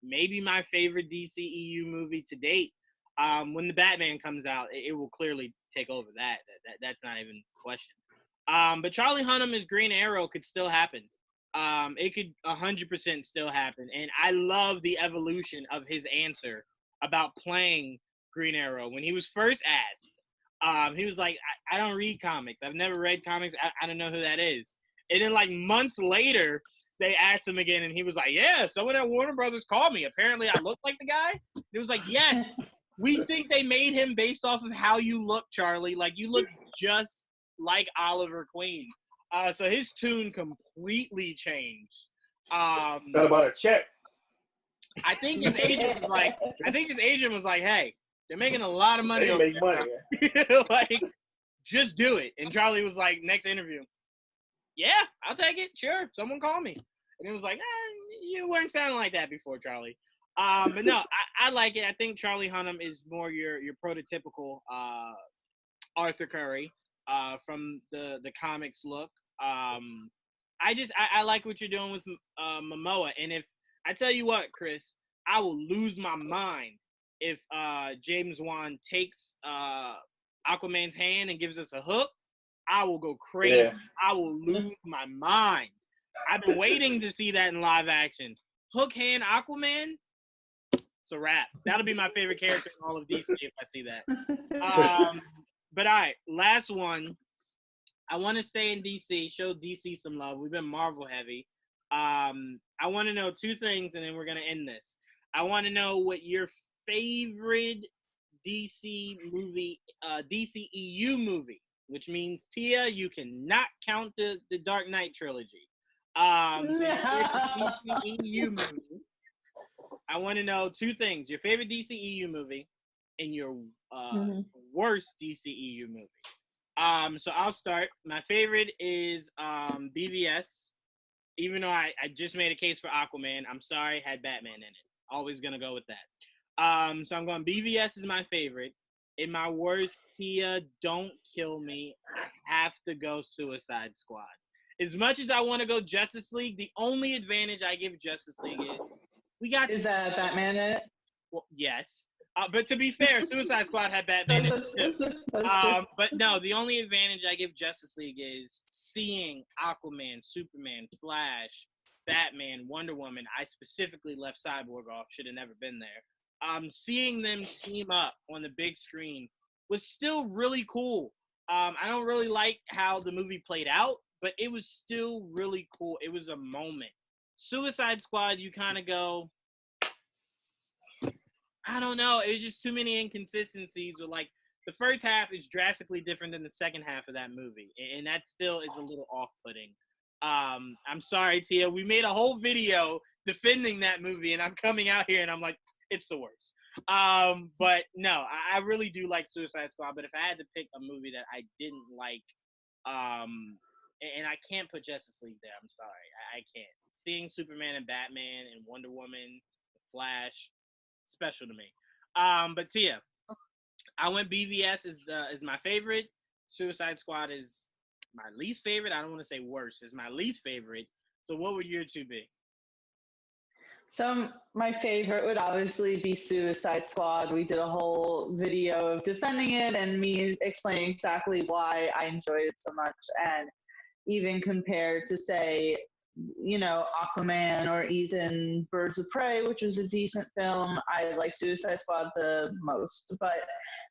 maybe my favorite DCEU movie to date. When the Batman comes out, it will clearly take over that. That's not even a question. But Charlie Hunnam as Green Arrow could still happen. It could 100% still happen. And I love the evolution of his answer about playing Green Arrow. When he was first asked, he was like, I don't read comics. I've never read comics. I don't know who that is. And then like months later, they asked him again, and he was like, yeah, someone at Warner Brothers called me. Apparently I look like the guy. It was like, yes, we think they made him based off of how you look, Charlie. Like, you look just like Oliver Queen. So his tune completely changed. Not about a check. I think his agent was like, hey, they're making a lot of money. They make money. Like, just do it. And Charlie was like, next interview, yeah, I'll take it. Sure. Someone call me. And it was like, you weren't sounding like that before, Charlie. But no, I like it. I think Charlie Hunnam is more your prototypical Arthur Curry from the comics look. I like what you're doing with Momoa. And if I tell you what, Chris, I will lose my mind if James Wan takes Aquaman's hand and gives us a hook. I will go crazy. Yeah. I will lose my mind. I've been waiting to see that in live action. Hook hand Aquaman, it's a wrap. That'll be my favorite character in all of DC if I see that. But all right, last one. I want to stay in DC, show DC some love. We've been Marvel heavy. I want to know two things, and then we're going to end this. I want to know what your favorite DC movie, DCEU movie, which means, Tia, you cannot count the Dark Knight trilogy. So your favorite DCEU movie. I want to know two things. Your favorite DCEU movie and your worst DCEU movie. So I'll start. My favorite is BVS. Even though I just made a case for Aquaman, I'm sorry, had Batman in it. Always going to go with that. So I'm going BVS is my favorite. In my worst, Tia, don't kill me. I have to go Suicide Squad. As much as I want to go Justice League, the only advantage I give Justice League is we got Is Batman in it? Well, yes. But to be fair, Suicide Squad had Batman in it too. But no, the only advantage I give Justice League is seeing Aquaman, Superman, Flash, Batman, Wonder Woman. I specifically left Cyborg off. Should have never been there. Seeing them team up on the big screen was still really cool. I don't really like how the movie played out, but it was still really cool. It was a moment. Suicide Squad, you kind of go, I don't know. It was just too many inconsistencies with, like, the first half is drastically different than the second half of that movie. And that still is a little off-putting. I'm sorry, Tia. We made a whole video defending that movie, and I'm coming out here and I'm like, it's the worst. But no, I really do like Suicide Squad. But if I had to pick a movie that I didn't like, and I can't put Justice League there, I'm sorry. I can't. Seeing Superman and Batman and Wonder Woman, Flash, special to me. But Tia, I went BVS is my favorite. Suicide Squad is my least favorite. I don't want to say worst. It's my least favorite. So what would your two be? So my favorite would obviously be Suicide Squad. We did a whole video of defending it and me explaining exactly why I enjoyed it so much. And even compared to, say, you know, Aquaman or even Birds of Prey, which was a decent film, I like Suicide Squad the most. But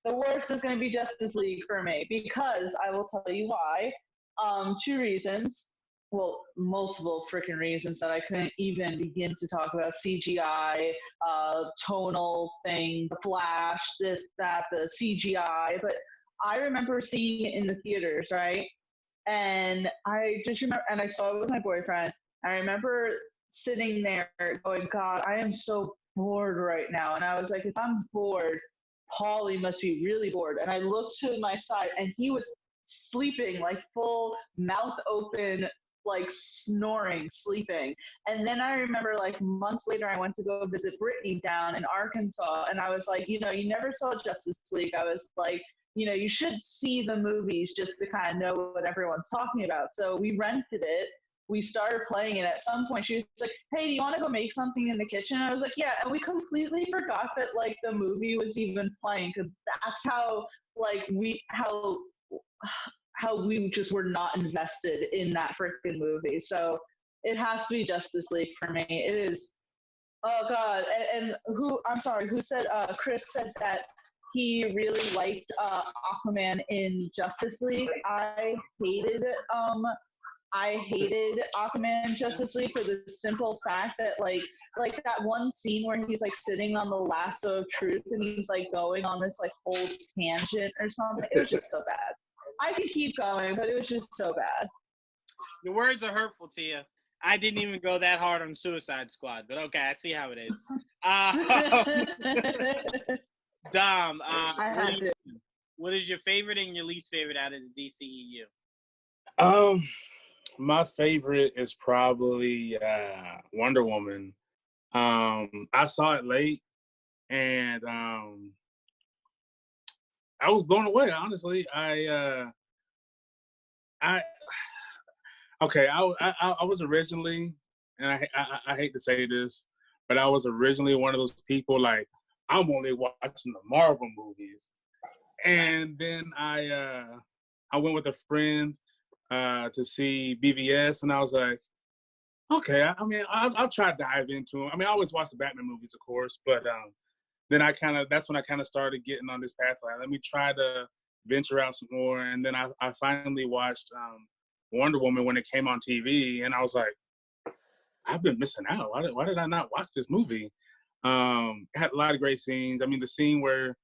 the worst is going to be Justice League for me, because I will tell you why. Two reasons. Well, multiple freaking reasons that I couldn't even begin to talk about. CGI, tonal thing, the Flash, this, that, the CGI. But I remember seeing it in the theaters, right? And I just remember, and I saw it with my boyfriend. I remember sitting there going, God, I am so bored right now. And I was like, if I'm bored, Paulie must be really bored. And I looked to my side and he was sleeping, like full mouth open, like snoring, sleeping. And then I remember, like, months later, I went to go visit Brittany down in Arkansas. And I was like, you know, you never saw Justice League. I was like, you know, you should see the movies just to kind of know what everyone's talking about. So we rented it. We started playing it. At some point, she was like, hey, do you want to go make something in the kitchen? I was like, yeah. And we completely forgot that, like, the movie was even playing, because that's how, like, how we just were not invested in that freaking movie. So it has to be Justice League for me. It is, oh God. And who said, Chris said that he really liked Aquaman in Justice League. I hated Aquaman in Justice League for the simple fact that like that one scene where he's like sitting on the lasso of truth and he's like going on this like whole tangent or something. It was just so bad. I could keep going, but it was just so bad. Your words are hurtful, Tia. I didn't even go that hard on Suicide Squad, but okay, I see how it is. Dom, what is your favorite and your least favorite out of the DCEU? My favorite is probably Wonder Woman. I saw it late, and I was blown away. Honestly, I was originally, and I hate to say this, but I was originally one of those people like, I'm only watching the Marvel movies, and then I went with a friend to see BVS, and I was like, okay, I'll try to dive into them. I mean, I always watch the Batman movies, of course, but then that's when I kind of started getting on this path. Like, let me try to venture out some more, and then I finally watched Wonder Woman when it came on TV, and I was like, I've been missing out. Why did I not watch this movie? It had a lot of great scenes. I mean, the scene where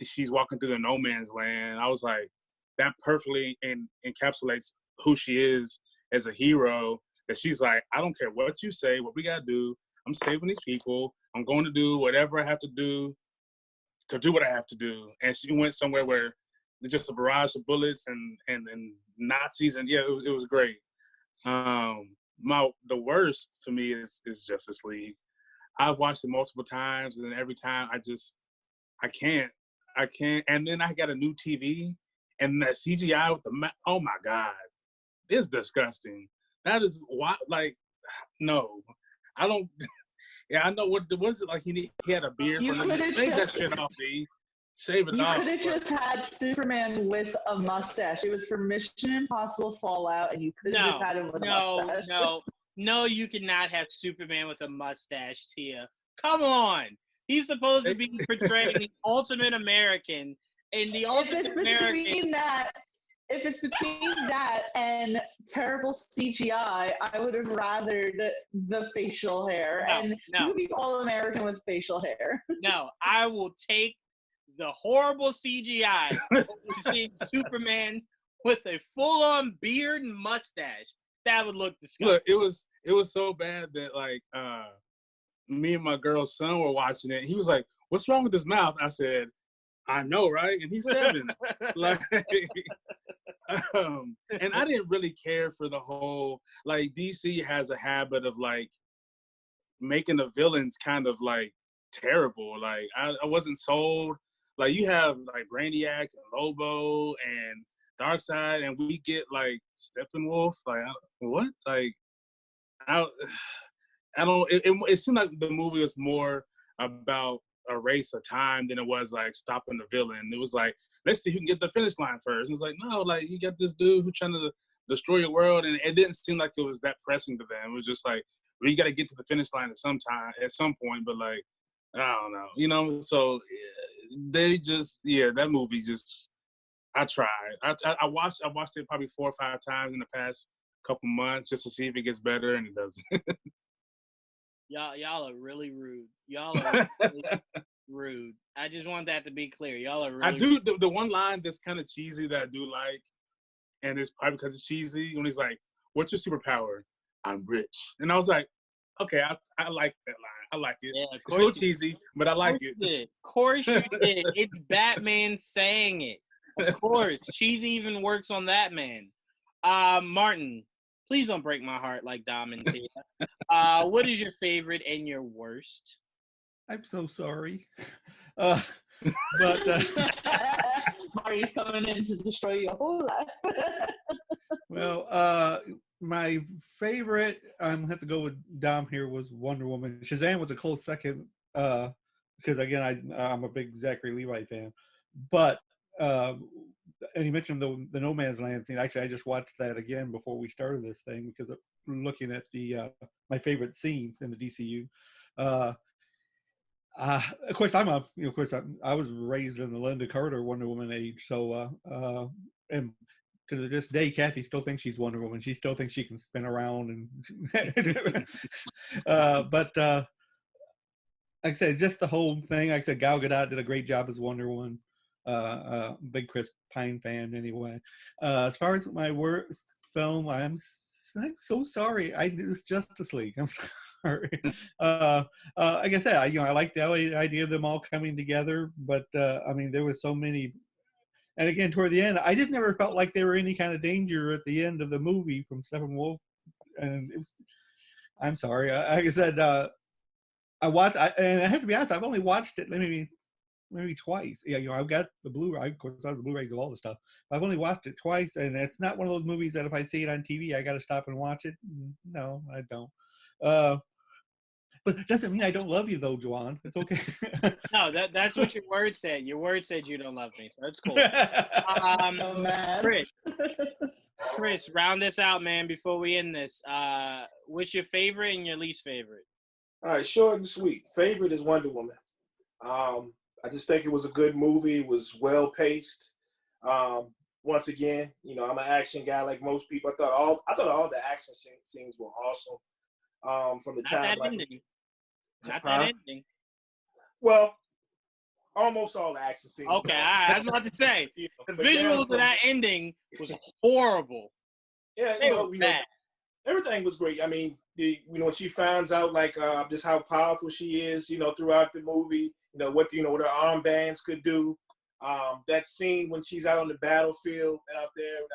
she's walking through the no man's land, I was like, that perfectly encapsulates who she is as a hero. That she's like, I don't care what you say, what we gotta do. I'm saving these people. I'm going to do whatever I have to do what I have to do. And she went somewhere where there's just a barrage of bullets and Nazis, and yeah, it was great. The worst to me is Justice League. I've watched it multiple times, and then every time I can't. And then I got a new TV, and that CGI with oh my God, it's disgusting. That is why, like, no, I don't. Yeah, I know. What is it like? He had a beard You for him. could have Shave that just shit off, B. Shave it you off. could have just had Superman with a mustache. It was for Mission Impossible Fallout, and you could have just had him with a mustache. No, you cannot have Superman with a mustache, Tia. Come on. He's supposed to be portraying the ultimate American, and the ultimate American. If it's between that and terrible CGI, I would have rathered the facial hair and movie All American with facial hair. No, I will take the horrible CGI over seeing Superman with a full-on beard and mustache. That would look disgusting. Look, it was so bad that like me and my girl's son were watching it. He was like, "What's wrong with his mouth?" I said, "I know, right?" And he's 7. Like, and I didn't really care for the whole, like, DC has a habit of like making the villains kind of like terrible. Like I wasn't sold. Like you have like Brainiac and Lobo and Darkseid, and we get like Steppenwolf. Like what? Like I don't. It seemed like the movie was more about a race of time than it was like stopping the villain. It was like, let's see who can get the finish line first. It was like, no, like you got this dude who's trying to destroy your world, and it didn't seem like it was that pressing to them. It was just like, we got to get to the finish line at some point, but like, I don't know, you know. So they just, that movie just. I tried. I watched it probably 4 or 5 times in the past couple months just to see if it gets better, and it doesn't. Y'all are really rude. Y'all are really rude. I just want that to be clear. Y'all are really I do. The one line that's kind of cheesy that I do like, and it's probably because it's cheesy, when he's like, "What's your superpower?" "I'm rich." And I was like, okay, I like that line. I like it. Yeah, it's a little cheesy, but I like it. Of course you did. It's Batman saying it. Of course. Cheesy even works on that man. Martin, please don't break my heart like Dom and Tia. What is your favorite and your worst? I'm so sorry. Marty's coming in to destroy your whole life. Well, my favorite, I'm going to have to go with Dom here, was Wonder Woman. Shazam was a close second because, again, I'm a big Zachary Levi fan. But, and you mentioned the No Man's Land scene. Actually, I just watched that again before we started this thing because I'm looking at my favorite scenes in the DCU. Of course, I was raised in the Linda Carter Wonder Woman age, so and to this day, Kathy still thinks she's Wonder Woman. She still thinks she can spin around, and but like I said, just the whole thing. Like I said, Gal Gadot did a great job as Wonder Woman. Big Chris Pine fan, anyway. As far as my worst film, I'm so sorry. It was Justice League. I'm sorry. Like I said, I like the idea of them all coming together, but I mean, there was so many, and again, toward the end, I just never felt like they were any kind of danger at the end of the movie from Steppenwolf, and it was. I'm sorry. Like I said, I watched, and I have to be honest, I've only watched it maybe twice. Yeah, I've got the Blu-ray. Of course, I have the Blu-rays of all the stuff. I've only watched it twice, and it's not one of those movies that if I see it on TV, I got to stop and watch it. No, I don't. But it doesn't mean I don't love you, though, Juwan. It's okay. No, that's what your word said. Your word said you don't love me, so that's cool. Oh, man. Chris, round this out, man, before we end this. What's your favorite and your least favorite? All right, short and sweet. Favorite is Wonder Woman. I just think it was a good movie. It was well-paced. Once again, I'm an action guy like most people. I thought all the action scenes were awesome. From the time, Not that ending. Well, almost all the action scenes. Okay, I was about to say the visuals of that ending was horrible. Yeah, everything was great. I mean, when she finds out just how powerful she is, throughout the movie, what her armbands could do. That scene when she's out on the battlefield out there, and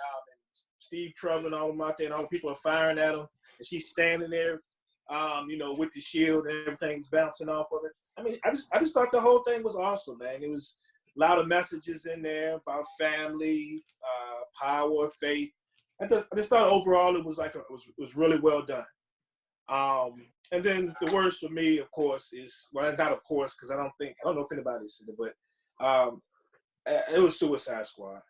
Steve Trevor and all of them out there, and all the people are firing at him, and she's standing there, with the shield and everything's bouncing off of it. I mean, I just thought the whole thing was awesome, man. It was a lot of messages in there about family, power, faith. I just thought overall it was really well done. And then the worst for me, of course, is, well, not of course, because I don't know if anybody's seen it, but it was Suicide Squad.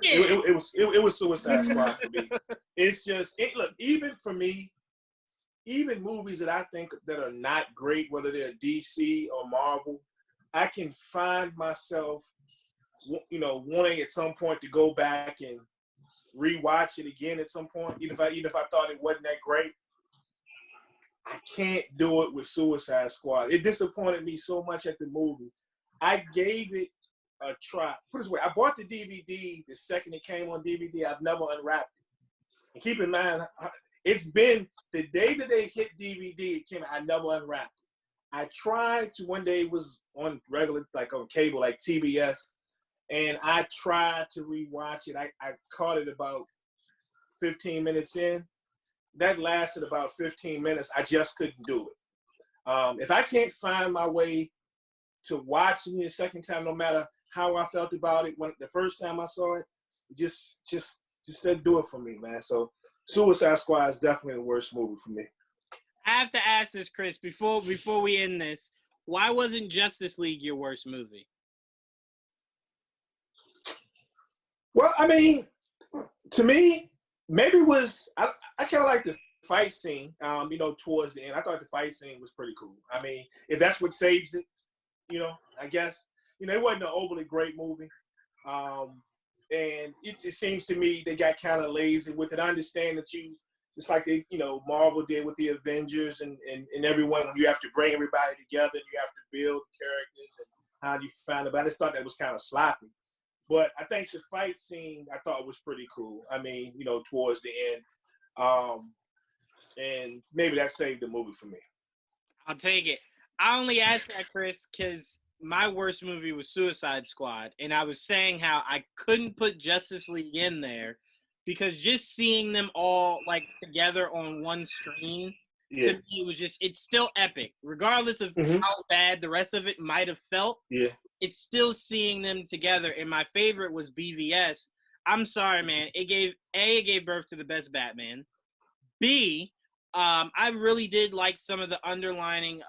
It was Suicide Squad for me. It's just, look, even for me, even movies that I think that are not great, whether they're DC or Marvel, I can find myself, wanting at some point to go back and rewatch it again at some point, even if I thought it wasn't that great. I can't do it with Suicide Squad. It disappointed me so much at the movie. I gave it a try. Put it this way, I bought the DVD the second it came on DVD. I've never unwrapped it. And keep in mind, it's been the day that they hit DVD, it came out, I never unwrapped it. I tried to, one day it was on regular, like on cable, like TBS, and I tried to rewatch it. I caught it about 15 minutes in. That lasted about 15 minutes. I just couldn't do it. If I can't find my way to watching it a second time, no matter how I felt about it when the first time I saw it, just didn't do it for me, man. So Suicide Squad is definitely the worst movie for me. I have to ask this, Chris, before we end this. Why wasn't Justice League your worst movie? Well, I mean, to me, maybe it was, I kind of like the fight scene, towards the end. I thought the fight scene was pretty cool. I mean, if that's what saves it, I guess, it wasn't an overly great movie. And it just seems to me they got kind of lazy with it. I understand that just like they, Marvel did with the Avengers and everyone, you have to bring everybody together and you have to build characters and how do you find about it. I just thought that was kind of sloppy. But I think the fight scene I thought was pretty cool. I mean, towards the end. And maybe that saved the movie for me. I'll take it. I only asked that, Chris, because my worst movie was Suicide Squad. And I was saying how I couldn't put Justice League in there because just seeing them all, like, together on one screen, to me, it's still epic. Regardless of how bad the rest of it might have felt, it's still seeing them together. And my favorite was BVS. I'm sorry, man. It gave birth to the best Batman. B, I really did like some of the underlining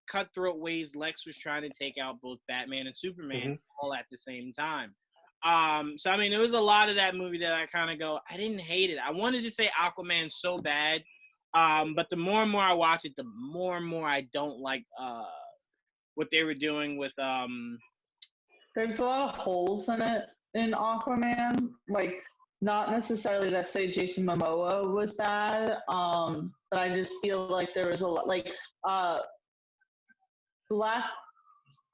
cutthroat ways Lex was trying to take out both Batman and Superman all at the same time. So, I mean, there was a lot of that movie that I kind of go, I didn't hate it. I wanted to say Aquaman so bad, but the more and more I watch it, the more and more I don't like what they were doing with There's a lot of holes in it in Aquaman. Like, not necessarily that say Jason Momoa was bad, but I just feel like there was a lot, like Black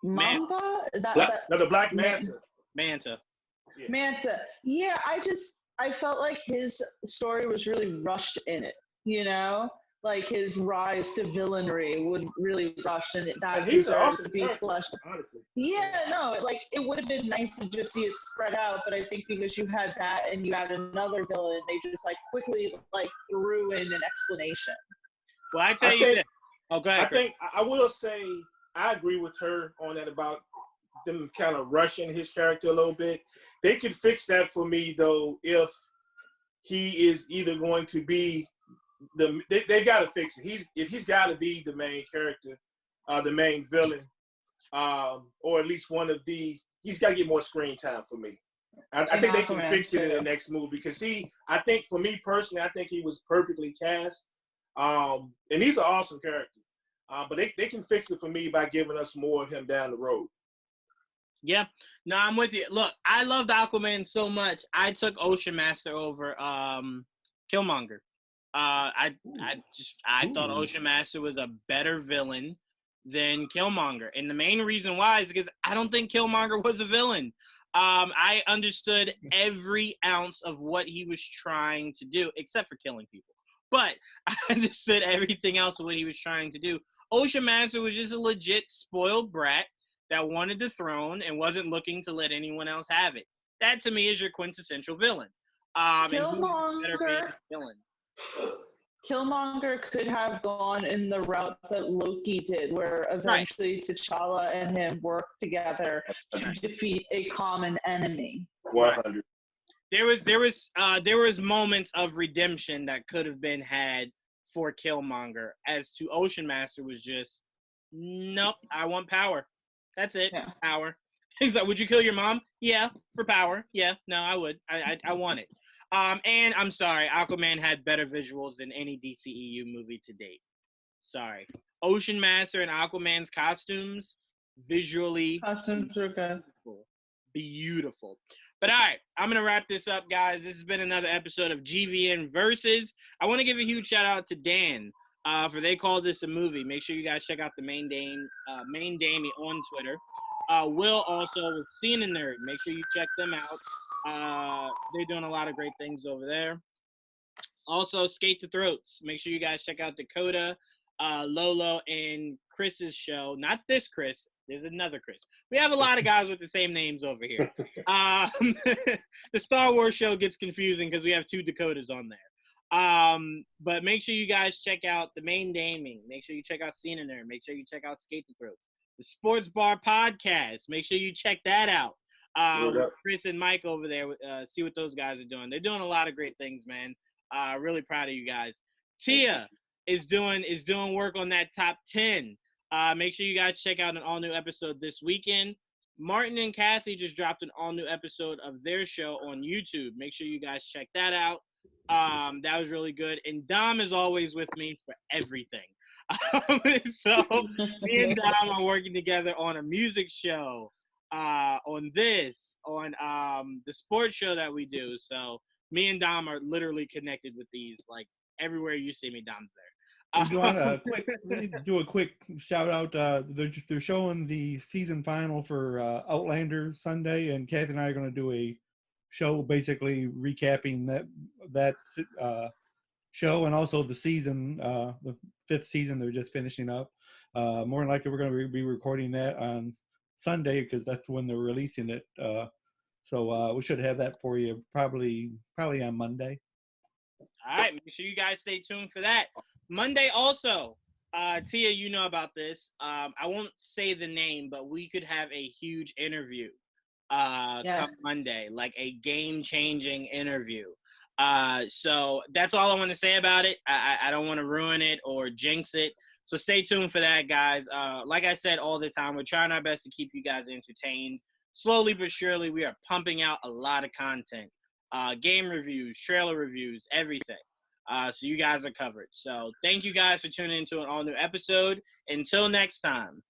Mamba? The Black Manta. Manta. Yeah. Manta. Yeah, I felt like his story was really rushed in it, Like his rise to villainry was really rushed, and that he's awesome to be fleshed. Honestly. Yeah, no, like it would have been nice to just see it spread out, but I think because you had that and you had another villain, they just like quickly like threw in an explanation. Well, I tell you this. Oh, go ahead. I think I will say I agree with her on that about them kind of rushing his character a little bit. They could fix that for me though if he is either going to be they've got to fix it. He's got to be the main character, the main villain, or at least one of the. He's got to get more screen time for me. I think they can fix it in the next movie because I think for me personally, I think he was perfectly cast, and he's an awesome character. But they can fix it for me by giving us more of him down the road. Yeah, no, I'm with you. Look, I loved Aquaman so much. I took Ocean Master over Killmonger. I thought Ocean Master was a better villain than Killmonger. And the main reason why is because I don't think Killmonger was a villain. I understood every ounce of what he was trying to do, except for killing people. But I understood everything else of what he was trying to do. Ocean Master was just a legit spoiled brat that wanted the throne and wasn't looking to let anyone else have it. That, to me, is your quintessential villain. Killmonger could have gone in the route that Loki did, where eventually T'Challa and him worked together to defeat a common enemy. 100. There was moments of redemption that could have been had for Killmonger, as to Ocean Master was just, nope, I want power. That's it, Yeah. power. He's like, would you kill your mom? Yeah, for power. Yeah, no, I would. I want it. And I'm sorry, Aquaman had better visuals than any DCEU movie to date. Sorry. Ocean Master and Aquaman's costumes, visually Costumes are good. beautiful. But all right, I'm going to wrap this up, guys. This has been another episode of GVN Versus. I want to give a huge shout out to Dan for They Called This a Movie. Make sure you guys check out the main Damie on Twitter. Will also with Scene and Nerd. Make sure you check them out. They're doing a lot of great things over there. Also, Skate the Throats. Make sure you guys check out Dakota, Lolo, and Chris's show. Not this Chris. There's another Chris. We have a lot of guys with the same names over here. The Star Wars show gets confusing because we have 2 Dakotas on there. But make sure you guys check out the main Daming. Make sure you check out Scene in There. Make sure you check out Skate the Throats. The Sports Bar Podcast. Make sure you check that out. With Chris and Mike over there. See what those guys are doing. They're doing a lot of great things, man. Really proud of you guys. Tia is doing work on that top 10. Make sure you guys check out an all-new episode this weekend. Martin and Kathy just dropped an all-new episode of their show on YouTube. Make sure you guys check that out. That was really good. And Dom is always with me for everything. So me and Dom are working together on a music show, on the sports show that we do. So me and Dom are literally connected with these. Like, everywhere you see me, Dom's there. We need to do a quick shout out. They're showing the season final for Outlander Sunday, and Kathy and I are going to do a show basically recapping that show, and also the season, the 5th season they're just finishing up. More than likely, we're going to be recording that on Sunday because that's when they're releasing it. So we should have that for you probably on Monday. All right, make sure you guys stay tuned for that. Monday also, Tia, you know about this. I won't say the name, but we could have a huge interview come Monday, like a game-changing interview. So that's all I want to say about it. I don't want to ruin it or jinx it. So stay tuned for that, guys. Like I said all the time, we're trying our best to keep you guys entertained. Slowly but surely, we are pumping out a lot of content. Game reviews, trailer reviews, everything. So you guys are covered. So thank you guys for tuning into an all-new episode. Until next time.